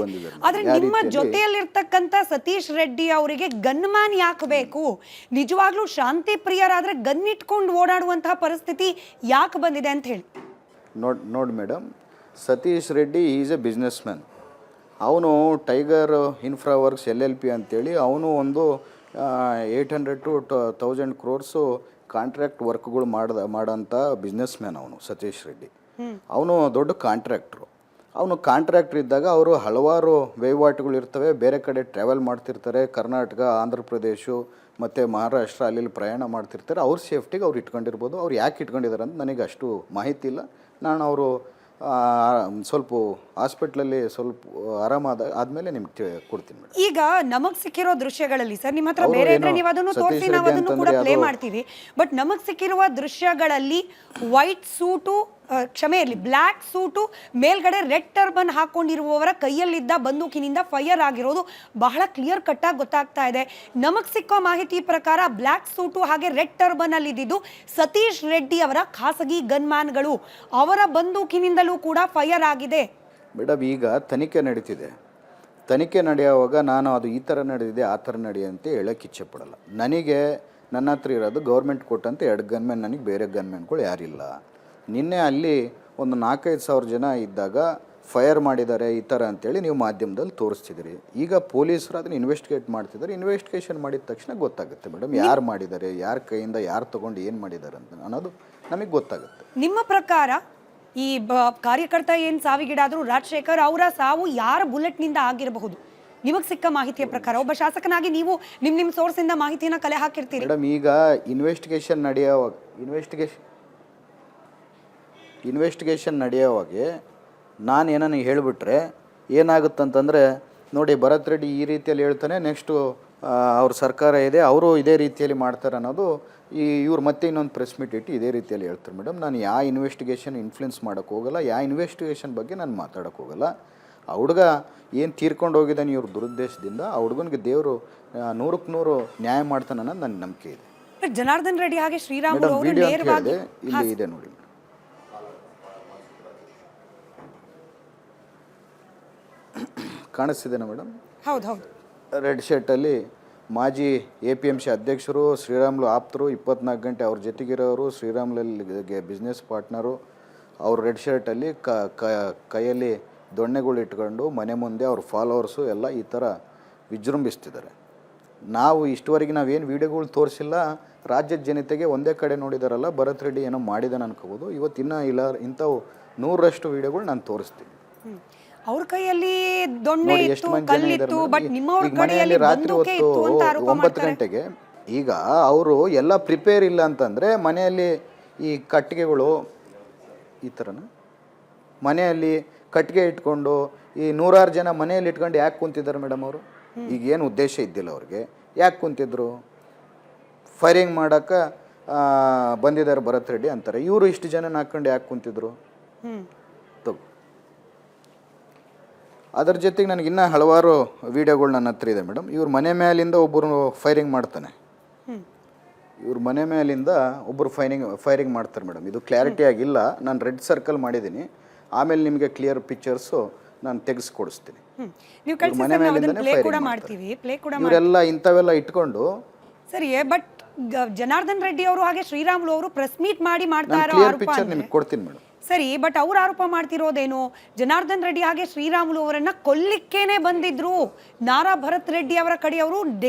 Speaker 3: ಆದ್ರೆ ನಿಮ್ಮ ಜೊತೆಯಲ್ಲಿರ್ತಕ್ಕಂಥ ಸತೀಶ್ ರೆಡ್ಡಿ ಅವರಿಗೆ ಗನ್ಮ್ಯಾನ್ ಯಾಕೆ ಬೇಕು? ನಿಜವಾಗ್ಲೂ ಶಾಂತಿ ಪ್ರಿಯರಾದ್ರೆ ಗನ್ ಇಟ್ಕೊಂಡು ಓಡಾಡುವಂತಹ ಪರಿಸ್ಥಿತಿ ಯಾಕೆ ಬಂದಿದೆ ಅಂತ ಹೇಳಿ.
Speaker 4: ನೋಡಿ madam, Satish Reddy is A business man. ಅವನು ಟೈಗರ್ ಇನ್ಫ್ರಾ ವರ್ಕ್ಸ್ LLP ಅಂತೇಳಿ ಅವನು ಒಂದು 800 to 1000 crores ಕಾಂಟ್ರಾಕ್ಟ್ ವರ್ಕ್ಗಳು ಮಾಡೋಂಥ ಬಿಸ್ನೆಸ್ ಮ್ಯಾನ್ ಅವನು ಸತೀಶ್ ರೆಡ್ಡಿ. ಅವನು ದೊಡ್ಡ ಕಾಂಟ್ರಾಕ್ಟ್ರು. ಅವನು ಕಾಂಟ್ರಾಕ್ಟ್ರ್ ಇದ್ದಾಗ ಅವರು ಹಲವಾರು ವಹಿವಾಟುಗಳು ಇರ್ತವೆ, ಬೇರೆ ಕಡೆ ಟ್ರಾವೆಲ್ ಮಾಡ್ತಿರ್ತಾರೆ, ಕರ್ನಾಟಕ, ಆಂಧ್ರ ಪ್ರದೇಶ ಮತ್ತು ಮಹಾರಾಷ್ಟ್ರ ಅಲ್ಲಿ ಪ್ರಯಾಣ ಮಾಡ್ತಿರ್ತಾರೆ. ಅವ್ರ ಸೇಫ್ಟಿಗೆ ಅವ್ರು ಇಟ್ಕೊಂಡಿರ್ಬೋದು. ಅವ್ರು ಯಾಕೆ ಇಟ್ಕೊಂಡಿದ್ದಾರೆ ಅಂತ ನನಗೆ ಅಷ್ಟು ಮಾಹಿತಿ ಇಲ್ಲ. ನಾನು ಅವರು ಸ್ವಲ್ಪ ಹಾಸ್ಪಿಟ್ಲಲ್ಲಿ ಸ್ವಲ್ಪ ಆದ್ಮೇಲೆ ನಿಮ್ಗೆ ಕೊಡ್ತೀನಿ ಮೇಡಮ್.
Speaker 3: ಈಗ ನಮಗ್ ಸಿಕ್ಕಿರೋ ದೃಶ್ಯಗಳಲ್ಲಿ ಸರ್, ನಿಮ್ಮ ಹತ್ರ ಬೇರೆ ಇದ್ರೆ ನೀವು ಅದನ್ನು ತೋರಿಸಿ ನಾವು ಅದನ್ನು ಕೂಡ ಪ್ಲೇ ಮಾಡ್ತೀವಿ. ಬಟ್ ನಮಗ್ ಸಿಕ್ಕಿರುವ ದೃಶ್ಯಗಳಲ್ಲಿ ವೈಟ್ ಸೂಟು, ಕ್ಷಮೆ ಇರಲಿ, ಬ್ಲ್ಯಾಕ್ ಸೂಟು ಮೇಲ್ಗಡೆ ರೆಡ್ ಟರ್ಬನ್ ಹಾಕೊಂಡಿರುವವರ ಕೈಯಲ್ಲಿದ್ದ ಬಂದೂಕಿನಿಂದ ಫೈರ್ ಆಗಿರೋದು ಬಹಳ ಕ್ಲಿಯರ್ ಕಟ್ ಆಗಿ ಗೊತ್ತಾಗ್ತಾ ಇದೆ. ನಮಗ್ ಸಿಕ್ಕೋ ಮಾಹಿತಿ ಪ್ರಕಾರ ಬ್ಲ್ಯಾಕ್ ಸೂಟು ಹಾಗೆ ರೆಡ್ ಟರ್ಬನ್ ಅಲ್ಲಿ ಇದ್ದಿದ್ದು ಸತೀಶ್ ರೆಡ್ಡಿ ಅವರ ಖಾಸಗಿ ಗನ್ಮ್ಯಾನ್ಗಳು. ಅವರ ಬಂದೂಕಿನಿಂದಲೂ ಕೂಡ ಫೈರ್ ಆಗಿದೆ.
Speaker 4: ಮೇಡಮ್, ಈಗ ತನಿಖೆ ನಡೀತಿದೆ. ತನಿಖೆ ನಡೆಯುವಾಗ ನಾನು ಅದು ಈ ಥರ ನಡೆದಿದೆ ಆ ಥರ ನಡೆಯುವಂತೆ ಹೇಳೋಕ್ಕೆ ಇಚ್ಛೆ ಪಡಲ್ಲ. ನನಗೆ ನನ್ನ ಹತ್ರ ಇರೋದು ಗೌರ್ಮೆಂಟ್ ಕೊಟ್ಟಂತ 2 ಗನ್ಮ್ಯಾನ್, ನನಗೆ ಬೇರೆ ಗನ್ಮ್ಯಾನ್ಗಳು ಯಾರಿಲ್ಲ. ನಿನ್ನೆ ಅಲ್ಲಿ ಒಂದು 4-5 ಸಾವಿರ ಜನ ಇದ್ದಾಗ ಫೈರ್ ಮಾಡಿದ್ದಾರೆ ಈ ಥರ ಅಂತೇಳಿ ನೀವು ಮಾಧ್ಯಮದಲ್ಲಿ ತೋರಿಸ್ತಿದ್ದೀರಿ. ಈಗ ಪೊಲೀಸರು ಅದನ್ನು ಇನ್ವೆಸ್ಟಿಗೇಟ್ ಮಾಡ್ತಿದ್ದಾರೆ. ಇನ್ವೆಸ್ಟಿಗೇಷನ್ ಮಾಡಿದ ತಕ್ಷಣ ಗೊತ್ತಾಗುತ್ತೆ ಮೇಡಮ್ ಯಾರು ಮಾಡಿದ್ದಾರೆ, ಯಾರ ಕೈಯಿಂದ ಯಾರು ತೊಗೊಂಡು ಏನು ಮಾಡಿದ್ದಾರೆ ಅಂತ ಅನ್ನೋದು ನಮಗೆ ಗೊತ್ತಾಗುತ್ತೆ.
Speaker 3: ನಿಮ್ಮ ಪ್ರಕಾರ ಈ ಕಾರ್ಯಕರ್ತ ಏನು ಸಾವಿಗೀಡಾದ್ರು ರಾಜಶೇಖರ್ ಅವರ ಸಾವು ಯಾರ ಬುಲೆಟ್ನಿಂದ ಆಗಿರಬಹುದು? ನಿಮಗೆ ಸಿಕ್ಕ ಮಾಹಿತಿಯ ಪ್ರಕಾರ ಒಬ್ಬ ಶಾಸಕನಾಗಿ ನೀವು ನಿಮ್ಮ ಸೋರ್ಸಿಂದ ಮಾಹಿತಿಯನ್ನು ಕಲೆ ಹಾಕಿರ್ತೀರಿ.
Speaker 4: ಮೇಡಮ್ ಈಗ ಇನ್ವೆಸ್ಟಿಗೇಷನ್ ನಡೆಯೋವಾಗೆ ನಾನು ಏನನ್ನ ಹೇಳಿಬಿಟ್ರೆ ಏನಾಗುತ್ತಂತಂದರೆ, ನೋಡಿ ಭರತ್ ರೆಡ್ಡಿ ಈ ರೀತಿಯಲ್ಲಿ ಹೇಳ್ತಾನೆ, ನೆಕ್ಸ್ಟು ಅವ್ರ ಸರ್ಕಾರ ಇದೆ ಅವರು ಇದೇ ರೀತಿಯಲ್ಲಿ ಮಾಡ್ತಾರೆ ಅನ್ನೋದು ಇವ್ರು ಮತ್ತೆ ಇನ್ನೊಂದು ಪ್ರೆಸ್ ಮೀಟ್ ಇಟ್ಟು ಇದೇ ರೀತಿಯಲ್ಲಿ ಹೇಳ್ತಾರೆ. ಮೇಡಮ್ ನಾನು ಯಾವ ಇನ್ವೆಸ್ಟಿಗೇಷನ್ ಇನ್ಫ್ಲುಯೆನ್ಸ್ ಮಾಡೋಕ್ಕೆ ಹೋಗಲ್ಲ, ಯಾವ ಇನ್ವೆಸ್ಟಿಗೇಷನ್ ಬಗ್ಗೆ ನಾನು ಮಾತಾಡೋಕ್ಕೆ ಹೋಗಲ್ಲ. ಆ ಹುಡುಗ ಏನು ತೀರ್ಕೊಂಡು ಹೋಗಿದ್ದಾನೆ ಇವ್ರ ದುರುದ್ದೇಶದಿಂದ, ಆ ಹುಡುಗನಿಗೆ ದೇವರು 100ಕ್ಕೆ 100 ನ್ಯಾಯ ಮಾಡ್ತಾನೆ ಅನ್ನೋದು ನನ್ನ ನಂಬಿಕೆ ಇದೆ.
Speaker 3: ಜನಾರ್ದನ್ ರೆಡ್ಡಿ ಹಾಗೆ ಶ್ರೀರಾಮ್
Speaker 4: ಮೇಡಮ್ ವಿಡಿಯೋ ಅಂತ ಹೇಳಿದೆ, ಇಲ್ಲಿ ಇದೆ ನೋಡಿ. ಕಾಣಿಸ್ತಿದ್ದೇನೆ ಮೇಡಮ್?
Speaker 3: ಹೌದು ಹೌದು.
Speaker 4: ರೆಡ್ ಶರ್ಟಲ್ಲಿ ಮಾಜಿ APMC ಅಧ್ಯಕ್ಷರು, ಶ್ರೀರಾಮ್ಲು ಆಪ್ತರು, 24 ಗಂಟೆ ಅವ್ರ ಜೊತೆಗಿರೋರು, ಶ್ರೀರಾಮ್ಲಿಗೆ ಬಿಸ್ನೆಸ್ ಪಾರ್ಟ್ನರು. ಅವ್ರು ರೆಡ್ ಶರ್ಟಲ್ಲಿ ಕೈಯಲ್ಲಿ ದೊಣ್ಣೆಗಳು ಇಟ್ಕೊಂಡು ಮನೆ ಮುಂದೆ ಅವ್ರ ಫಾಲೋವರ್ಸು ಎಲ್ಲ ಈ ಥರ ವಿಜೃಂಭಿಸ್ತಿದ್ದಾರೆ. ನಾವು ಇಷ್ಟವರೆಗೆ ನಾವೇನು ವೀಡಿಯೋಗಳು ತೋರಿಸಿಲ್ಲ, ರಾಜ್ಯದ ಜನತೆಗೆ ಒಂದೇ ಕಡೆ ನೋಡಿದಾರಲ್ಲ ಭರತ್ ರೆಡ್ಡಿ ಏನೋ ಮಾಡಿದಾನೆ ಅನ್ಕೋಬೋದು. ಇವತ್ತಿನ ಇಲ್ಲ ಇಂಥವು 100ರಷ್ಟು ವೀಡಿಯೋಗಳು ನಾನು ತೋರಿಸ್ತೀನಿ.
Speaker 3: ಅವ್ರ ಕೈಯಲ್ಲಿ ದೊಣ್ಣೆ
Speaker 4: ನೋಡಿ
Speaker 3: ಇತ್ತು,
Speaker 4: ಎಷ್ಟು ಮಂದಿ ಜನ
Speaker 3: ಕಲ್ಲಿತ್ತು, ಬಟ್
Speaker 4: ಇದ್ದಾರೆ.
Speaker 3: ನಿಮ್ಮವ್ರ
Speaker 4: ಈಗ ಮನೆಯಲ್ಲಿ
Speaker 3: ಕಡೆಯಲ್ಲಿ
Speaker 4: ರಾತ್ರಿ
Speaker 3: ಬಂದೂಕೆ
Speaker 4: ಹೊತ್ತು
Speaker 3: ಇತ್ತು ಅಂತ ಆರೋಪ
Speaker 4: 9
Speaker 3: ಮಾಡ್ತಾರೆ.
Speaker 4: ಗಂಟೆಗೆ ಈಗ ಅವರು ಎಲ್ಲ ಪ್ರಿಪೇರ್ ಇಲ್ಲ ಅಂತಂದರೆ ಮನೆಯಲ್ಲಿ ಈ ಕಟ್ಟಿಗೆಗಳು ಈ ಥರನ ಮನೆಯಲ್ಲಿ ಕಟ್ಟಿಗೆ ಇಟ್ಕೊಂಡು ಈ 100 ಜನ ಮನೆಯಲ್ಲಿ ಇಟ್ಕೊಂಡು ಯಾಕೆ ಕುಂತಿದ್ದಾರೆ ಮೇಡಮ್ ಅವರು? ಈಗ ಏನು ಉದ್ದೇಶ ಇದ್ದಿಲ್ಲ ಅವ್ರಿಗೆ, ಯಾಕೆ ಕುಂತಿದ್ರು? ಫೈರಿಂಗ್ ಮಾಡೋಕ್ಕೆ ಬಂದಿದ್ದಾರೆ ಭರತ್ ರೆಡ್ಡಿ ಅಂತಾರೆ. ಇವರು ಇಷ್ಟು ಜನ ಹಾಕ್ಕೊಂಡು ಯಾಕೆ ಕುಂತಿದ್ರು? ಅದರ ಜೊತೆಗೆ ನನಗೆ ಇನ್ನೂ ಹಲವಾರು ವೀಡಿಯೋಗಳು ನನ್ನ ಹತ್ರ ಇದೆ ಮೇಡಮ್. ಇವ್ರ ಮನೆ ಮೇಲಿಂದ ಒಬ್ಬರು ಫೈರಿಂಗ್ ಮಾಡ್ತಾನೆ, ಇವ್ರ ಮನೆ ಮೇಲಿಂದ ಒಬ್ಬರು ಫೈರಿಂಗ್ ಮಾಡ್ತಾರೆ ಮೇಡಮ್. ಇದು ಕ್ಲಾರಿಟಿ ಆಗಿಲ್ಲ, ನಾನು ರೆಡ್ ಸರ್ಕಲ್ ಮಾಡಿದ್ದೀನಿ, ಆಮೇಲೆ ನಿಮಗೆ ಕ್ಲಿಯರ್ ಪಿಕ್ಚರ್ಸು ನಾನು ತೆಗೆಸ್ಕೊಡಿಸ್ತೀನಿ. ಮನೆ ಮೇಲಿಂದನೇ ಫೈರಿಂಗ್ ಮಾಡ್ತೀವಿ. ಇವರೆಲ್ಲ ಇಂಥವೆಲ್ಲ ಇಟ್ಕೊಂಡು
Speaker 3: ಸರಿ. ಬಟ್ ಜನಾರ್ದನ್ ರೆಡ್ಡಿ ಅವರು ಹಾಗೆ ಶ್ರೀರಾಮುಲು ಅವರು ಪ್ರೆಸ್ ಮೀಟ್ ಮಾಡಿ ಮಾಡ್ತಾ ಇರೋ
Speaker 4: ಕ್ಲಿಯರ್
Speaker 3: ಆರೋಪ
Speaker 4: ಪಿಕ್ಚರ್ ನಿಮಗೆ ಕೊಡ್ತೀನಿ ಮೇಡಮ್.
Speaker 3: ಸರಿ, ಬಟ್ ಅವ್ರು ಆರೋಪ ಮಾಡ್ತಿರೋದೇನು, ಜನಾರ್ದನ್ ರೆಡ್ಡಿ ಹಾಗೆ ಶ್ರೀರಾಮುಲು ಅವರನ್ನ ಕೊಲ್ಲಿಕ್ಕೇನೆ ಬಂದಿದ್ರು, ನಾರಾ ಭರತ್ ರೆಡ್ಡಿ ಅವರ ಕಡೆಯವರು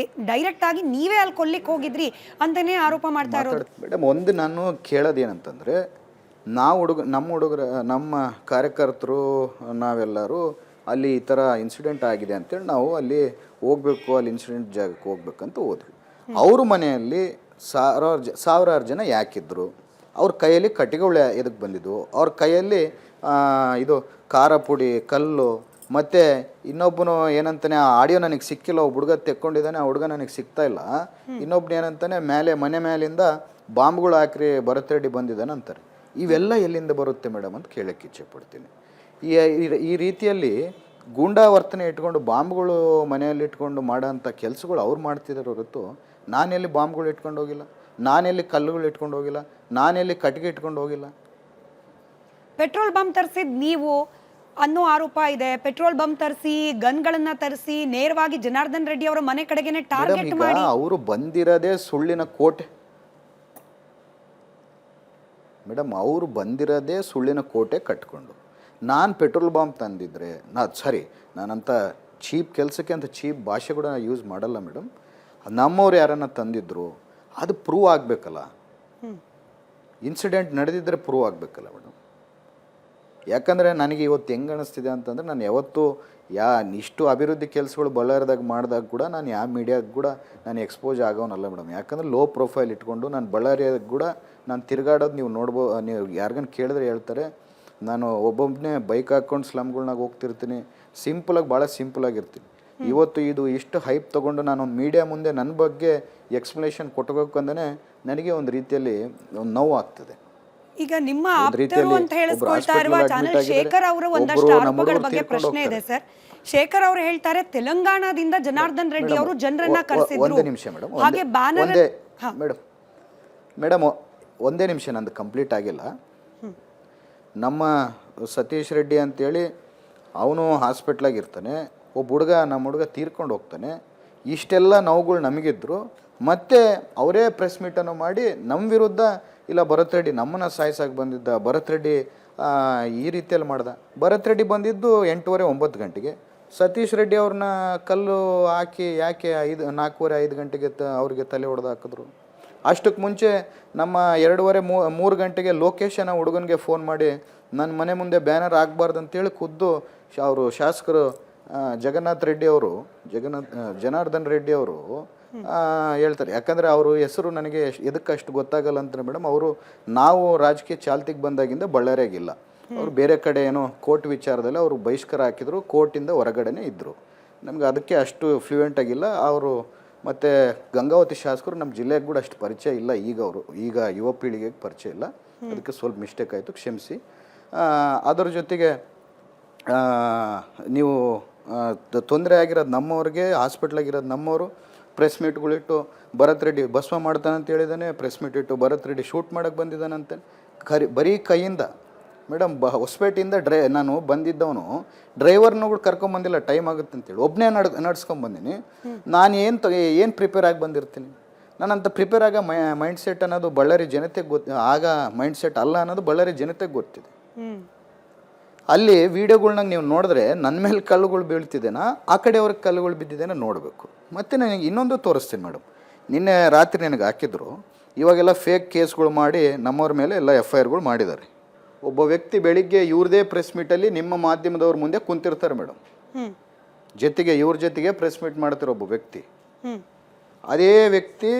Speaker 3: ಡೈರೆಕ್ಟ್ ಆಗಿ ನೀವೇ ಅಲ್ಲಿ ಕೊಲ್ಲಿಕ್ಕೆ ಹೋಗಿದ್ರಿ ಅಂತಾನೆ ಆರೋಪ ಮಾಡ್ತಾ ಇರೋದು.
Speaker 4: ಮೇಡಮ್ ಒಂದು ನಾನು ಕೇಳೋದೇನಂತಂದರೆ, ನಮ್ಮ ಕಾರ್ಯಕರ್ತರು ನಾವೆಲ್ಲರೂ ಅಲ್ಲಿ ಈ ಥರ ಇನ್ಸಿಡೆಂಟ್ ಆಗಿದೆ ಅಂತೇಳಿ ನಾವು ಅಲ್ಲಿ ಹೋಗ್ಬೇಕು, ಅಲ್ಲಿ ಇನ್ಸಿಡೆಂಟ್ ಜಾಗಕ್ಕೆ ಹೋಗ್ಬೇಕಂತ ಹೋದ್ವಿ. ಅವ್ರ ಮನೆಯಲ್ಲಿ ಸಾವಿರಾರು ಜನ ಯಾಕಿದ್ರು? ಅವ್ರ ಕೈಯಲ್ಲಿ ಕಟ್ಟಿಗೆಗಳು ಎದಕ್ಕೆ ಬಂದಿದ್ವು? ಅವ್ರ ಕೈಯಲ್ಲಿ ಇದು ಖಾರ ಪುಡಿ, ಕಲ್ಲು, ಮತ್ತು ಇನ್ನೊಬ್ಬನು ಏನಂತಾನೆ, ಆ ಆಡಿಯೋ ನನಗೆ ಸಿಕ್ಕಿಲ್ಲ, ಒಬ್ಬ ಹುಡುಗ ತೆಕ್ಕೊಂಡಿದ್ದಾನೆ, ಆ ಹುಡುಗ ನನಗೆ ಸಿಗ್ತಾ ಇಲ್ಲ. ಇನ್ನೊಬ್ಬನು ಏನಂತಾನೆ, ಮನೆ ಮೇಲಿಂದ ಬಾಂಬ್ಗಳು ಹಾಕಿ ಭರತ್ ರೆಡ್ಡಿ ಬಂದಿದ್ದಾನೆ ಅಂತಾರೆ. ಇವೆಲ್ಲ ಎಲ್ಲಿಂದ ಬರುತ್ತೆ ಮೇಡಮ್ ಅಂತ ಕೇಳೋಕ್ಕೆ ಇಚ್ಛೆ ಪಡ್ತೀನಿ. ಈ ರೀತಿಯಲ್ಲಿ ಗೂಂಡಾವರ್ತನೆ ಇಟ್ಕೊಂಡು ಬಾಂಬ್ಗಳು ಮನೆಯಲ್ಲಿ ಇಟ್ಕೊಂಡು ಮಾಡೋಂಥ ಕೆಲಸಗಳು ಅವ್ರು ಮಾಡ್ತಿದ್ದಾರೆ ಹೊರತು ನಾನೆಲ್ಲಿ ಬಾಂಬ್ಗಳು ಇಟ್ಕೊಂಡು ಹೋಗಿಲ್ಲ, ನಾನೆಲ್ಲಿ ಕಲ್ಲುಗಳು ಇಟ್ಕೊಂಡು ಹೋಗಿಲ್ಲ, ನಾನೆಲ್ಲಿ ಕಟ್ಟಿಗೆ ಇಟ್ಕೊಂಡು ಹೋಗಿಲ್ಲ.
Speaker 3: ಪೆಟ್ರೋಲ್ ಬಂಪ್ ತರಿಸಿದ್ ನೀವು ಅನ್ನೋ ಆರೋಪ ಇದೆ. ಪೆಟ್ರೋಲ್ ಬಂಪ್ ತರಿಸಿ, ಗನ್ಗಳನ್ನ ತರಿಸಿ, ನೇರವಾಗಿ ಜನಾರ್ದನ್ ರೆಡ್ಡಿ ಅವರ ಮನೆ ಕಡೆಗೇನೆ ಟಾರ್ಗೆಟ್ ಮಾಡಿ
Speaker 4: ಅವರು ಬಂದಿರೋದೇ ಸುಳ್ಳಿನ ಕೋಟೆ ಮೇಡಮ್. ಅವರು ಬಂದಿರೋದೇ ಸುಳ್ಳಿನ ಕೋಟೆ ಕಟ್ಕೊಂಡು. ನಾನು ಪೆಟ್ರೋಲ್ ಬಾಂಬ್ ತಂದಿದ್ರೆ ನಾನಂತ ಚೀಪ್ ಕೆಲಸಕ್ಕೆ ಅಂತ ಚೀಪ್ ಭಾಷೆ ಕೂಡ ಯೂಸ್ ಮಾಡಲ್ಲ ಮೇಡಮ್. ನಮ್ಮವ್ರು ಯಾರನ್ನ ತಂದಿದ್ರು ಅದು ಪ್ರೂವ್ ಆಗಬೇಕಲ್ಲ, ಇನ್ಸಿಡೆಂಟ್ ನಡೆದಿದ್ದರೆ ಪ್ರೂವ್ ಆಗಬೇಕಲ್ಲ ಮೇಡಮ್. ಯಾಕಂದರೆ ನನಗೆ ಇವತ್ತು ಹೆಂಗೆ ಅನ್ನಿಸ್ತಿದೆ ಅಂತಂದರೆ, ನಾನು ಯಾವತ್ತೂ ಇಷ್ಟು ಅಭಿವೃದ್ಧಿ ಕೆಲಸಗಳು ಬಳ್ಳಾರಿದಾಗ ಮಾಡಿದಾಗ ಕೂಡ ನಾನು ಯಾವ ಮೀಡಿಯಾಗೆ ಕೂಡ ನಾನು ಎಕ್ಸ್ಪೋಸ್ ಆಗೋನಲ್ಲ ಮೇಡಮ್. ಯಾಕಂದರೆ ಲೋ ಪ್ರೊಫೈಲ್ ಇಟ್ಕೊಂಡು ನಾನು ಬಳ್ಳಾರಿಯಾಗ ಕೂಡ ನಾನು ತಿರುಗಾಡೋದು ನೀವು ನೀವು ಯಾರಿಗನ್ನ ಕೇಳಿದ್ರೆ ಹೇಳ್ತಾರೆ, ನಾನು ಒಬ್ಬೊಬ್ಬನೇ ಬೈಕ್ ಹಾಕ್ಕೊಂಡು ಸ್ಲಮ್ಗಳ್ನಾಗ ಹೋಗ್ತಿರ್ತೀನಿ, ಭಾಳ ಸಿಂಪಲಾಗಿರ್ತೀನಿ. ಇವತ್ತು ಇದು ಇಷ್ಟು ಹೈಪ್ ತೊಗೊಂಡು ನಾನು ಒಂದು ಮೀಡಿಯಾ ಮುಂದೆ ನನ್ನ ಬಗ್ಗೆ ಎಕ್ಸ್ಪ್ಲನೇಷನ್ ಕೊಟ್ಟಬೇಕಂದ್ರೆ ನನಗೆ ಒಂದು ರೀತಿಯಲ್ಲಿ ಒಂದು ನೋವು ಆಗ್ತದೆ.
Speaker 3: ಈಗ ನಿಮ್ಮ ಆಪ್ತರು ಅಂತ ಹೇಳಿಸ್ಕೊಳ್ತಾ ಇರುವ ಚಾನಲ್ ಶೇಖರ್ ಅವರ ಒಂದಷ್ಟು ಆರೋಪಗಳ ಬಗ್ಗೆ ಪ್ರಶ್ನೆ ಇದೆ ಸರ್. ಶೇಖರ್ ಅವರು ಹೇಳ್ತಾರೆ, ತೆಲಂಗಾಣದಿಂದ ಜನಾರ್ದನ್ ರೆಡ್ಡಿ ಅವರು ಜನರನ್ನ ಕರೆಸಿದ್ರು.
Speaker 4: ಒಂದೇ ನಿಮಿಷ ಮೇಡಮ್,
Speaker 3: ಹಾಗೆ ಬ್ಯಾನರ್
Speaker 4: ಮೇಡಮ್ ಒಂದೇ ನಿಮಿಷ, ನಂದು ಕಂಪ್ಲೀಟ್ ಆಗಿಲ್ಲ. ನಮ್ಮ ಸತೀಶ್ ರೆಡ್ಡಿ ಅಂತೇಳಿ ಅವನು ಹಾಸ್ಪಿಟ್ಲಾಗಿರ್ತಾನೆ, ನಮ್ಮ ಹುಡುಗ ತೀರ್ಕೊಂಡು ಹೋಗ್ತಾನೆ. ಇಷ್ಟೆಲ್ಲ ನೋವುಗಳು ನಮಗಿದ್ರು, ಮತ್ತೆ ಅವರೇ ಪ್ರೆಸ್ ಮೀಟನ್ನು ಮಾಡಿ ನಮ್ಮ ವಿರುದ್ಧ ಇಲ್ಲ ಭರತ್ ರೆಡ್ಡಿ ನಮ್ಮನ್ನು ಸಾಯಿಸಕ್ಕೆ ಬಂದಿದ್ದ, ಭರತ್ ರೆಡ್ಡಿ ಈ ರೀತಿಯಲ್ಲಿ ಮಾಡ್ದ. ಭರತ್ ರೆಡ್ಡಿ ಬಂದಿದ್ದು 8:30 9 ಗಂಟೆಗೆ. ಸತೀಶ್ ರೆಡ್ಡಿ ಅವ್ರನ್ನ ಕಲ್ಲು ಹಾಕಿ ಯಾಕೆ 4:30 5 ಗಂಟೆಗೆ ಅವ್ರಿಗೆ ತಲೆ ಹೊಡೆದು ಹಾಕಿದ್ರು. ಅಷ್ಟಕ್ಕೆ ಮುಂಚೆ ನಮ್ಮ 2:30 3 ಗಂಟೆಗೆ ಲೋಕೇಶನ ಹುಡುಗನಿಗೆ ಫೋನ್ ಮಾಡಿ ನನ್ನ ಮನೆ ಮುಂದೆ ಬ್ಯಾನರ್ ಆಗಬಾರ್ದು ಅಂತೇಳಿ ಖುದ್ದು ಅವರು ಶಾಸಕರು ಜನಾರ್ದನ್ ರೆಡ್ಡಿ ಅವರು ಹೇಳ್ತಾರೆ. ಯಾಕಂದರೆ ಅವರು ಹೆಸರು ನನಗೆ ಎದಕ್ಕಷ್ಟು ಗೊತ್ತಾಗಲ್ಲ ಅಂತ ಮೇಡಮ್. ನಾವು ರಾಜಕೀಯ ಚಾಲ್ತಿಗೆ ಬಂದಾಗಿಂದ ಬಳ್ಳಾರಿಯಾಗಿಲ್ಲ. ಅವರು ಬೇರೆ ಕಡೆ ಏನೋ ಕೋರ್ಟ್ ವಿಚಾರದಲ್ಲಿ ಅವರು ಬಹಿಷ್ಕಾರ ಹಾಕಿದ್ರು, ಕೋರ್ಟಿಂದ ಹೊರಗಡೆನೇ ಇದ್ದರು. ನಮ್ಗೆ ಅದಕ್ಕೆ ಅಷ್ಟು ಫ್ಲೂಯೆಂಟ್ ಆಗಿಲ್ಲ ಅವರು. ಮತ್ತು ಗಂಗಾವತಿ ಶಾಸಕರು ನಮ್ಮ ಜಿಲ್ಲೆಗೆ ಕೂಡ ಅಷ್ಟು ಪರಿಚಯ ಇಲ್ಲ. ಈಗ ಯುವ ಪೀಳಿಗೆಗೆ ಪರಿಚಯ ಇಲ್ಲ. ಅದಕ್ಕೆ ಸ್ವಲ್ಪ ಮಿಸ್ಟೇಕ್ ಆಯಿತು, ಕ್ಷಮಿಸಿ. ಅದರ ಜೊತೆಗೆ ನೀವು ತೊಂದರೆ ಆಗಿರೋದು ನಮ್ಮವ್ರಿಗೆ, ಹಾಸ್ಪಿಟ್ಲಾಗಿರೋದು ನಮ್ಮವರು. ಪ್ರೆಸ್ ಮೀಟ್ಗಳಿಟ್ಟು ಭರತ್ ರೆಡ್ಡಿ ಭಸ್ಮ ಮಾಡ್ತಾನೆ ಅಂತ ಹೇಳಿದ್ದಾನೆ. ಪ್ರೆಸ್ ಮೀಟ್ ಇಟ್ಟು ಭರತ್ ರೆಡ್ಡಿ ಶೂಟ್ ಮಾಡೋಕ್ಕೆ ಬಂದಿದ್ದಾನಂತೆ. ಬರೀ ಕೈಯಿಂದ ಮೇಡಮ್ ಹೊಸಪೇಟೆಯಿಂದ ನಾನು ಬಂದಿದ್ದವನು ಡ್ರೈವರ್ನಗಳು ಕರ್ಕೊಂಬಂದಿಲ್ಲ, ಟೈಮ್ ಆಗುತ್ತೆ ಅಂತೇಳಿ ಒಬ್ಬನೇ ನಡ್ಸ್ಕೊಂಬಂದಿನಿ. ನಾನು ಏನು ಪ್ರಿಪೇರ್ ಆಗಿ ಬಂದಿರ್ತೀನಿ. ನಾನಂತ ಪ್ರಿಪೇರ್ ಆಗ ಮೈಂಡ್ ಸೆಟ್ ಅನ್ನೋದು ಬಳ್ಳಾರಿ ಜನತೆಗೆ ಆಗ ಮೈಂಡ್ ಸೆಟ್ ಅಲ್ಲ ಅನ್ನೋದು ಬಳ್ಳಾರಿ ಜನತೆಗೆ ಗೊತ್ತಿದೆ. ಅಲ್ಲಿ ವೀಡಿಯೋಗಳ್ನಾಗ ನೀವು ನೋಡಿದ್ರೆ ನನ್ನ ಮೇಲೆ ಕಲ್ಲುಗಳು ಬೀಳ್ತಿದ್ದೇನಾ, ಆ ಕಡೆಯವ್ರಿಗೆ ಕಲ್ಲುಗಳು ಬಿದ್ದಿದ್ದೇನೋ ನೋಡಬೇಕು. ಮತ್ತು ನನಗೆ ಇನ್ನೊಂದು ತೋರಿಸ್ತೀನಿ ಮೇಡಮ್. ನಿನ್ನೆ ರಾತ್ರಿ ನನಗೆ ಹಾಕಿದ್ರು. ಇವಾಗೆಲ್ಲ ಫೇಕ್ ಕೇಸ್ಗಳು ಮಾಡಿ ನಮ್ಮವ್ರ ಮೇಲೆ ಎಲ್ಲ FIRಗಳು ಮಾಡಿದ್ದಾರೆ. ಒಬ್ಬ ವ್ಯಕ್ತಿ ಬೆಳಿಗ್ಗೆ ಇವ್ರದೇ ಪ್ರೆಸ್ ಮೀಟಲ್ಲಿ ನಿಮ್ಮ ಮಾಧ್ಯಮದವ್ರ ಮುಂದೆ ಕುಂತಿರ್ತಾರೆ ಮೇಡಮ್. ಇವ್ರ ಜೊತೆಗೆ ಪ್ರೆಸ್ ಮೀಟ್ ಮಾಡ್ತಾರೆ ಒಬ್ಬ ವ್ಯಕ್ತಿ. ಅದೇ ವ್ಯಕ್ತಿ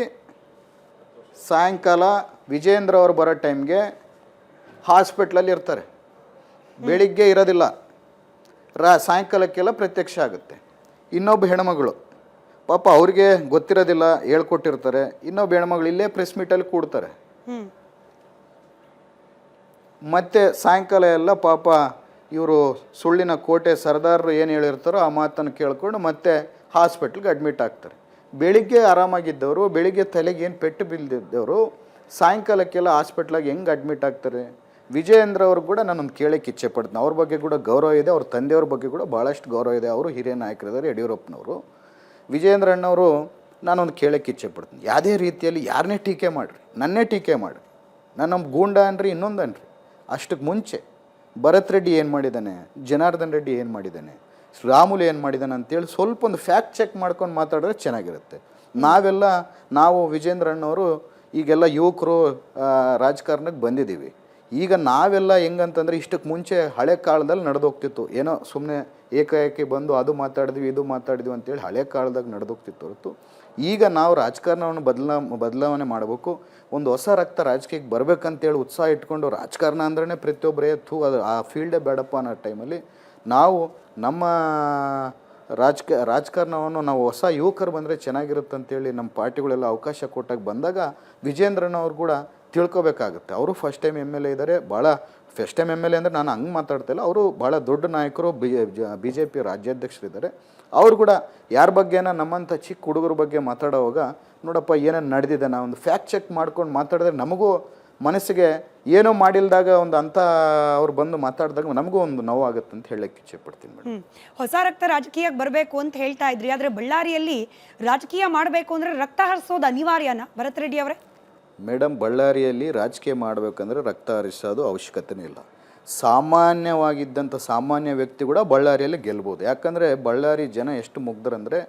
Speaker 4: ಸಾಯಂಕಾಲ ವಿಜೇಂದ್ರ ಅವ್ರು ಬರೋ ಟೈಮ್ಗೆ ಹಾಸ್ಪಿಟ್ಲಲ್ಲಿ ಇರ್ತಾರೆ. ಬೆಳಿಗ್ಗೆ ಇರೋದಿಲ್ಲ, ಸಾಯಂಕಾಲಕ್ಕೆಲ್ಲ ಪ್ರತ್ಯಕ್ಷ ಆಗುತ್ತೆ. ಇನ್ನೊಬ್ಬ ಹೆಣ್ಮಗಳು ಪಾಪ ಅವ್ರಿಗೆ ಗೊತ್ತಿರೋದಿಲ್ಲ, ಹೇಳ್ಕೊಟ್ಟಿರ್ತಾರೆ. ಇನ್ನೊಬ್ಬ ಹೆಣ್ಮಗಳು ಇಲ್ಲೇ ಪ್ರೆಸ್ ಮೀಟಲ್ಲಿ ಕೂಡ್ತಾರೆ. ಮತ್ತು ಸಾಯಂಕಾಲ ಎಲ್ಲ ಪಾಪ ಇವರು ಸುಳ್ಳಿನ ಕೋಟೆ ಸರ್ದಾರರು ಏನು ಹೇಳಿರ್ತಾರೋ ಆ ಮಾತನ್ನು ಕೇಳ್ಕೊಂಡು ಮತ್ತೆ ಹಾಸ್ಪಿಟ್ಲಿಗೆ ಅಡ್ಮಿಟ್ ಆಗ್ತಾರೆ. ಬೆಳಿಗ್ಗೆ ಆರಾಮಾಗಿದ್ದವರು, ಬೆಳಿಗ್ಗೆ ತಲೆಗೆ ಏನು ಪೆಟ್ಟು ಬಿದ್ದಿದ್ದವರು ಸಾಯಂಕಾಲಕ್ಕೆಲ್ಲ ಹಾಸ್ಪಿಟ್ಲಾಗಿ ಹೆಂಗೆ ಅಡ್ಮಿಟ್ ಆಗ್ತಾರೆ? ವಿಜಯೇಂದ್ರ ಅವರು ಕೂಡ ನಾನೊಂದು ಕೇಳೋಕ್ಕೆ ಇಚ್ಛೆ ಪಡ್ತೀನಿ. ಅವ್ರ ಬಗ್ಗೆ ಕೂಡ ಗೌರವ ಇದೆ, ಅವ್ರ ತಂದೆಯವ್ರ ಬಗ್ಗೆ ಕೂಡ ಭಾಳಷ್ಟು ಗೌರವ ಇದೆ. ಅವರು ಹಿರಿಯ ನಾಯಕರಿದ್ದಾರೆ, ಯಡಿಯೂರಪ್ಪನವರು. ವಿಜಯೇಂದ್ರ ಅಣ್ಣವರು ನಾನೊಂದು ಕೇಳೋಕ್ಕೆ ಇಚ್ಛೆ ಪಡ್ತೀನಿ. ಯಾವುದೇ ರೀತಿಯಲ್ಲಿ ಯಾರನ್ನೇ ಟೀಕೆ ಮಾಡಿರಿ, ನನ್ನೇ ಟೀಕೆ ಮಾಡಿರಿ, ನನ್ನ ಗೂಂಡ ಅನ್ರಿ, ಇನ್ನೊಂದು ಅನ್ರಿ. ಅಷ್ಟಕ್ಕೆ ಮುಂಚೆ ಭರತ್ ರೆಡ್ಡಿ ಏನು ಮಾಡಿದ್ದಾನೆ, ಜನಾರ್ದನ್ ರೆಡ್ಡಿ ಏನು ಮಾಡಿದ್ದಾನೆ, ರಾಮುಲು ಏನು ಮಾಡಿದ್ದಾನೆ ಅಂತೇಳಿ ಸ್ವಲ್ಪ ಒಂದು ಫ್ಯಾಕ್ಟ್ ಚೆಕ್ ಮಾಡ್ಕೊಂಡು ಮಾತಾಡಿದ್ರೆ ಚೆನ್ನಾಗಿರುತ್ತೆ. ನಾವು ವಿಜೇಂದ್ರ ಅಣ್ಣವರು ಈಗೆಲ್ಲ ಯುವಕರು ರಾಜಕಾರಣಕ್ಕೆ ಬಂದಿದ್ದೀವಿ. ಈಗ ನಾವೆಲ್ಲ ಹೆಂಗಂತಂದರೆ ಇಷ್ಟಕ್ಕೆ ಮುಂಚೆ ಹಳೆ ಕಾಲದಲ್ಲಿ ನಡೆದೋಗ್ತಿತ್ತು. ಏನೋ ಸುಮ್ಮನೆ ಏಕಾಏಕಿ ಬಂದು ಅದು ಮಾತಾಡಿದ್ವಿ ಇದು ಮಾತಾಡಿದ್ವಿ ಅಂತೇಳಿ ಹಳೆ ಕಾಲದಾಗ ನಡೆದೋಗ್ತಿತ್ತು ಹೊರತು ಈಗ ನಾವು ರಾಜಕಾರಣವನ್ನು ಬದಲಾವಣೆ ಮಾಡಬೇಕು. ಒಂದು ಹೊಸ ರಕ್ತ ರಾಜಕೀಯಕ್ಕೆ ಬರಬೇಕಂತೇಳಿ ಉತ್ಸಾಹ ಇಟ್ಕೊಂಡು ರಾಜಕಾರಣ ಅಂದ್ರೇ ಪ್ರತಿಯೊಬ್ಬರೇ ಅದು ಆ ಫೀಲ್ಡೇ ಬೇಡಪ್ಪ ಅನ್ನೋ ಟೈಮಲ್ಲಿ ನಾವು ನಮ್ಮ ರಾಜಕಾರಣವನ್ನು ನಾವು ಹೊಸ ಯುವಕರು ಬಂದರೆ ಚೆನ್ನಾಗಿರುತ್ತೆ ಅಂತೇಳಿ ನಮ್ಮ ಪಾರ್ಟಿಗಳೆಲ್ಲ ಅವಕಾಶ ಕೊಟ್ಟಾಗ ಬಂದಾಗ ವಿಜೇಂದ್ರನವ್ರು ಕೂಡ ತಿಳ್ಕೊಬೇಕಾಗುತ್ತೆ. ಅವರು ಫಸ್ಟ್ ಟೈಮ್ MLA ಇದ್ದಾರೆ. ಭಾಳ ಫಸ್ಟ್ ಟೈಮ್ MLA ಅಂದರೆ ನಾನು ಹಂಗೆ ಮಾತಾಡ್ತಾಯಿಲ್ಲ, ಅವರು ಭಾಳ ದೊಡ್ಡ ನಾಯಕರು, BJP ರಾಜ್ಯಾಧ್ಯಕ್ಷರಿದ್ದಾರೆ. ಅವರು ಕೂಡ ಯಾರ ಬಗ್ಗೆನ ನಮ್ಮಂಥ ಚಿಕ್ಕ ಹುಡುಗರ ಬಗ್ಗೆ ಮಾತಾಡೋವಾಗ ನೋಡಪ್ಪ ಏನೇನು ನಡೆದಿದೆ, ನಾವು ಒಂದು ಫ್ಯಾಕ್ಟ್ ಚೆಕ್ ಮಾಡ್ಕೊಂಡು ಮಾತಾಡಿದ್ರೆ ನಮಗೂ ಮನಸ್ಸಿಗೆ ಏನೋ ಮಾಡಿಲ್ದಾಗ ಒಂದು ಅಂಥ ಅವ್ರು ಬಂದು ಮಾತಾಡಿದಾಗ ನಮಗೂ ಒಂದು ನೋವಾಗುತ್ತೆ ಅಂತ ಹೇಳಕ್ಕೆ ಇಚ್ಛೆ ಪಡ್ತೀನಿ ಮೇಡಮ್.
Speaker 3: ಹೊಸ ರಕ್ತ ರಾಜಕೀಯಕ್ಕೆ ಬರಬೇಕು ಅಂತ ಹೇಳ್ತಾ ಇದ್ರಿ, ಆದರೆ ಬಳ್ಳಾರಿಯಲ್ಲಿ ರಾಜಕೀಯ ಮಾಡಬೇಕು ಅಂದರೆ ರಕ್ತ ಹರಿಸೋದು ಅನಿವಾರ್ಯನಾ ಭರತ್ ರೆಡ್ಡಿ ಅವರೇ?
Speaker 4: ಮೇಡಮ್, ಬಳ್ಳಾರಿಯಲ್ಲಿ ರಾಜಕೀಯ ಮಾಡಬೇಕಂದ್ರೆ ರಕ್ತ ಹರಿಸೋದು ಅವಶ್ಯಕತೆನೇ ಇಲ್ಲ. ಸಾಮಾನ್ಯವಾಗಿದ್ದಂಥ ಸಾಮಾನ್ಯ ವ್ಯಕ್ತಿ ಕೂಡ ಬಳ್ಳಾರಿಯಲ್ಲಿ ಗೆಲ್ಬೋದು. ಯಾಕಂದರೆ ಬಳ್ಳಾರಿ ಜನ ಎಷ್ಟು ಮುಗ್ಧರಂದರೆ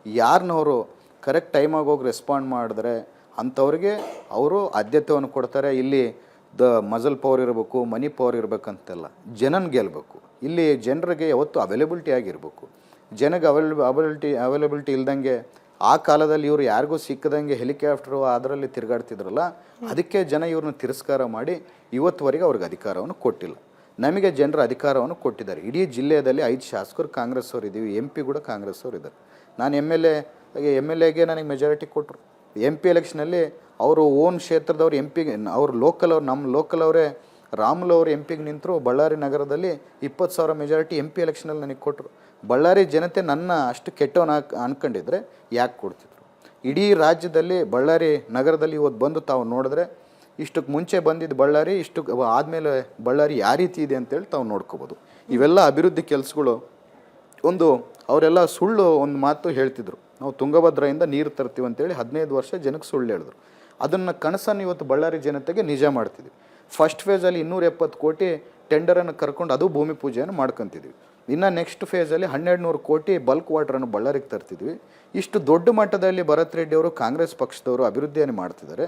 Speaker 4: ಯಾರನ್ನವರು ಕರೆಕ್ಟ್ ಟೈಮಾಗಿ ಹೋಗಿ ರೆಸ್ಪಾಂಡ್ ಮಾಡಿದ್ರೆ ಅಂಥವ್ರಿಗೆ ಅವರು ಆದ್ಯತೆಯನ್ನು ಕೊಡ್ತಾರೆ. ಇಲ್ಲಿ ಮಜಲ್ ಪವರ್ ಇರಬೇಕು, ಮನಿ ಪವರ್ ಇರಬೇಕಂತೆಲ್ಲ, ಜನನ ಗೆಲ್ಲಬೇಕು. ಇಲ್ಲಿ ಜನರಿಗೆ ಯಾವತ್ತು ಅವೈಲೇಬಿಲಿಟಿ ಆಗಿರಬೇಕು. ಜನಗೆ ಅವೈಲೇಬಿಲಿಟಿ ಇಲ್ದಂಗೆ ಆ ಕಾಲದಲ್ಲಿ ಇವರು ಯಾರಿಗೂ ಸಿಕ್ಕದಂಗೆ ಹೆಲಿಕಾಪ್ಟರು ಅದರಲ್ಲಿ ತಿರುಗಾಡ್ತಿದ್ರಲ್ಲ, ಅದಕ್ಕೆ ಜನ ಇವ್ರನ್ನ ತಿರಸ್ಕಾರ ಮಾಡಿ ಇವತ್ತುವರೆಗೆ ಅವ್ರಿಗೆ ಅಧಿಕಾರವನ್ನು ಕೊಟ್ಟಿಲ್ಲ. ನಮಗೆ ಜನರ ಅಧಿಕಾರವನ್ನು ಕೊಟ್ಟಿದ್ದಾರೆ. ಇಡೀ ಜಿಲ್ಲೆಯಲ್ಲಿ 5 ಶಾಸಕರು ಕಾಂಗ್ರೆಸ್ ಅವರು ಇದ್ದೀವಿ, MP ಕೂಡ ಕಾಂಗ್ರೆಸ್ ಅವರು ಇದ್ದಾರೆ. ನಾನು MLAಗೆ ನನಗೆ ಮೆಜಾರಿಟಿ ಕೊಟ್ಟರು. MP ಎಲೆಕ್ಷನಲ್ಲಿ ಅವರು ಓನ್ ಕ್ಷೇತ್ರದವ್ರು MP ಅವ್ರು ನಮ್ಮ ಲೋಕಲ್ ಅವರೇ ರಾಮುಲು ಅವರು MPಗೆ ನಿಂತರು. ಬಳ್ಳಾರಿ ನಗರದಲ್ಲಿ 20,000 ಮೆಜಾರಿಟಿ MP ಎಲೆಕ್ಷನಲ್ಲಿ ನನಗೆ ಕೊಟ್ಟರು. ಬಳ್ಳಾರಿ ಜನತೆ ನನ್ನ ಅಷ್ಟು ಕೆಟ್ಟವನ್ನ ಅನ್ಕೊಂಡಿದ್ರೆ ಯಾಕೆ ಕೊಡ್ತಿದ್ರು? ಇಡೀ ರಾಜ್ಯದಲ್ಲಿ ಬಳ್ಳಾರಿ ನಗರದಲ್ಲಿ ಇವತ್ತು ಬಂದು ತಾವು ನೋಡಿದ್ರೆ ಇಷ್ಟಕ್ಕೆ ಮುಂಚೆ ಬಂದಿದ್ದು ಬಳ್ಳಾರಿ, ಇಷ್ಟು ಆದಮೇಲೆ ಬಳ್ಳಾರಿ ಯಾವ ರೀತಿ ಇದೆ ಅಂತೇಳಿ ತಾವು ನೋಡ್ಕೋಬೋದು. ಇವೆಲ್ಲ ಅಭಿವೃದ್ಧಿ ಕೆಲಸಗಳು. ಅವರೆಲ್ಲ ಸುಳ್ಳು ಒಂದು ಮಾತು ಹೇಳ್ತಿದ್ರು, ನಾವು ತುಂಗಭದ್ರೆಯಿಂದ ನೀರು ತರ್ತೀವಿ ಅಂತೇಳಿ 15 ವರ್ಷ ಜನಕ್ಕೆ ಸುಳ್ಳು ಹೇಳಿದ್ರು. ಅದನ್ನು ಕನಸನ್ನು ಇವತ್ತು ಬಳ್ಳಾರಿ ಜನತೆಗೆ ನಿಜ ಮಾಡ್ತಿದ್ವಿ. ಫಸ್ಟ್ ಫೇಸಲ್ಲಿ 270 ಕೋಟಿ ಟೆಂಡರನ್ನು ಕರ್ಕೊಂಡು ಅದು ಭೂಮಿ ಪೂಜೆಯನ್ನು ಮಾಡ್ಕೊತಿದ್ವಿ. ಇನ್ನು ನೆಕ್ಸ್ಟ್ ಫೇಸಲ್ಲಿ 1200 ಕೋಟಿ ಬಲ್ಕ್ ವಾಟರನ್ನು ಬಳ್ಳಾರಿಗೆ ತರ್ತಿದ್ವಿ. ಇಷ್ಟು ದೊಡ್ಡ ಮಟ್ಟದಲ್ಲಿ ಭರತ್ ರೆಡ್ಡಿ ಅವರು ಕಾಂಗ್ರೆಸ್ ಪಕ್ಷದವರು ಅಭಿವೃದ್ಧಿಯನ್ನು ಮಾಡ್ತಿದ್ದಾರೆ.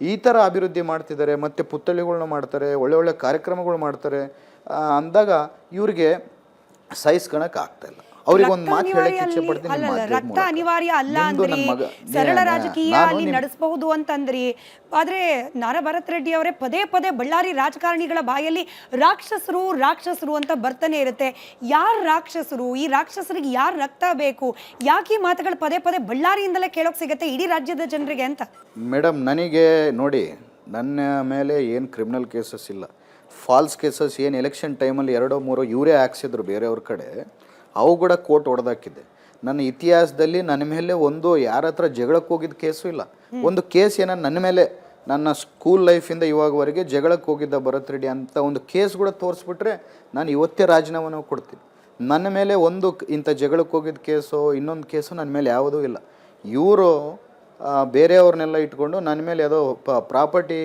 Speaker 4: ಈ ಥರ ಅಭಿವೃದ್ಧಿ ಮಾಡ್ತಿದ್ದಾರೆ, ಮತ್ತು ಪುತ್ಥಳಿಗಳನ್ನ ಮಾಡ್ತಾರೆ, ಒಳ್ಳೆ ಕಾರ್ಯಕ್ರಮಗಳು ಮಾಡ್ತಾರೆ ಅಂದಾಗ ಇವ್ರಿಗೆ ಸಹಿಸ್ಕೊಳಕ್ಕೆ ಆಗ್ತಾಯಿಲ್ಲ. ಅವ್ರಿಗೆ ಒಂದು ಮಾತು ಹೇಳಕ್ಕೆ ಇಚ್ಛೆ ಪಡ್ತೀನಿ.
Speaker 3: ರಕ್ತ ಅನಿವಾರ್ಯ ಅಲ್ಲ ಅಂದ್ರಿ, ಸರಳ ರಾಜಕೀಯ ಅಲ್ಲಿ ನಡೆಸಬಹುದು ಅಂತಂದ್ರಿ. ಆದ್ರೆ ಭರತ್ ರೆಡ್ಡಿ ಅವರೇ ಪದೇ ಪದೇ ಬಳ್ಳಾರಿ ರಾಜಕಾರಣಿಗಳ ಬಾಯಲ್ಲಿ ರಾಕ್ಷಸರು ರಾಕ್ಷಸರು ಅಂತ ಬರ್ತಾನೆ ಇರುತ್ತೆ. ಯಾರು ರಾಕ್ಷಸರು? ಈ ರಾಕ್ಷಸರಿಗೆ ಯಾರು ರಕ್ತ ಬೇಕು? ಯಾಕೆ ಈ ಮಾತುಗಳು ಪದೇ ಪದೇ ಬಳ್ಳಾರಿಯಿಂದಲೇ ಕೇಳೋಕೆ ಸಿಗುತ್ತೆ ಇಡೀ ರಾಜ್ಯದ ಜನರಿಗೆ ಅಂತ?
Speaker 4: ಮೇಡಮ್, ನನಗೆ ನೋಡಿ, ನನ್ನ ಮೇಲೆ ಏನು ಕ್ರಿಮಿನಲ್ ಕೇಸಸ್ ಇಲ್ಲ, ಫಾಲ್ಸ್ ಕೇಸಸ್ ಏನು ಎಲೆಕ್ಷನ್ ಟೈಮಲ್ಲಿ 2-3 ಇವರೇ ಹಾಕ್ಸಿದ್ರು ಬೇರೆಯವ್ರ ಕಡೆ, ಅವು ಕೂಡ ಕೋರ್ಟ್ ಹೊಡೆದಾಕಿದ್ದೆ. ನನ್ನ ಇತಿಹಾಸದಲ್ಲಿ ನನ್ನ ಮೇಲೆ ಒಂದು ಯಾರ ಹತ್ರ ಜಗಳಕ್ಕೆ ಹೋಗಿದ್ದ ಕೇಸು ಇಲ್ಲ. ಒಂದು ಕೇಸ್ ಏನೋ ನನ್ನ ಮೇಲೆ, ನನ್ನ ಸ್ಕೂಲ್ ಲೈಫಿಂದ ಇವಾಗವರೆಗೆ ಜಗಳಕ್ಕೆ ಹೋಗಿದ್ದ ಭರತ್ ರೆಡ್ಡಿ ಅಂತ ಒಂದು ಕೇಸ್ ಕೂಡ ತೋರಿಸ್ಬಿಟ್ರೆ ನಾನು ಇವತ್ತೇ ರಾಜೀನಾಮೆನೂ ಕೊಡ್ತೀನಿ. ನನ್ನ ಮೇಲೆ ಒಂದು ಇಂಥ ಜಗಳಕ್ಕೆ ಹೋಗಿದ್ದ ಕೇಸು, ಇನ್ನೊಂದು ಕೇಸು ನನ್ನ ಮೇಲೆ ಯಾವುದೂ ಇಲ್ಲ. ಇವರು ಬೇರೆಯವ್ರನ್ನೆಲ್ಲ ಇಟ್ಕೊಂಡು ನನ್ನ ಮೇಲೆ ಯಾವುದೋ ಪ್ರಾಪರ್ಟಿ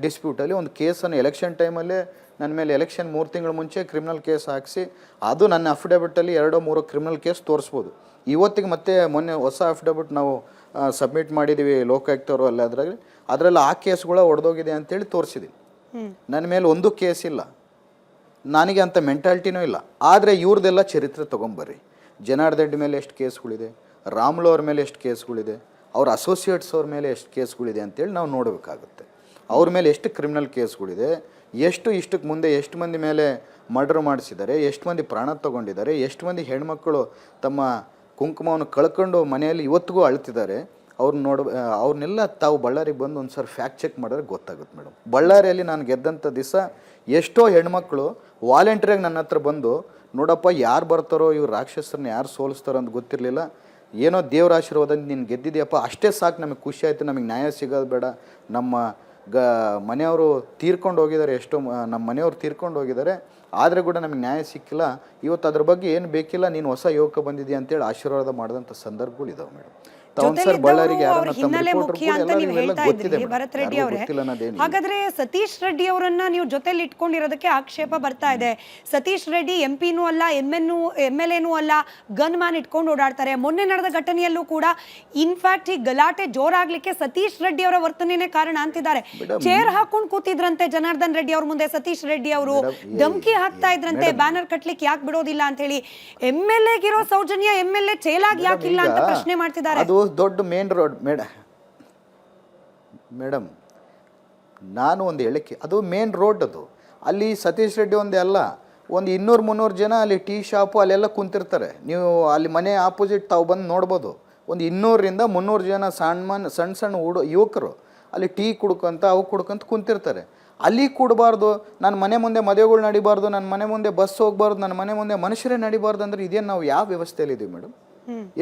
Speaker 4: ಡಿಸ್ಪ್ಯೂಟಲ್ಲಿ ಒಂದು ಕೇಸನ್ನು ಎಲೆಕ್ಷನ್ ಟೈಮಲ್ಲೇ ನನ್ನ ಮೇಲೆ ಎಲೆಕ್ಷನ್ 3 ತಿಂಗಳ ಮುಂಚೆ ಕ್ರಿಮಿನಲ್ ಕೇಸ್ ಹಾಕಿಸಿ, ಅದು ನನ್ನ ಅಫಿಡವಿಟಲ್ಲಿ 2-3 ಕ್ರಿಮಿನಲ್ ಕೇಸ್ ತೋರಿಸ್ಬೋದು. ಇವತ್ತಿಗೆ ಮತ್ತೆ ಮೊನ್ನೆ ಹೊಸ ಅಫಿಡವಿಟ್ ನಾವು ಸಬ್ಮಿಟ್ ಮಾಡಿದ್ದೀವಿ ಲೋಕಾಯುಕ್ತವರು, ಅದರಲ್ಲಿ ಆ ಕೇಸ್ಗಳ ಹೊಡೆದೋಗಿದೆ ಅಂತೇಳಿ ತೋರಿಸಿದ್ದೀನಿ. ನನ್ನ ಮೇಲೆ ಒಂದು ಕೇಸ್ ಇಲ್ಲ, ನನಗೆ ಅಂಥ ಮೆಂಟಾಲಿಟಿನೂ ಇಲ್ಲ. ಆದರೆ ಇವ್ರದ್ದೆಲ್ಲ ಚರಿತ್ರೆ ತೊಗೊಂಬರ್ರಿ. ಜನಾರ್ದನ್ ರೆಡ್ಡಿ ಮೇಲೆ ಎಷ್ಟು ಕೇಸ್ಗಳಿದೆ, ರಾಮುಲು ಅವ್ರ ಮೇಲೆ ಎಷ್ಟು ಕೇಸ್ಗಳಿದೆ, ಅವ್ರ ಅಸೋಸಿಯೇಟ್ಸ್ ಅವ್ರ ಮೇಲೆ ಎಷ್ಟು ಕೇಸ್ಗಳಿದೆ ಅಂತೇಳಿ ನಾವು ನೋಡಬೇಕಾಗುತ್ತೆ. ಅವ್ರ ಮೇಲೆ ಎಷ್ಟು ಕ್ರಿಮಿನಲ್ ಕೇಸ್ಗಳಿದೆ, ಇಷ್ಟಕ್ಕೆ ಮುಂದೆ ಎಷ್ಟು ಮಂದಿ ಮೇಲೆ ಮರ್ಡರ್ ಮಾಡಿಸಿದ್ದಾರೆ, ಎಷ್ಟು ಮಂದಿ ಪ್ರಾಣ ತಗೊಂಡಿದ್ದಾರೆ, ಎಷ್ಟು ಮಂದಿ ಹೆಣ್ಮಕ್ಕಳು ತಮ್ಮ ಕುಂಕುಮವನ್ನು ಕಳ್ಕೊಂಡು ಮನೆಯಲ್ಲಿ ಇವತ್ತಿಗೂ ಅಳ್ತಿದ್ದಾರೆ. ಅವ್ರನ್ನೆಲ್ಲ ತಾವು ಬಳ್ಳಾರಿಗೆ ಬಂದು ಒಂದು ಸರ್ ಫ್ಯಾಕ್ಟ್ ಚೆಕ್ ಮಾಡಿದ್ರೆ ಗೊತ್ತಾಗುತ್ತೆ ಮೇಡಮ್. ಬಳ್ಳಾರಿಯಲ್ಲಿ ನಾನು ಗೆದ್ದಂಥ ದಿವಸ ಎಷ್ಟೋ ಹೆಣ್ಮಕ್ಳು ವಾಲಂಟಿಯರಾಗಿ ನನ್ನ ಹತ್ರ ಬಂದು, ನೋಡಪ್ಪ ಯಾರು ಬರ್ತಾರೋ ಇವ್ರು ರಾಕ್ಷಸರನ್ನ ಯಾರು ಸೋಲಿಸ್ತಾರೋ ಅಂತ ಗೊತ್ತಿರಲಿಲ್ಲ, ಏನೋ ದೇವ್ರ ಆಶೀರ್ವಾದ ನೀನು ಗೆದ್ದಿದೆಯಪ್ಪ, ಅಷ್ಟೇ ಸಾಕು, ನಮಗೆ ಖುಷಿ ಆಯಿತು, ನಮಗೆ ನ್ಯಾಯ ಸಿಗೋದು ಬೇಡ, ನಮ್ಮ ಮನೆಯವರು ತೀರ್ಕೊಂಡು ಹೋಗಿದ್ದಾರೆ, ಎಷ್ಟೋ ನಮ್ಮ ಮನೆಯವರು ತೀರ್ಕೊಂಡು ಹೋಗಿದ್ದಾರೆ, ಆದರೆ ಕೂಡ ನಮಗೆ ನ್ಯಾಯ ಸಿಕ್ಕಿಲ್ಲ, ಇವತ್ತು ಅದ್ರ ಬಗ್ಗೆ ಏನು ಬೇಕಿಲ್ಲ, ನೀನು ಹೊಸ ಯುವಕ ಬಂದಿದ್ದೀಯ ಅಂತೇಳಿ ಆಶೀರ್ವಾದ ಮಾಡಿದಂಥ ಸಂದರ್ಭಗಳು ಇದಾವೆ ಮೇಡಮ್.
Speaker 3: ಹಿನ್ನೆಲೆ ಮುಖ್ಯ ಅಂತ ನೀವು ಹೇಳ್ತಾ ಇದ್ರಿ ಭರತ್ ರೆಡ್ಡಿ ಅವರೇ. ಹಾಗಾದ್ರೆ ಸತೀಶ್ ರೆಡ್ಡಿ ಅವರನ್ನ ನೀವು ಜೊತೆಲಿ ಇಟ್ಕೊಂಡಿರೋದಕ್ಕೆ ಆಕ್ಷೇಪ ಬರ್ತಾ ಇದೆ. ಸತೀಶ್ ರೆಡ್ಡಿ ಎಂಪಿನೂ ಅಲ್ಲ, MLA ಅಲ್ಲ, ಗನ್ ಮ್ಯಾನ್ ಇಟ್ಕೊಂಡು ಓಡಾಡ್ತಾರೆ. ಮೊನ್ನೆ ನಡೆದ ಘಟನೆಯಲ್ಲೂ ಕೂಡ ಇನ್ಫ್ಯಾಕ್ಟ್ ಈ ಗಲಾಟೆ ಜೋರಾಗ್ಲಿಕ್ಕೆ ಸತೀಶ್ ರೆಡ್ಡಿ ಅವರ ವರ್ತನೆನೇ ಕಾರಣ ಅಂತಿದ್ದಾರೆ. ಚೇರ್ ಹಾಕೊಂಡು ಕೂತಿದ್ರಂತೆ ಜನಾರ್ದನ್ ರೆಡ್ಡಿ ಅವ್ರ ಮುಂದೆ ಸತೀಶ್ ರೆಡ್ಡಿ ಅವರು, ಧಮಕಿ ಹಾಕ್ತಾ ಇದ್ರಂತೆ, ಬ್ಯಾನರ್ ಕಟ್ಲಿಕ್ಕೆ ಯಾಕೆ ಬಿಡೋದಿಲ್ಲ ಅಂತ ಹೇಳಿ. MLA ಗಿರೋ ಸೌಜನ್ಯ MLA ಚೇಲಾಗಿ ಯಾಕಿಲ್ಲ ಅಂತ ಪ್ರಶ್ನೆ ಮಾಡ್ತಿದ್ದಾರೆ.
Speaker 4: ದೊಡ್ಡ ಮೇನ್ ರೋಡ್ ಮೇಡಮ್, ನಾನು ಒಂದು ಹೇಳಕ್ಕೆ, ಅದು ಮೇನ್ ರೋಡ್, ಅದು ಅಲ್ಲಿ ಸತೀಶ್ ರೆಡ್ಡಿ ಒಂದೇ ಅಲ್ಲ, ಒಂದು 200-300 ಜನ ಅಲ್ಲಿ ಟೀ ಶಾಪು ಅಲ್ಲೆಲ್ಲ ಕುಂತಿರ್ತಾರೆ. ನೀವು ಅಲ್ಲಿ ಮನೆ ಆಪೋಸಿಟ್ ತಾವು ಬಂದು ನೋಡ್ಬೋದು. ಒಂದು 200-300 ಜನ ಸಣ್ಣ ಯುವಕರು ಅಲ್ಲಿ ಟೀ ಕುಡ್ಕೊಂತ ಕುಂತಿರ್ತಾರೆ. ಅಲ್ಲಿ ಕೂಡಬಾರ್ದು, ನನ್ನ ಮನೆ ಮುಂದೆ ಮದುವೆಗಳು ನಡಿಬಾರ್ದು, ನನ್ನ ಮನೆ ಮುಂದೆ ಬಸ್ ಹೋಗ್ಬಾರ್ದು, ನನ್ನ ಮನೆ ಮುಂದೆ ಮನುಷ್ಯರೇ ನಡಿಬಾರ್ದು ಅಂದರೆ ಇದೇನು ನಾವು ಯಾವ ವ್ಯವಸ್ಥೆಯಲ್ಲಿ ಇದೀವಿ ಮೇಡಮ್?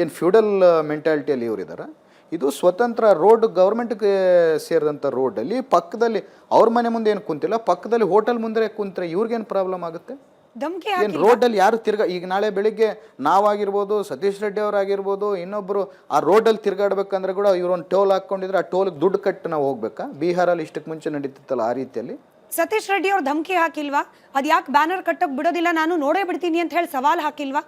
Speaker 4: ಏನು ಫ್ಯೂಡಲ್ ಮೆಂಟಾಲಿಟಿಯಲ್ಲಿ ಇವರಿದ್ದಾರೆ? ಇದು ಸ್ವತಂತ್ರ ರೋಡ್, ಗೌರ್ಮೆಂಟ್ಗೆ ಸೇರಿದಂಥ ರೋಡಲ್ಲಿ ಪಕ್ಕದಲ್ಲಿ ಅವ್ರ ಮನೆ ಮುಂದೆ ಏನು ಕುಂತಿಲ್ಲ, ಪಕ್ಕದಲ್ಲಿ ಹೋಟೆಲ್ ಮುಂದೆ ಕುಂತ್ರೆ ಇವ್ರಿಗೇನು ಪ್ರಾಬ್ಲಮ್ ಆಗುತ್ತೆ? ಏನು ರೋಡಲ್ಲಿ ಯಾರು ಈಗ ನಾಳೆ ಬೆಳಿಗ್ಗೆ ನಾವಾಗಿರ್ಬೋದು, ಸತೀಶ್ ರೆಡ್ಡಿ ಅವರಾಗಿರ್ಬೋದು, ಇನ್ನೊಬ್ಬರು ಆ ರೋಡಲ್ಲಿ ತಿರ್ಗಾಡ್ಬೇಕಂದ್ರೆ ಕೂಡ ಇವ್ರೊಂದು ಟೋಲ್ ಹಾಕ್ಕೊಂಡಿದ್ರೆ ಆ ಟೋಲ್ಗೆ ದುಡ್ಡು ಕಟ್ಟು ನಾವು ಹೋಗ್ಬೇಕಾ? ಬಿಹಾರಲ್ಲಿ ಇಷ್ಟಕ್ಕೆ ಮುಂಚೆ ನಡೀತಿತ್ತಲ್ಲ ಆ ರೀತಿಯಲ್ಲಿ.
Speaker 3: ಸತೀಶ್ ರೆಡ್ಡಿ ಅವ್ರು ಧಮಕಿ ಹಾಕಿಲ್ವಾ? ಅದು ಯಾಕೆ ಬ್ಯಾನರ್ ಕಟ್ಟೋಕೆ ಬಿಡೋದಿಲ್ಲ, ನಾನು ನೋಡೇ ಬಿಡ್ತೀನಿ ಅಂತ ಹೇಳಿ ಸವಾಲ್ ಹಾಕಿಲ್ವಾ?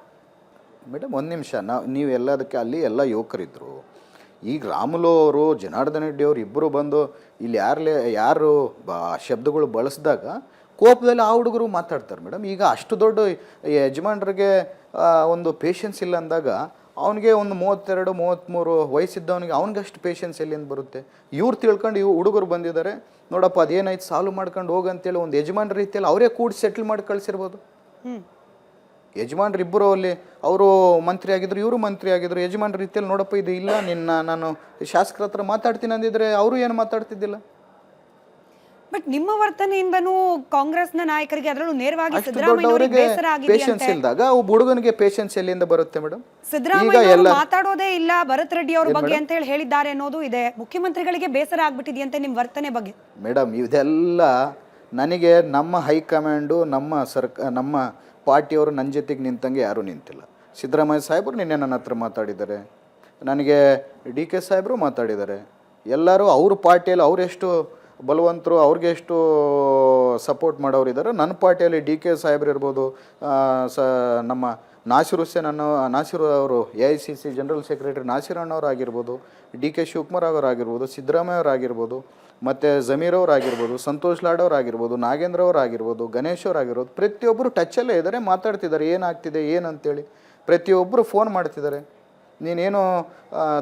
Speaker 4: ಮೇಡಮ್ ಒಂದು ನಿಮಿಷ, ನೀವು ಎಲ್ಲದಕ್ಕೆ ಅಲ್ಲಿ ಎಲ್ಲ ಯುವಕರಿದ್ದರು. ಈಗ ರಾಮುಲು ಅವರು, ಜನಾರ್ದನ್ ರೆಡ್ಡಿ ಅವರು ಇಬ್ಬರು ಬಂದು ಇಲ್ಲಿ ಯಾರು ಶಬ್ದಗಳು ಬಳಸಿದಾಗ ಕೋಪದಲ್ಲಿ ಆ ಹುಡುಗರು ಮಾತಾಡ್ತಾರೆ ಮೇಡಮ್. ಈಗ ಅಷ್ಟು ದೊಡ್ಡ ಯಜಮಾನ್ರಿಗೆ ಒಂದು ಪೇಷನ್ಸ್ ಇಲ್ಲ ಅಂದಾಗ ಅವನಿಗೆ ಒಂದು 32-33 ವಯಸ್ಸಿದ್ದವನಿಗೆ ಅವ್ನಿಗೆ ಅಷ್ಟು ಪೇಷನ್ಸ್ ಎಲ್ಲಿಂದ ಬರುತ್ತೆ? ಇವ್ರು ತಿಳ್ಕೊಂಡು ಹುಡುಗರು ಬಂದಿದ್ದಾರೆ, ನೋಡಪ್ಪ ಅದೇನಾಯ್ತು ಸಾಲ್ವ್ ಮಾಡ್ಕೊಂಡು ಹೋಗಂತೇಳಿ ಒಂದು ಯಜಮಾನ್ರ ರೀತಿಯಲ್ಲಿ ಅವರೇ ಕೂಡಿ ಸೆಟ್ಲ್ ಮಾಡಿ ಕಳಿಸಿರ್ಬೋದು. ಯಜಮಾನ್ರು ಇಬ್ಬರು ಅಲ್ಲಿ, ಅವರು ಮಂತ್ರಿ ಆಗಿದ್ರು, ಇವರು ಮಂತ್ರಿ ಆಗಿದ್ರು. ಯಜಮಾನ್ರ ರೀತಿಯಲ್ಲಿ ನೋಡಪ್ಪ ಇದು ಇಲ್ಲ, ನಾನು ಶಾಸಕರ ಹತ್ರ ಮಾತಾಡ್ತೀನಿ ಅಂದಿದ್ರೆ ಅವರು ಏನು ಮಾತಾಡ್ತಿದ್ದಿಲ್ಲ.
Speaker 3: ಬಟ್ ನಿಮ್ಮ ವರ್ತನೆಯಿಂದನೂ ಕಾಂಗ್ರೆಸ್ನ ನಾಯಕರಿಗೆ ಅದರಲ್ಲೂ ನೇರವಾಗಿ ಸಿದ್ದರಾಮಯ್ಯ
Speaker 4: ಪೇಷನ್ಸ್ ಇಲ್ದಾಗ ಒಬ್ಬ ಹುಡುಗನಿಗೆ ಪೇಷನ್ಸ್ ಎಲ್ಲಿಂದ ಬರುತ್ತೆ ಮೇಡಮ್?
Speaker 3: ಸಿದ್ದರಾಮಯ್ಯ ಮಾತಾಡೋದೇ ಇಲ್ಲ ಭರತ್ ರೆಡ್ಡಿ ಅವ್ರ ಬಗ್ಗೆ ಅಂತ ಹೇಳಿ ಹೇಳಿದ್ದಾರೆ ಅನ್ನೋದು ಇದೆ. ಮುಖ್ಯಮಂತ್ರಿಗಳಿಗೆ ಬೇಸರ ಆಗ್ಬಿಟ್ಟಿದೆಯಂತೆ ನಿಮ್ಮ ವರ್ತನೆ ಬಗ್ಗೆ.
Speaker 4: ಮೇಡಮ್ ಇದೆಲ್ಲ ನನಗೆ ನಮ್ಮ ಹೈಕಮಾಂಡು, ನಮ್ಮ ಪಾರ್ಟಿಯವರು ನನ್ನ ಜೊತೆಗೆ ನಿಂತಂಗೆ ಯಾರೂ ನಿಂತಿಲ್ಲ. ಸಿದ್ದರಾಮಯ್ಯ ಸಾಹೇಬರು ನಿನ್ನೆ ನನ್ನ ಹತ್ರ ಮಾತಾಡಿದ್ದಾರೆ, ನನಗೆ DK ಸಾಹೇಬರು ಮಾತಾಡಿದ್ದಾರೆ. ಎಲ್ಲರೂ ಅವ್ರ ಪಾರ್ಟಿಯಲ್ಲಿ ಅವರೆಷ್ಟು ಬಲವಂತರು ಅವ್ರಿಗೆ ಎಷ್ಟು ಸಪೋರ್ಟ್ ಮಾಡೋರು ಇದ್ದಾರೆ. ನನ್ನ ಪಾರ್ಟಿಯಲ್ಲಿ ಡಿ ಕೆ ಸಾಹೇಬ್ರು ಇರ್ಬೋದು, ನಮ್ಮ ನಾಸಿರು ಅವರು AICC ಜನರಲ್ ಸೆಕ್ರೆಟರಿ ನಾಸಿರ್ ಅಣ್ಣವ್ರು ಆಗಿರ್ಬೋದು, ಡಿ ಕೆ ಶಿವಕುಮಾರ್ ಅವರಾಗಿರ್ಬೋದು, ಸಿದ್ದರಾಮಯ್ಯ ಅವರಾಗಿರ್ಬೋದು, ಮತ್ತು ಜಮೀರ್ ಅವರಾಗಿರ್ಬೋದು, ಸಂತೋಷ್ ಲಾಡ್ ಅವರಾಗಿರ್ಬೋದು, ನಾಗೇಂದ್ರ ಅವರಾಗಿರ್ಬೋದು, ಗಣೇಶ್ ಅವರಾಗಿರ್ಬೋದು, ಪ್ರತಿಯೊಬ್ಬರು ಟಚ್ಚಲ್ಲೇ ಇದ್ದಾರೆ, ಮಾತಾಡ್ತಿದ್ದಾರೆ ಏನಾಗ್ತಿದೆ ಏನಂತೇಳಿ. ಪ್ರತಿಯೊಬ್ಬರು ಫೋನ್ ಮಾಡ್ತಿದ್ದಾರೆ, ನೀನೇನು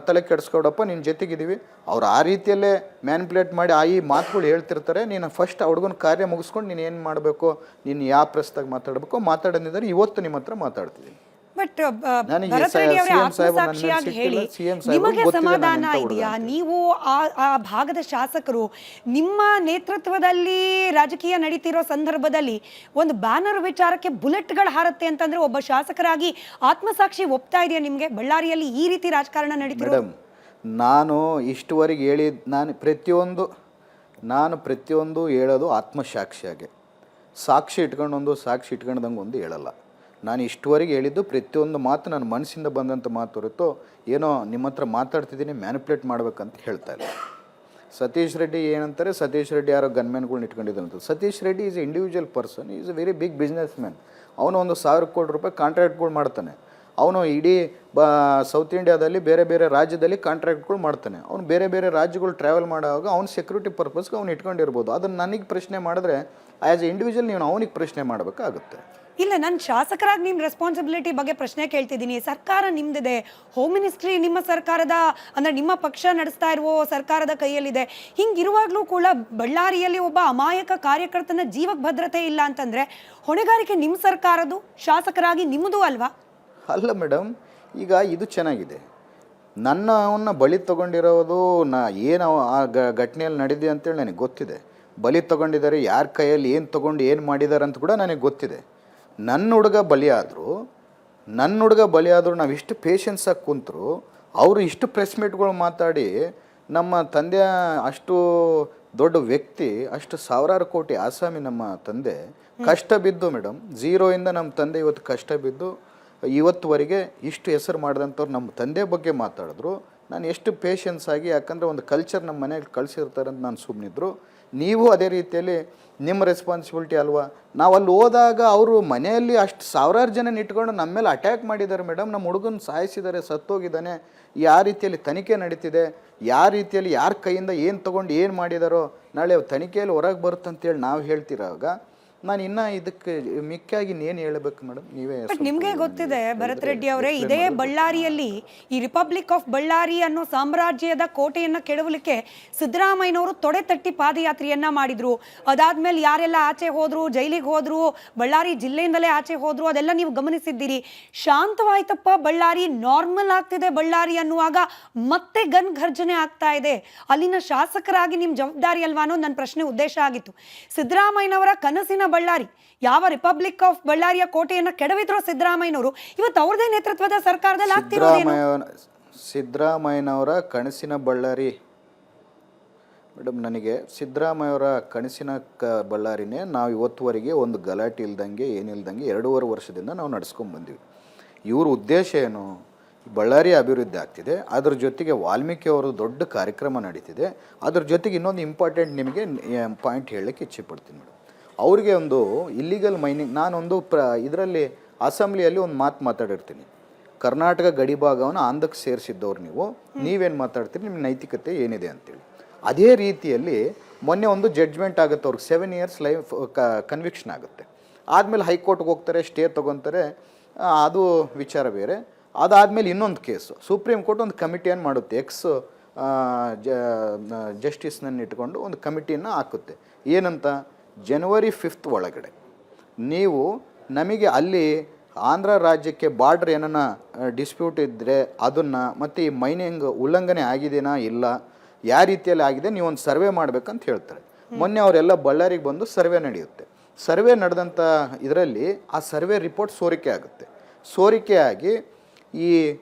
Speaker 4: ತಲೆ ಕೆಡಿಸ್ಕೊಡಪ್ಪ, ನಿನ್ನ ಜೊತೆಗಿದ್ದೀವಿ. ಅವ್ರು ಆ ರೀತಿಯಲ್ಲೇ ಮ್ಯಾನ್ಪುಲೇಟ್ ಮಾಡಿ ಈ ಮಾತುಗಳು ಹೇಳ್ತಿರ್ತಾರೆ. ನೀನು ಫಸ್ಟ್ ಆ ಹುಡುಗನ ಕಾರ್ಯ ಮುಗಿಸ್ಕೊಂಡು ನೀನು ಏನು ಮಾಡಬೇಕು, ನೀನು ಯಾವ ಪ್ರಶ್ನೆದಾಗ ಮಾತಾಡಬೇಕು ಮಾತಾಡೋದಿದ್ದಾರೆ. ಇವತ್ತು ನಿಮ್ಮ ಹತ್ರ ಮಾತಾಡ್ತಿದ್ದೀನಿ.
Speaker 3: ಬಟ್
Speaker 4: ನನಗೆ
Speaker 3: ಭರತ್ ರೆಡ್ಡಿ ಅವರೇ
Speaker 4: CM ಸಾಹೇಬರು
Speaker 3: ಆತ್ಮಸಾಕ್ಷಿಯಾಗಿ
Speaker 4: ನನ್ನ
Speaker 3: ಹೇಳಿ,
Speaker 4: ಮೇಲೆ CM ಸಾಹೇಬರು
Speaker 3: ನಿಮಗೆ
Speaker 4: ಗೊತ್ತಿದೆ ನಾನು
Speaker 3: ಸಮಾಧಾನ
Speaker 4: ಎಂತ ಹುಡುಗ
Speaker 3: ಇದೆಯಾ?
Speaker 4: ಅಂತ.
Speaker 3: ನೀವು ಆ ಭಾಗದ ಶಾಸಕರು ನಿಮ್ಮ ನೇತೃತ್ವದಲ್ಲಿ ರಾಜಕೀಯ ನಡೀತಿರೋ ಸಂದರ್ಭದಲ್ಲಿ ಒಂದು ಬ್ಯಾನರ್ ವಿಚಾರಕ್ಕೆ ಬುಲೆಟ್ಗಳು ಹಾರುತ್ತೆ ಅಂತಂದ್ರೆ ಒಬ್ಬ ಶಾಸಕರಾಗಿ ಆತ್ಮಸಾಕ್ಷಿ ಒಪ್ತಾ ಇದೆಯಾ ನಿಮಗೆ? ಬಳ್ಳಾರಿಯಲ್ಲಿ ಈ ರೀತಿ ರಾಜಕಾರಣ ನಡೀತಿರೋ
Speaker 4: ಮೇಡಮ್, ನಾನು ಇಷ್ಟುವರೆಗೆ ಹೇಳಿದ ನಾನು ಪ್ರತಿಯೊಂದು ಹೇಳೋದು ಆತ್ಮಸಾಕ್ಷಿಯಾಗೆ. ಸಾಕ್ಷಿ ಇಟ್ಕೊಂಡಂಗೆ ಒಂದು ಹೇಳಲ್ಲ. ನಾನು ಇಷ್ಟುವರೆಗೆ ಹೇಳಿದ್ದು ಪ್ರತಿಯೊಂದು ಮಾತು ನನ್ನ ಮನಸ್ಸಿಂದ ಬಂದಂಥ ಮಾತು ಹೊರತು ಏನೋ ನಿಮ್ಮ ಹತ್ರ ಮಾತಾಡ್ತಿದ್ದೀನಿ ಮ್ಯಾನಿಪುಲೇಟ್ ಮಾಡ್ಬೇಕಂತ ಹೇಳ್ತಾ ಇಲ್ಲ. ಸತೀಶ್ ರೆಡ್ಡಿ ಏನಂತಾರೆ, ಸತೀಶ್ ರೆಡ್ಡಿ ಯಾರೋ ಗನ್ಮ್ಯಾನ್ಗಳನ್ನ ಇಟ್ಕೊಂಡಿದ್ದಂತ. Satish Reddy is a individual person, is a very big businessman. ಅವನು ಒಂದು 1,000 ಕೋಟಿ ರೂಪಾಯಿ ಕಾಂಟ್ರಾಕ್ಟ್ಗಳು ಮಾಡ್ತಾನೆ. ಅವನು ಇಡೀ ಸೌತ್ ಇಂಡಿಯಾದಲ್ಲಿ ಬೇರೆ ಬೇರೆ ರಾಜ್ಯದಲ್ಲಿ ಕಾಂಟ್ರಾಕ್ಟ್ಗಳು ಮಾಡ್ತಾನೆ. ಅವನು ಬೇರೆ ಬೇರೆ ರಾಜ್ಯಗಳು ಟ್ರಾವೆಲ್ ಮಾಡುವಾಗ ಅವ್ನು ಸೆಕ್ಯೂರಿಟಿ ಪರ್ಪಸ್ಗೆ ಅವ್ನು ಇಟ್ಕೊಂಡಿರ್ಬೋದು. ಅದನ್ನು ನನಗೆ ಪ್ರಶ್ನೆ ಮಾಡಿದ್ರೆ ಆ್ಯಸ್ ಎ ಇಂಡಿವಿಜುವಲ್ ನೀವು ಅವನಿಗೆ ಪ್ರಶ್ನೆ ಮಾಡಬೇಕಾಗುತ್ತೆ.
Speaker 3: ಇಲ್ಲ, ನಾನು ಶಾಸಕರಾಗಿ ನಿಮ್ಮ ರೆಸ್ಪಾನ್ಸಿಬಿಲಿಟಿ ಬಗ್ಗೆ ಪ್ರಶ್ನೆ ಕೇಳ್ತಿದ್ದೀನಿ. ಸರ್ಕಾರ ನಿಮ್ದಿದೆ, ಹೋಮ್ ಮಿನಿಸ್ಟ್ರಿ ನಿಮ್ಮ ಸರ್ಕಾರದ ಅಂದರೆ ನಿಮ್ಮ ಪಕ್ಷ ನಡೆಸ್ತಾ ಇರುವ ಸರ್ಕಾರದ ಕೈಯಲ್ಲಿದೆ. ಹಿಂಗಿರುವಾಗಲೂ ಕೂಡ ಬಳ್ಳಾರಿಯಲ್ಲಿ ಒಬ್ಬ ಅಮಾಯಕ ಕಾರ್ಯಕರ್ತನ ಜೀವಕ್ಕೆ ಭದ್ರತೆ ಇಲ್ಲ ಅಂತಂದರೆ ಹೊಣೆಗಾರಿಕೆ ನಿಮ್ಮ ಸರ್ಕಾರದ್ದು, ಶಾಸಕರಾಗಿ ನಿಮ್ಮದು ಅಲ್ವಾ?
Speaker 4: ಅಲ್ಲ ಮೇಡಮ್, ಈಗ ಇದು ಚೆನ್ನಾಗಿದೆ. ಅವನ್ನ ಬಲಿ ತೊಗೊಂಡಿರೋದು ಏನು ಆ ಘಟನೆಯಲ್ಲಿ ನಡೆದಿದೆ ಅಂತೇಳಿ ನನಗೆ ಗೊತ್ತಿದೆ. ಬಲಿ ತೊಗೊಂಡಿದ್ದಾರೆ, ಯಾರ ಕೈಯಲ್ಲಿ ಏನು ತೊಗೊಂಡು ಏನು ಮಾಡಿದ್ದಾರೆ ಅಂತ ಕೂಡ ನನಗೆ ಗೊತ್ತಿದೆ. ನನ್ನ ಹುಡುಗ ಬಲಿಯಾದರೂ ನಾವು ಇಷ್ಟು ಪೇಷನ್ಸಾಗಿ ಕುಂತರು, ಅವರು ಇಷ್ಟು ಪ್ರೆಸ್ ಮೀಟ್ಗಳು ಮಾತಾಡಿ ನಮ್ಮ ತಂದೆ ಅಷ್ಟು ದೊಡ್ಡ ವ್ಯಕ್ತಿ, ಅಷ್ಟು ಸಾವಿರಾರು ಕೋಟಿ ಆಸಾಮಿ ನಮ್ಮ ತಂದೆ ಕಷ್ಟ ಬಿದ್ದು ಮೇಡಮ್, ಝೀರೋಯಿಂದ ನಮ್ಮ ತಂದೆ ಇವತ್ತು ಕಷ್ಟ ಬಿದ್ದು ಇವತ್ತುವರೆಗೆ ಇಷ್ಟು ಹೆಸರು ಮಾಡಿದಂಥವ್ರು ನಮ್ಮ ತಂದೆ ಬಗ್ಗೆ ಮಾತಾಡಿದ್ರು. ನಾನು ಎಷ್ಟು ಪೇಷನ್ಸ್ ಆಗಿ, ಯಾಕಂದರೆ ಒಂದು ಕಲ್ಚರ್ ನಮ್ಮ ಮನೆಯಲ್ಲಿ ಕಳಿಸಿರ್ತಾರೆ ಅಂತ ನಾನು ಸುಮ್ಮನಿದ್ರು. ನೀವು ಅದೇ ರೀತಿಯಲ್ಲಿ ನಿಮ್ಮ ರೆಸ್ಪಾನ್ಸಿಬಿಲಿಟಿ ಅಲ್ವಾ? ನಾವು ಅಲ್ಲಿ ಹೋದಾಗ ಅವರು ಮನೆಯಲ್ಲಿ ಅಷ್ಟು ಸಾವಿರಾರು ಜನ ಇಟ್ಕೊಂಡು ನಮ್ಮ ಮೇಲೆ ಅಟ್ಯಾಕ್ ಮಾಡಿದ್ದಾರೆ ಮೇಡಮ್. ನಮ್ಮ ಹುಡುಗನ ಸಾಯಿಸಿದ್ದಾರೆ, ಸತ್ತೋಗಿದ್ದಾನೆ. ಯಾವ ರೀತಿಯಲ್ಲಿ ತನಿಖೆ ನಡೀತಿದೆ, ಯಾವ ರೀತಿಯಲ್ಲಿ ಯಾರ ಕೈಯಿಂದ ಏನು ತೊಗೊಂಡು ಏನು ಮಾಡಿದಾರೋ ನಾಳೆ ತನಿಖೆಯಲ್ಲಿ ಹೊರಗೆ ಬರುತ್ತಂತೇಳಿ ನಾವು ಹೇಳ್ತಿರೋವಾಗ ನಾನು ಇನ್ನೂ ಇದಕ್ಕೆ ಮಿಕ್ಕಾಗಿ ಇನ್ನೇನು ಹೇಳಬೇಕು ಮೇಡಮ್? ನೀವೇ.
Speaker 3: ಬಟ್ ನಿಮಗೆ ಗೊತ್ತಿದೆ ಭರತ್ ರೆಡ್ಡಿ ಅವರೇ, ಇದೇ ಬಳ್ಳಾರಿಯಲ್ಲಿ ಈ ರಿಪಬ್ಲಿಕ್ ಆಫ್ ಬಳ್ಳಾರಿ ಅನ್ನೋ ಸಾಮ್ರಾಜ್ಯದ ಕೋಟೆಯನ್ನು ಕೆಡವಲಿಕ್ಕೆ ಸಿದ್ದರಾಮಯ್ಯನವರು ತೊಡೆ ತಟ್ಟಿ ಪಾದಯಾತ್ರೆಯನ್ನ ಮಾಡಿದ್ರು. ಅದಾದ್ಮೇಲೆ ಯಾರೆಲ್ಲ ಆಚೆ ಹೋದ್ರು, ಜೈಲಿಗೆ ಹೋದ್ರು, ಬಳ್ಳಾರಿ ಜಿಲ್ಲೆಯಿಂದಲೇ ಆಚೆ ಹೋದ್ರು, ಅದೆಲ್ಲ ನೀವು ಗಮನಿಸಿದ್ದೀರಿ. ಶಾಂತವಾಯ್ತಪ್ಪ ಬಳ್ಳಾರಿ, ನಾರ್ಮಲ್ ಆಗ್ತಿದೆ ಬಳ್ಳಾರಿ ಅನ್ನುವಾಗ ಮತ್ತೆ ಗನ್ ಘರ್ಜನೆ ಆಗ್ತಾ ಇದೆ. ಅಲ್ಲಿನ ಶಾಸಕರಾಗಿ ನಿಮ್ಮ ಜವಾಬ್ದಾರಿ ಅಲ್ವಾ ಅನ್ನೋದು ನನ್ನ ಪ್ರಶ್ನೆ ಉದ್ದೇಶ ಆಗಿತ್ತು. ಸಿದ್ದರಾಮಯ್ಯನವರ ಕನಸಿನ ಬಳ್ಳಾರಿ, ಯಾವ ರಿಪಬ್ಲಿಕ್ ಆಫ್ ಬಳ್ಳಾರಿಯ ಕೋಟೆಯನ್ನು ಕೆಡವಿದ್ರು ಸಿದ್ದರಾಮಯ್ಯನವರು, ಇವತ್ತು ಅವ್ರದೇ ನೇತೃತ್ವದ ಸರ್ಕಾರದಲ್ಲಿ ಆಗ್ತಿರೋದೇನು?
Speaker 4: ಸಿದ್ದರಾಮಯ್ಯನವರ ಕನಸಿನ ಬಳ್ಳಾರಿ ಮೇಡಮ್, ನನಗೆ ಸಿದ್ದರಾಮಯ್ಯವರ ಕನಸಿನ ಬಳ್ಳಾರಿನೇ ನಾವು ಇವತ್ತುವರೆಗೆ ಒಂದು ಗಲಾಟೆ ಇಲ್ದಂಗೆ ಏನಿಲ್ದಂಗೆ 2.5 ವರ್ಷದಿಂದ ನಾವು ನಡ್ಸ್ಕೊಂಡು ಬಂದಿವಿ. ಇವ್ರ ಉದ್ದೇಶ ಏನು? ಬಳ್ಳಾರಿ ಅಭಿವೃದ್ಧಿ ಆಗ್ತಿದೆ, ಅದ್ರ ಜೊತೆಗೆ ವಾಲ್ಮೀಕಿ ಅವರು ದೊಡ್ಡ ಕಾರ್ಯಕ್ರಮ ನಡೀತಿದೆ. ಅದ್ರ ಜೊತೆಗೆ ಇನ್ನೊಂದು ಇಂಪಾರ್ಟೆಂಟ್ ನಿಮಗೆ ಪಾಯಿಂಟ್ ಹೇಳಲಿಕ್ಕೆ ಇಚ್ಛೆಪಡ್ತೀನಿ ಮೇಡಮ್. ಅವ್ರಿಗೆ ಒಂದು ಇಲ್ಲಿಗಲ್ ಮೈನಿಂಗ್, ನಾನೊಂದು ಇದರಲ್ಲಿ ಅಸೆಂಬ್ಲಿಯಲ್ಲಿ ಒಂದು ಮಾತಾಡಿರ್ತೀನಿ, ಕರ್ನಾಟಕ ಗಡಿ ಭಾಗವನ್ನು ಆಂಧ್ರಕ್ಕೆ ಸೇರಿಸಿದ್ದವ್ರು ನೀವೇನು ಮಾತಾಡ್ತೀರಿ, ನಿಮ್ಮ ನೈತಿಕತೆ ಏನಿದೆ ಅಂತೇಳಿ. ಅದೇ ರೀತಿಯಲ್ಲಿ ಮೊನ್ನೆ ಒಂದು ಜಡ್ಜ್ಮೆಂಟ್ ಆಗುತ್ತೆ, ಅವ್ರಿಗೆ 7 years ಲೈಫ್ ಕನ್ವಿಕ್ಷನ್ ಆಗುತ್ತೆ. ಆದಮೇಲೆ ಹೈಕೋರ್ಟ್ಗೆ ಹೋಗ್ತಾರೆ, ಸ್ಟೇ ತೊಗೊತಾರೆ, ಅದು ವಿಚಾರ ಬೇರೆ. ಅದಾದಮೇಲೆ ಇನ್ನೊಂದು ಕೇಸು ಸುಪ್ರೀಂ ಕೋರ್ಟ್ ಒಂದು ಕಮಿಟಿಯನ್ನು ಮಾಡುತ್ತೆ, ಜಸ್ಟಿಸ್ನನ್ನು ಇಟ್ಕೊಂಡು ಒಂದು ಕಮಿಟಿಯನ್ನು ಹಾಕುತ್ತೆ. ಏನಂತ, January 5th ಒಳಗಡೆ ನೀವು ನಮಗೆ ಅಲ್ಲಿ ಆಂಧ್ರ ರಾಜ್ಯಕ್ಕೆ ಬಾರ್ಡ್ರ್ ಏನನ್ನ ಡಿಸ್ಪ್ಯೂಟ್ ಇದ್ದರೆ ಅದನ್ನು, ಮತ್ತು ಈ ಮೈನಿಂಗ್ ಉಲ್ಲಂಘನೆ ಆಗಿದೆನಾ ಇಲ್ಲ, ಯಾವ ರೀತಿಯಲ್ಲಿ ಆಗಿದೆ, ನೀವೊಂದು ಸರ್ವೆ ಮಾಡಬೇಕಂತ ಹೇಳ್ತಾರೆ. ಮೊನ್ನೆ ಅವರೆಲ್ಲ ಬಳ್ಳಾರಿಗೆ ಬಂದು ಸರ್ವೆ ನಡೆಯುತ್ತೆ. ಸರ್ವೆ ನಡೆದಂಥ ಇದರಲ್ಲಿ ಆ ಸರ್ವೆ ರಿಪೋರ್ಟ್ ಸೋರಿಕೆ ಆಗುತ್ತೆ. ಸೋರಿಕೆ ಆಗಿ ಈ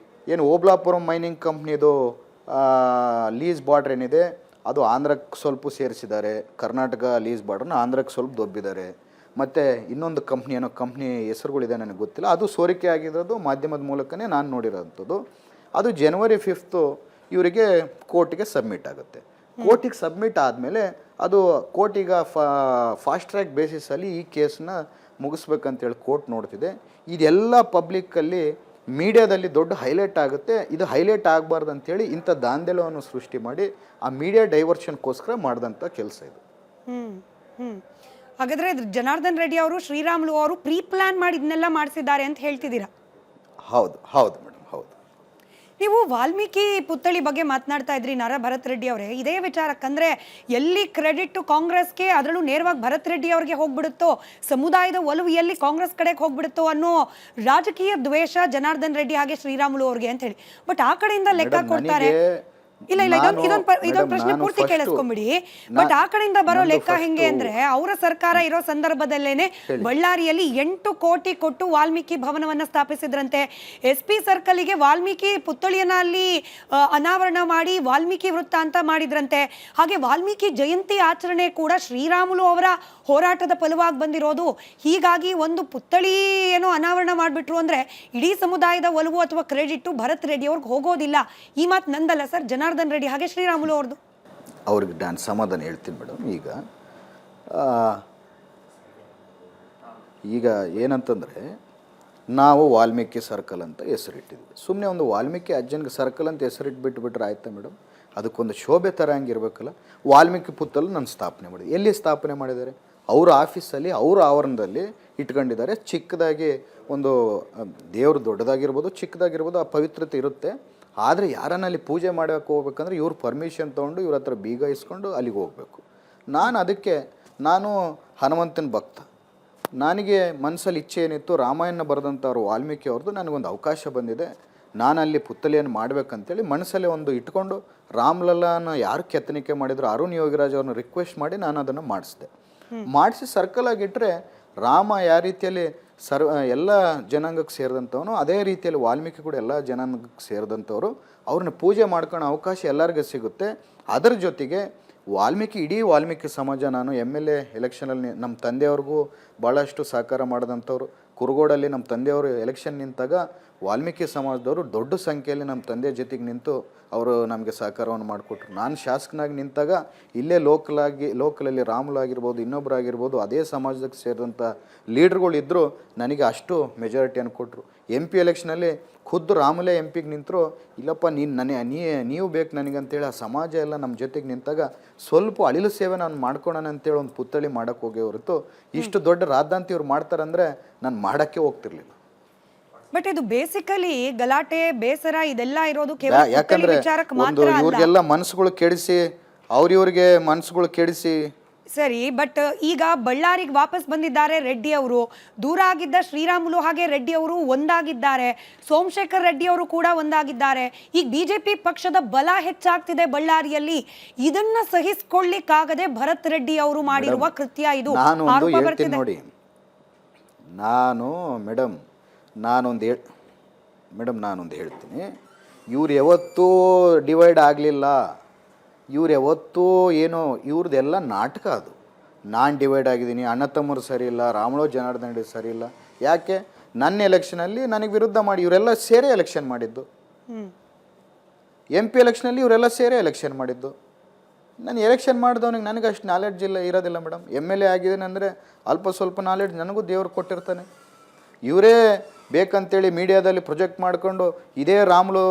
Speaker 4: ಏನು ಓಬ್ಲಾಪುರಂ ಮೈನಿಂಗ್ ಕಂಪ್ನಿದು ಲೀಸ್ ಬಾರ್ಡ್ರ್ ಏನಿದೆ ಅದು ಆಂಧ್ರಕ್ಕೆ ಸ್ವಲ್ಪ ಸೇರಿಸಿದ್ದಾರೆ, ಕರ್ನಾಟಕ ಲೀಸ್ ಬಾರ್ಡ್ರನ್ನ ಆಂಧ್ರಕ್ಕೆ ಸ್ವಲ್ಪ ದೊಬ್ಬಿದ್ದಾರೆ. ಮತ್ತು ಇನ್ನೊಂದು ಕಂಪ್ನಿ ಹೆಸರುಗಳಿದೆ ನನಗೆ ಗೊತ್ತಿಲ್ಲ, ಅದು ಸೋರಿಕೆ ಆಗಿರೋದು ಮಾಧ್ಯಮದ ಮೂಲಕನೇ ನಾನು ನೋಡಿರೋಂಥದ್ದು. ಅದು January 5th ಇವರಿಗೆ ಕೋರ್ಟಿಗೆ ಸಬ್ಮಿಟ್ ಆಗುತ್ತೆ. ಕೋರ್ಟಿಗೆ ಸಬ್ಮಿಟ್ ಆದಮೇಲೆ ಅದು ಕೋರ್ಟಿಗ ಫಾಸ್ಟ್ ಟ್ರ್ಯಾಕ್ ಬೇಸಿಸಲ್ಲಿ ಈ ಕೇಸನ್ನ ಮುಗಿಸ್ಬೇಕಂತೇಳಿ ಕೋರ್ಟ್ ನೋಡ್ತಿದೆ. ಇದೆಲ್ಲ ಪಬ್ಲಿಕ್ಕಲ್ಲಿ ಮೀಡಿಯಾದಲ್ಲಿ ದೊಡ್ಡ ಹೈಲೈಟ್ ಆಗುತ್ತೆ. ಇದು ಹೈಲೈಟ್ ಆಗಬಾರ್ದು ಅಂತೇಳಿ ಇಂಥ ದಾಂಧಲೆಯನ್ನು ಸೃಷ್ಟಿ ಮಾಡಿ ಆ ಮೀಡಿಯಾ ಡೈವರ್ಷನ್ಗೋಸ್ಕರ ಮಾಡಿದಂಥ ಕೆಲಸ ಇದು.
Speaker 3: ಹಾಗಾದ್ರೆ ಜನಾರ್ದನ್ ರೆಡ್ಡಿ ಅವರು ಶ್ರೀರಾಮುಲು ಅವರು ಪ್ರೀ ಪ್ಲಾನ್ ಮಾಡಿ ಇದನ್ನೆಲ್ಲ ಮಾಡಿಸಿದ್ದಾರೆ ಅಂತ ಹೇಳ್ತಿದ್ದೀರಾ?
Speaker 4: ಹೌದು ಹೌದು ಮೇಡಮ್, ಹೌದು.
Speaker 3: ನೀವು ವಾಲ್ಮೀಕಿ ಪುತ್ಥಳಿ ಬಗ್ಗೆ ಮಾತನಾಡ್ತಾ ಇದ್ರಿ ಭರತ್ ರೆಡ್ಡಿ ಅವರೇ, ಇದೇ ವಿಚಾರಕ್ಕಂದ್ರೆ ಎಲ್ಲಿ ಕ್ರೆಡಿಟ್ ಕಾಂಗ್ರೆಸ್ಗೆ, ಅದರಲ್ಲೂ ನೇರವಾಗಿ ಭರತ್ ರೆಡ್ಡಿ ಅವರಿಗೆ ಹೋಗ್ಬಿಡುತ್ತೋ, ಸಮುದಾಯದ ಒಲವು ಎಲ್ಲಿ ಕಾಂಗ್ರೆಸ್ ಕಡೆಗೆ ಹೋಗ್ಬಿಡುತ್ತೋ ಅನ್ನೋ ರಾಜಕೀಯ ದ್ವೇಷ ಜನಾರ್ದನ್ ರೆಡ್ಡಿ ಹಾಗೆ ಶ್ರೀರಾಮುಲು ಅವ್ರಿಗೆ ಅಂತ ಹೇಳಿ. ಬಟ್ ಆ ಕಡೆಯಿಂದ ಲೆಕ್ಕ ಕೊಡ್ತಾರೆ. ಇಲ್ಲ ಇದೊಂದು ಪ್ರಶ್ನೆ ಪೂರ್ತಿ ಕೇಳಿಸ್ಕೊಂಬಿಡಿ. ಬಟ್ ಆ ಕಡೆಯಿಂದ ಬರೋ ಲೆಕ್ಕ ಹೆಂಗೆ ಅಂದ್ರೆ, ಅವರ ಸರ್ಕಾರ ಇರೋ ಸಂದರ್ಭದಲ್ಲೇನೆ ಬಳ್ಳಾರಿಯಲ್ಲಿ 8 ಕೋಟಿ ಕೊಟ್ಟು ವಾಲ್ಮೀಕಿ ಭವನವನ್ನ ಸ್ಥಾಪಿಸಿದ್ರಂತೆ. SP ಸರ್ಕಲ್ಗೆ ವಾಲ್ಮೀಕಿ ಪುತ್ಥಳಿಯನ್ನ ಅಲ್ಲಿ ಅನಾವರಣ ಮಾಡಿ ವಾಲ್ಮೀಕಿ ವೃತ್ತ ಅಂತ ಮಾಡಿದ್ರಂತೆ. ಹಾಗೆ ವಾಲ್ಮೀಕಿ ಜಯಂತಿ ಆಚರಣೆ ಕೂಡ ಶ್ರೀರಾಮುಲು ಅವರ ಹೋರಾಟದ ಫಲವಾಗಿ ಬಂದಿರೋದು. ಹೀಗಾಗಿ ಒಂದು ಪುತ್ಥಳಿ ಏನೋ ಅನಾವರಣ ಮಾಡಿಬಿಟ್ರು ಅಂದ್ರೆ ಇಡೀ ಸಮುದಾಯದ ಒಲವು ಅಥವಾ ಕ್ರೆಡಿಟ್ ಭರತ್ ರೆಡ್ಡಿ ಅವ್ರಿಗೆ ಹೋಗೋದಿಲ್ಲ. ಈ ಮಾತು ನಂದಲ್ಲ ಸರ್, ಜನಾರ್ದನ್ ರೆಡ್ಡಿ ಹಾಗೆ ಶ್ರೀರಾಮುಲು ಅವ್ರದ್ದು.
Speaker 4: ಅವ್ರಿಗೆ ನಾನು ಸಮಾಧಾನ ಹೇಳ್ತೀನಿ ಮೇಡಮ್. ಈಗ ಏನಂತಂದರೆ, ನಾವು ವಾಲ್ಮೀಕಿ ಸರ್ಕಲ್ ಅಂತ ಹೆಸರಿಟ್ಟಿದ್ವಿ. ಸುಮ್ಮನೆ ಒಂದು ವಾಲ್ಮೀಕಿ ಅಜ್ಜನ್ಗೆ ಸರ್ಕಲ್ ಅಂತ ಹೆಸರಿಟ್ಬಿಟ್ಬಿಟ್ರೆ ಆಯ್ತಾ ಮೇಡಮ್? ಅದಕ್ಕೊಂದು ಶೋಭೆ ಥರ ಹಂಗಿರ್ಬೇಕಲ್ಲ. ವಾಲ್ಮೀಕಿ ಪುತ್ತಲು ನಾನು ಸ್ಥಾಪನೆ ಮಾಡಿದೆ. ಎಲ್ಲಿ ಸ್ಥಾಪನೆ ಮಾಡಿದ್ದಾರೆ? ಅವರ ಆಫೀಸಲ್ಲಿ, ಅವರ ಆವರಣದಲ್ಲಿ ಇಟ್ಕೊಂಡಿದ್ದಾರೆ. ಚಿಕ್ಕದಾಗಿ ಒಂದು ದೇವರು ದೊಡ್ಡದಾಗಿರ್ಬೋದು, ಚಿಕ್ಕದಾಗಿರ್ಬೋದು, ಆ ಪವಿತ್ರತೆ ಇರುತ್ತೆ. ಆದರೆ ಯಾರನ್ನಲ್ಲಿ ಪೂಜೆ ಮಾಡೋಕ್ಕೆ ಹೋಗ್ಬೇಕಂದ್ರೆ ಇವ್ರು ಪರ್ಮಿಷನ್ ತೊಗೊಂಡು ಇವ್ರ ಹತ್ರ ಬೀಗ ಇಸ್ಕೊಂಡು ಅಲ್ಲಿಗೆ ಹೋಗಬೇಕು. ನಾನು ಹನುಮಂತನ ಭಕ್ತ. ನನಗೆ ಮನಸ್ಸಲ್ಲಿ ಇಚ್ಛೆ ಏನಿತ್ತು, ರಾಮಾಯಣ ಬರೆದಂಥವ್ರು ವಾಲ್ಮೀಕಿ ಅವ್ರದ್ದು ನನಗೊಂದು ಅವಕಾಶ ಬಂದಿದೆ, ನಾನು ಅಲ್ಲಿ ಪುತ್ಥಳಿಯನ್ನು ಮಾಡಬೇಕಂತೇಳಿ ಮನಸ್ಸಲ್ಲಿ ಒಂದು ಇಟ್ಕೊಂಡು ರಾಮ್ಲಲ್ಲಾನ ಯಾರು ಕೆತ್ತನಿಕೆ ಮಾಡಿದ್ರು ಅರುಣ್ ಯೋಗಿರಾಜ್ ಅವ್ರನ್ನ ರಿಕ್ವೆಸ್ಟ್ ಮಾಡಿ ನಾನು ಅದನ್ನು ಮಾಡಿಸಿ ಸರ್ಕಲ್ ಆಗಿಟ್ಟರೆ ರಾಮ ಯಾವ ರೀತಿಯಲ್ಲಿ ಎಲ್ಲ ಜನಾಂಗಕ್ಕೆ ಸೇರಿದಂಥವನು, ಅದೇ ರೀತಿಯಲ್ಲಿ ವಾಲ್ಮೀಕಿ ಕೂಡ ಎಲ್ಲ ಜನಾಂಗಕ್ಕೆ ಸೇರಿದಂಥವ್ರು. ಅವ್ರನ್ನ ಪೂಜೆ ಮಾಡ್ಕೊಳ್ಳೋ ಅವಕಾಶ ಎಲ್ಲರಿಗೂ ಸಿಗುತ್ತೆ. ಅದರ ಜೊತೆಗೆ ಇಡೀ ವಾಲ್ಮೀಕಿ ಸಮಾಜ, ನಾನು MLA ಎಲೆಕ್ಷನಲ್ಲಿ ನಮ್ಮ ತಂದೆಯವ್ರಿಗೂ ಭಾಳಷ್ಟು ಸಹಕಾರ ಮಾಡಿದಂಥವ್ರು. ಕುರುಗೋಡಲ್ಲಿ ನಮ್ಮ ತಂದೆಯವರು ಎಲೆಕ್ಷನ್ ನಿಂತಾಗ ವಾಲ್ಮೀಕಿ ಸಮಾಜದವರು ದೊಡ್ಡ ಸಂಖ್ಯೆಯಲ್ಲಿ ನಮ್ಮ ತಂದೆ ಜೊತೆಗೆ ನಿಂತು ಅವರು ನಮಗೆ ಸಹಕಾರವನ್ನು ಮಾಡಿಕೊಟ್ರು. ನಾನು ಶಾಸಕನಾಗಿ ನಿಂತಾಗ ಇಲ್ಲೇ ಲೋಕಲಲ್ಲಿ ರಾಮುಲು ಆಗಿರ್ಬೋದು, ಇನ್ನೊಬ್ಬರಾಗಿರ್ಬೋದು, ಅದೇ ಸಮಾಜಕ್ಕೆ ಸೇರಿದಂಥ ಲೀಡ್ರುಗಳಿದ್ದರು. ನನಗೆ ಅಷ್ಟು ಮೆಜಾರಿಟಿಯನ್ನು ಕೊಟ್ಟರು. MP ಎಲೆಕ್ಷನಲ್ಲಿ ಖುದ್ದು ರಾಮುಲೇ MPಗೆ ನಿಂತರು. ಇಲ್ಲಪ್ಪ ನೀವು ಬೇಕು ನನಗಂತೇಳಿ ಆ ಸಮಾಜ ಎಲ್ಲ ನಮ್ಮ ಜೊತೆಗೆ ನಿಂತಾಗ ಸ್ವಲ್ಪ ಅಳಿಲು ಸೇವೆ ನಾನು ಮಾಡ್ಕೊಳೋಣ ಅಂತೇಳಿ ಒಂದು ಪುತ್ಥಳಿ ಮಾಡೋಕ್ಕೆ ಹೋಗೇ ಹೊರತು ಇಷ್ಟು ದೊಡ್ಡ ರಾದ್ದಾಂತ ಇವ್ರು ಮಾಡ್ತಾರಂದರೆ ನಾನು ಮಾಡೋಕ್ಕೆ ಹೋಗ್ತಿರ್ಲಿಲ್ಲ.
Speaker 3: ಬಟ್ ಇದು ಬೇಸಿಕಲಿ ಗಲಾಟೆ, ಬೇಸರ ಇದೆಲ್ಲ ಇರೋದು
Speaker 4: ಯಾಕಂದ್ರೆ ಇವ್ರಿಗೆಲ್ಲ ಮನಸ್ಸುಗಳು ಕೆಡಿಸಿ, ಅವ್ರಿವ್ರಿಗೆ ಮನಸ್ಸುಗಳು ಕೆಡಿಸಿ.
Speaker 3: ಸರಿ, ಬಟ್ ಈಗ ಬಳ್ಳಾರಿಗೆ ವಾಪಸ್ ಬಂದಿದ್ದಾರೆ ರೆಡ್ಡಿ ಅವರು. ದೂರ ಆಗಿದ್ದ ಶ್ರೀರಾಮುಲು ಹಾಗೆ ರೆಡ್ಡಿ ಅವರು ಒಂದಾಗಿದ್ದಾರೆ. ಸೋಮಶೇಖರ್ ರೆಡ್ಡಿ ಅವರು ಕೂಡ ಒಂದಾಗಿದ್ದಾರೆ. ಈಗ BJP ಪಕ್ಷದ ಬಲ ಹೆಚ್ಚಾಗ್ತಿದೆ ಬಳ್ಳಾರಿಯಲ್ಲಿ. ಇದನ್ನ ಸಹಿಸಿಕೊಳ್ಳಿಕ್ಕಾಗದೆ ಭರತ್ ರೆಡ್ಡಿ ಅವರು ಮಾಡಿರುವ ಕೃತ್ಯ ಇದು.
Speaker 4: ನೋಡಿ, ನಾನೊಂದು ಹೇಳ್ತೀನಿ. ಇವ್ರು ಯಾವತ್ತೂ ಡಿವೈಡ್ ಆಗಲಿಲ್ಲ. ಇವ್ರು ಯಾವತ್ತೂ ಏನೋ ಇವ್ರದ್ದೆಲ್ಲ ನಾಟಕ. ಅದು ನಾನು ಡಿವೈಡ್ ಆಗಿದ್ದೀನಿ, ಅಣ್ಣ ತಮ್ಮರು ಸರಿ ಇಲ್ಲ, ರಾಮುಲು ಜನಾರ್ದನ್ ರೆಡ್ಡಿ ಸರಿ ಇಲ್ಲ. ಯಾಕೆ? ನನ್ನ ಎಲೆಕ್ಷನಲ್ಲಿ ನನಗೆ ವಿರುದ್ಧ ಮಾಡಿ ಇವರೆಲ್ಲ ಸೇರೇ ಎಲೆಕ್ಷನ್ ಮಾಡಿದ್ದು. MP ಎಲೆಕ್ಷನಲ್ಲಿ ಇವರೆಲ್ಲ ಸೇರೇ ಎಲೆಕ್ಷನ್ ಮಾಡಿದ್ದು. ನಾನು ಎಲೆಕ್ಷನ್ ಮಾಡಿದವನಿಗೆ ನನಗೆ ಅಷ್ಟು ನಾಲೆಡ್ಜ್ ಇರೋದಿಲ್ಲ ಮೇಡಮ್. MLA ಆಗಿದ್ದೀನಿ ಅಂದರೆ ಅಲ್ಪ ಸ್ವಲ್ಪ ನಾಲೆಡ್ಜ್ ನನಗೂ ದೇವ್ರು ಕೊಟ್ಟಿರ್ತಾನೆ. ಇವರೇ ಬೇಕಂತೇಳಿ ಮೀಡಿಯಾದಲ್ಲಿ ಪ್ರೊಜೆಕ್ಟ್ ಮಾಡಿಕೊಂಡು ಇದೇ ರಾಮುಲು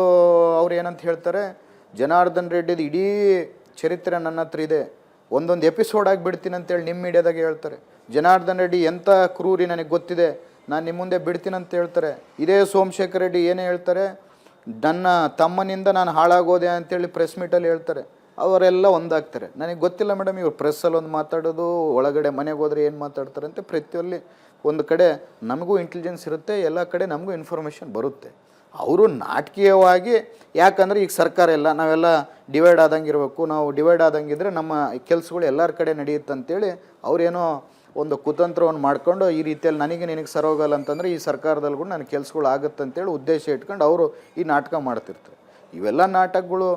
Speaker 4: ಅವ್ರು ಏನಂತ ಹೇಳ್ತಾರೆ, ಜನಾರ್ದನ್ ರೆಡ್ಡಿದು ಇಡೀ ಚರಿತ್ರೆ ನನ್ನ ಹತ್ರ ಇದೆ, ಒಂದೊಂದು ಎಪಿಸೋಡ್ ಆಗಿಬಿಡ್ತೀನಿ ಅಂತೇಳಿ ನಿಮ್ಮ ಮೀಡಿಯಾದಾಗೆ ಹೇಳ್ತಾರೆ. ಜನಾರ್ದನ್ ರೆಡ್ಡಿ ಎಂಥ ಕ್ರೂರಿ ನನಗೆ ಗೊತ್ತಿದೆ, ನಾನು ನಿಮ್ಮ ಮುಂದೆ ಬಿಡ್ತೀನಿ ಅಂತ ಹೇಳ್ತಾರೆ. ಇದೇ ಸೋಮಶೇಖರ್ ರೆಡ್ಡಿ ಏನೇ ಹೇಳ್ತಾರೆ, ನನ್ನ ತಮ್ಮನಿಂದ ನಾನು ಹಾಳಾಗೋದೆ ಅಂತೇಳಿ ಪ್ರೆಸ್ ಮೀಟಲ್ಲಿ ಹೇಳ್ತಾರೆ. ಅವರೆಲ್ಲ ಒಂದಾಗ್ತಾರೆ. ನನಗೆ ಗೊತ್ತಿಲ್ಲ ಮೇಡಮ್, ಇವ್ರು ಪ್ರೆಸ್ಸಲ್ಲಿ ಒಂದು ಮಾತಾಡೋದು, ಒಳಗಡೆ ಮನೆಗೆ ಹೋದರೆ ಏನು ಮಾತಾಡ್ತಾರೆ ಅಂತ. ಪ್ರತಿಯೊಲ್ಲಿ ಒಂದು ಕಡೆ ನಮಗೂ ಇಂಟೆಲಿಜೆನ್ಸ್ ಇರುತ್ತೆ, ಎಲ್ಲ ಕಡೆ ನಮಗೂ ಇನ್ಫಾರ್ಮೇಷನ್ ಬರುತ್ತೆ. ಅವರು ನಾಟಕೀಯವಾಗಿ, ಯಾಕಂದರೆ ಈಗ ಸರ್ಕಾರ ಎಲ್ಲ ನಾವೆಲ್ಲ ಡಿವೈಡ್ ಆದಂಗೆ ಇರಬೇಕು, ನಾವು ಡಿವೈಡ್ ಆದಂಗಿದ್ರೆ ನಮ್ಮ ಕೆಲಸಗಳು ಎಲ್ಲರ ಕಡೆ ನಡೆಯುತ್ತೆ ಅಂತೇಳಿ ಅವರೇನೋ ಒಂದು ಕುತಂತ್ರವನ್ನು ಮಾಡ್ಕೊಂಡು ಈ ರೀತಿಯಲ್ಲಿ ನಿನಗೆ ಸರೋಗಲ್ಲ ಅಂತಂದರೆ ಈ ಸರ್ಕಾರದಲ್ಲಿ ಕೂಡ ನನ್ನ ಕೆಲಸಗಳು ಆಗುತ್ತೆ ಅಂತೇಳಿ ಉದ್ದೇಶ ಇಟ್ಕೊಂಡು ಅವರು ಈ ನಾಟಕ ಮಾಡ್ತಿರ್ತಾರೆ. ಇವೆಲ್ಲ ನಾಟಕಗಳು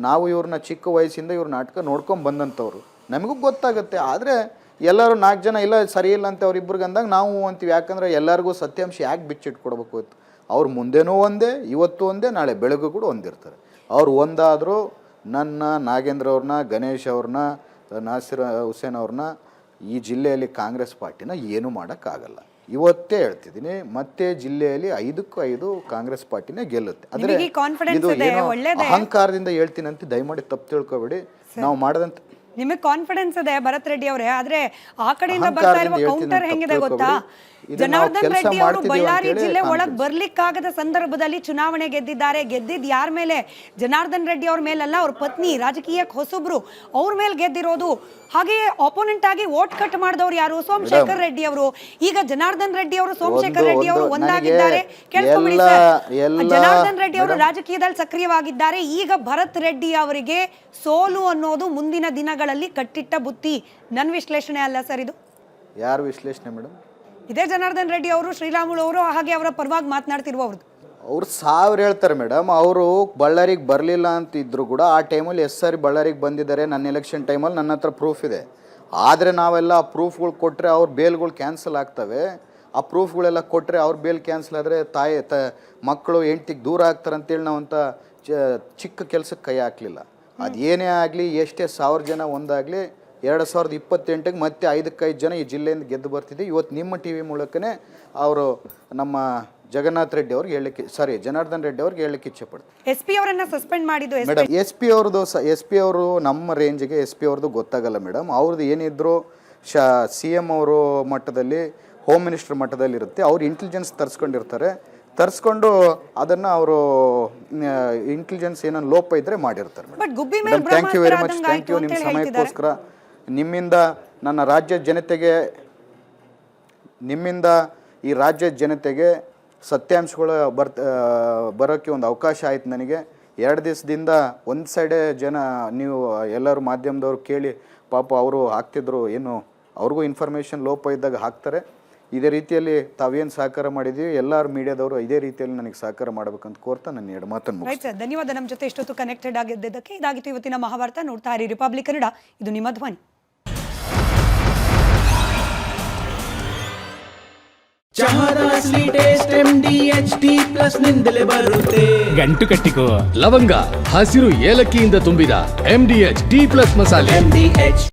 Speaker 4: ನಾವು ಇವ್ರನ್ನ ಚಿಕ್ಕ ವಯಸ್ಸಿಂದ ಇವ್ರ ನಾಟಕ ನೋಡ್ಕೊಂಡು ಬಂದಂಥವ್ರು, ನಮಗೂ ಗೊತ್ತಾಗುತ್ತೆ. ಆದರೆ ಎಲ್ಲರೂ 4 ಜನ ಇಲ್ಲ ಸರಿ ಇಲ್ಲ ಅಂತ ಅವ್ರಿಬ್ರಿಗೆ ಅಂದಾಗ ನಾವು ಅಂತೀವಿ. ಯಾಕಂದರೆ ಎಲ್ಲರಿಗೂ ಸತ್ಯಾಂಶ ಯಾಕೆ ಬಿಚ್ಚಿಟ್ಕೊಡ್ಬೇಕು ಇತ್ತು. ಅವ್ರು ಮುಂದೆನೂ ಒಂದೇ, ಇವತ್ತು ಒಂದೇ, ನಾಳೆ ಬೆಳಗ್ಗೆ ಕೂಡ ಒಂದಿರ್ತಾರೆ. ಅವ್ರು ಒಂದಾದರೂ ನನ್ನ ನಾಗೇಂದ್ರ ಅವ್ರನ್ನ, ಗಣೇಶ್ ಅವ್ರನ್ನ, ನಾಸಿರ್ ಹುಸೇನ್ ಅವ್ರನ್ನ ಈ ಜಿಲ್ಲೆಯಲ್ಲಿ ಕಾಂಗ್ರೆಸ್ ಪಾರ್ಟಿನ ಏನೂ ಮಾಡೋಕ್ಕಾಗಲ್ಲ. ಇವತ್ತೇ ಹೇಳ್ತಿದ್ದೀನಿ, ಮತ್ತೆ ಜಿಲ್ಲೆಯಲ್ಲಿ 5ಕ್ಕೂ 5 ಕಾಂಗ್ರೆಸ್ ಪಾರ್ಟಿನೇ ಗೆಲ್ಲುತ್ತೆ. ಆದರೆ
Speaker 3: ನಿಮಗೆ confidence
Speaker 4: ಇದು
Speaker 3: ಇದೆ,
Speaker 4: ಏನೋ
Speaker 3: ಒಳ್ಳೇದೇ.
Speaker 4: ಅಹಂಕಾರದಿಂದ ಹೇಳ್ತೀನಂತ ದಯಮಾಡಿ ತಪ್ಪು ತಿಳ್ಕೊಬೇಡಿ. ನಾವು ಮಾಡದಂತ
Speaker 3: ನಿಮಗೆ ಕಾನ್ಫಿಡೆನ್ಸ್ ಇದೆ ಭರತ್ ರೆಡ್ಡಿ ಅವರೇ, ಆದ್ರೆ ಆ ಕಡೆಯಿಂದ ಬರ್ತಾ ಇರುವ ಕೌಂಟರ್ ಹೆಂಗಿದೆ ಗೊತ್ತಾ? ಜನಾರ್ದನ್ ರೆಡ್ಡಿ ಅವರು ಬಳ್ಳಾರಿ ಜಿಲ್ಲೆ ಒಳಗ್ ಬರ್ಲಿಕ್ಕಾಗದ ಸಂದರ್ಭದಲ್ಲಿ ಚುನಾವಣೆ ಗೆದ್ದಿದ್ದಾರೆ. ಗೆದ್ದಿದ್ ಯಾರ ಮೇಲೆ? ಜನಾರ್ದನ್ ರೆಡ್ಡಿ ಅವ್ರ ಮೇಲಲ್ಲ, ಅವ್ರ ಪತ್ನಿ ರಾಜಕೀಯಕ್ಕೆ ಹೊಸಬ್ರು, ಅವ್ರ ಮೇಲೆ ಗೆದ್ದಿರೋದು. ಹಾಗೆಯೇ ಆಪೋನೆಂಟ್ ಆಗಿ ವೋಟ್ ಕಟ್ ಮಾಡಿದವರು ಯಾರು? ಸೋಮಶೇಖರ್ ರೆಡ್ಡಿ ಅವರು. ಈಗ ಜನಾರ್ದನ್ ರೆಡ್ಡಿ ಅವರು ಸೋಮಶೇಖರ್ ರೆಡ್ಡಿ ಅವರು ಒಂದಾಗಿದ್ದಾರೆ. ಕೇಳ್ಕೊಂಬಿಡಿ ಸರ್, ಜನಾರ್ದನ್ ರೆಡ್ಡಿ ಅವರು ರಾಜಕೀಯದಲ್ಲಿ ಸಕ್ರಿಯವಾಗಿದ್ದಾರೆ. ಈಗ ಭರತ್ ರೆಡ್ಡಿ ಅವರಿಗೆ ಸೋಲು ಅನ್ನೋದು ಮುಂದಿನ ದಿನಗಳಲ್ಲಿ ಕಟ್ಟಿಟ್ಟ ಬುತ್ತಿ. ನನ್ನ ವಿಶ್ಲೇಷಣೆ ಅಲ್ಲ ಸರ್ ಇದು.
Speaker 4: ಯಾರು ವಿಶ್ಲೇಷಣೆ ಮೇಡಮ್?
Speaker 3: ಇದೇ ಜನಾರ್ದನ್ ರೆಡ್ಡಿ ಅವರು, ಶ್ರೀರಾಮುಲು ಅವರು, ಹಾಗೆ ಅವರ ಪರವಾಗಿ ಮಾತನಾಡ್ತಿರುವವ್ರದ್ದು.
Speaker 4: ಅವ್ರು 1000 ಹೇಳ್ತಾರೆ ಮೇಡಮ್. ಅವರು ಬಳ್ಳಾರಿಗೆ ಬರಲಿಲ್ಲ ಅಂತಿದ್ರು ಕೂಡ ಆ ಟೈಮಲ್ಲಿ ಸಾರಿ ಬಳ್ಳಾರಿಗೆ ಬಂದಿದ್ದಾರೆ. ನನ್ನ ಎಲೆಕ್ಷನ್ ಟೈಮಲ್ಲಿ ನನ್ನ ಹತ್ರ ಪ್ರೂಫ್ ಇದೆ. ಆದರೆ ನಾವೆಲ್ಲ ಆ ಪ್ರೂಫ್ಗಳು ಕೊಟ್ಟರೆ ಅವ್ರ ಬೇಲ್ಗಳು ಕ್ಯಾನ್ಸಲ್ ಆಗ್ತವೆ. ಆ ಪ್ರೂಫ್ಗಳೆಲ್ಲ ಕೊಟ್ಟರೆ ಅವ್ರ ಬೇಲ್ ಕ್ಯಾನ್ಸಲ್ ಆದರೆ ಮಕ್ಕಳು ಹೆಂಡ್ತಿಗೆ ದೂರ ಆಗ್ತಾರೆ ಅಂತೇಳಿ ನಾವಂತ ಚಿಕ್ಕ ಕೆಲಸಕ್ಕೆ ಕೈ ಹಾಕಲಿಲ್ಲ. ಅದೇನೇ ಆಗಲಿ, ಎಷ್ಟೇ 1000 ಜನ ಒಂದಾಗಲಿ, 2028ಗೆ ಮತ್ತೆ 5-5 ಜನ ಈ ಜಿಲ್ಲೆಯಿಂದ ಗೆದ್ದು ಬರ್ತಿದ್ದೆ. ಇವತ್ತು ನಿಮ್ಮ ಟಿ ವಿ ಮೂಲಕನೇ ಅವರು ನಮ್ಮ ಜಗನ್ನಾಥ್ ರೆಡ್ಡಿ ಅವ್ರಿಗೆ ಹೇಳಲಿಕ್ಕೆ, ಜನಾರ್ದನ್ ರೆಡ್ಡಿ ಅವ್ರಿಗೆ ಹೇಳಲಿಕ್ಕೆ ಇಚ್ಛೆ ಪಡ್ತಾರೆ.
Speaker 3: SP ಅವರನ್ನ ಸಸ್ಪೆಂಡ್ ಮಾಡಿದ್ದು
Speaker 4: ಮೇಡಮ್, ಎಸ್ ಪಿ ಅವರು ನಮ್ಮ ರೇಂಜ್ಗೆ SP ಅವ್ರದ್ದು ಗೊತ್ತಾಗಲ್ಲ ಮೇಡಮ್. ಅವ್ರದ್ದು ಏನಿದ್ರು CM ಅವರು ಮಟ್ಟದಲ್ಲಿ, ಹೋಮ್ ಮಿನಿಸ್ಟರ್ ಮಟ್ಟದಲ್ಲಿ ಇರುತ್ತೆ. ಅವ್ರು ಇಂಟೆಲಿಜೆನ್ಸ್ ತರಿಸ್ಕೊಂಡು ಅದನ್ನು ಅವರು ಇಂಟೆಲಿಜೆನ್ಸ್ ಏನೋ ಲೋಪ ಇದ್ದರೆ ಮಾಡಿರ್ತಾರೆ madam. Thank you very much. Thank you ನಿಮ್ಮ ಸಮಯಕ್ಕೋಸ್ಕರ. ನಿಮ್ಮಿಂದ ನನ್ನ ರಾಜ್ಯದ ಜನತೆಗೆ, ನಿಮ್ಮಿಂದ ಈ ರಾಜ್ಯದ ಜನತೆಗೆ ಸತ್ಯಾಂಶಗಳು ಬರೋಕ್ಕೆ ಒಂದು ಅವಕಾಶ ಆಯ್ತು ನನಗೆ. 2 ದಿವಸದಿಂದ ಒಂದು ಸೈಡೇ ಜನ, ನೀವು ಎಲ್ಲರೂ ಮಾಧ್ಯಮದವ್ರು ಕೇಳಿ ಪಾಪ ಅವರು ಹಾಕ್ತಿದ್ರು, ಏನು ಅವ್ರಿಗೂ ಇನ್ಫಾರ್ಮೇಷನ್ ಲೋಪ ಇದ್ದಾಗ ಹಾಕ್ತಾರೆ. ಇದೇ ರೀತಿಯಲ್ಲಿ ತಾವೇನು ಸಹಕಾರ ಮಾಡಿದ್ದೀವಿ, ಎಲ್ಲರೂ ಮೀಡಿಯಾದವರು ಇದೇ ರೀತಿಯಲ್ಲಿ ನನಗೆ ಸಹಕಾರ ಮಾಡಬೇಕಂತ ಕೋರ್ತಾ ನನ್ನ 2 ಮಾತನ್ನು
Speaker 3: ರೈಟ್ ಸರ್, ಧನ್ಯವಾದ ನಮ್ಮ ಜೊತೆ ಇಷ್ಟೊತ್ತು ಕನೆಕ್ಟೆಡ್ ಆಗಿದ್ದಕ್ಕೆ. ಇದಾಗಿತ್ತು ಇವತ್ತಿನ ಮಹಾಭಾರತ. ನೋಡ್ತಾ ಇರಿ ರಿಪಬ್ಲಿಕ್ ಕನ್ನಡ, ಇದು ನಿಮ್ಮ ಧ್ವನಿ.
Speaker 5: ಚಹಾದ ಅಸಲಿ ಟೇಸ್ಟ್ MDHD+ ನಿಂದಲೇ ಬರುತ್ತೆ.
Speaker 1: ಗಂಟು ಕಟ್ಟಿಕೋ.
Speaker 2: ಲವಂಗ, ಹಸಿರು ಏಲಕ್ಕಿಯಿಂದ ತುಂಬಿದ MDHD+ ಮಸಾಲೆ.
Speaker 5: MDH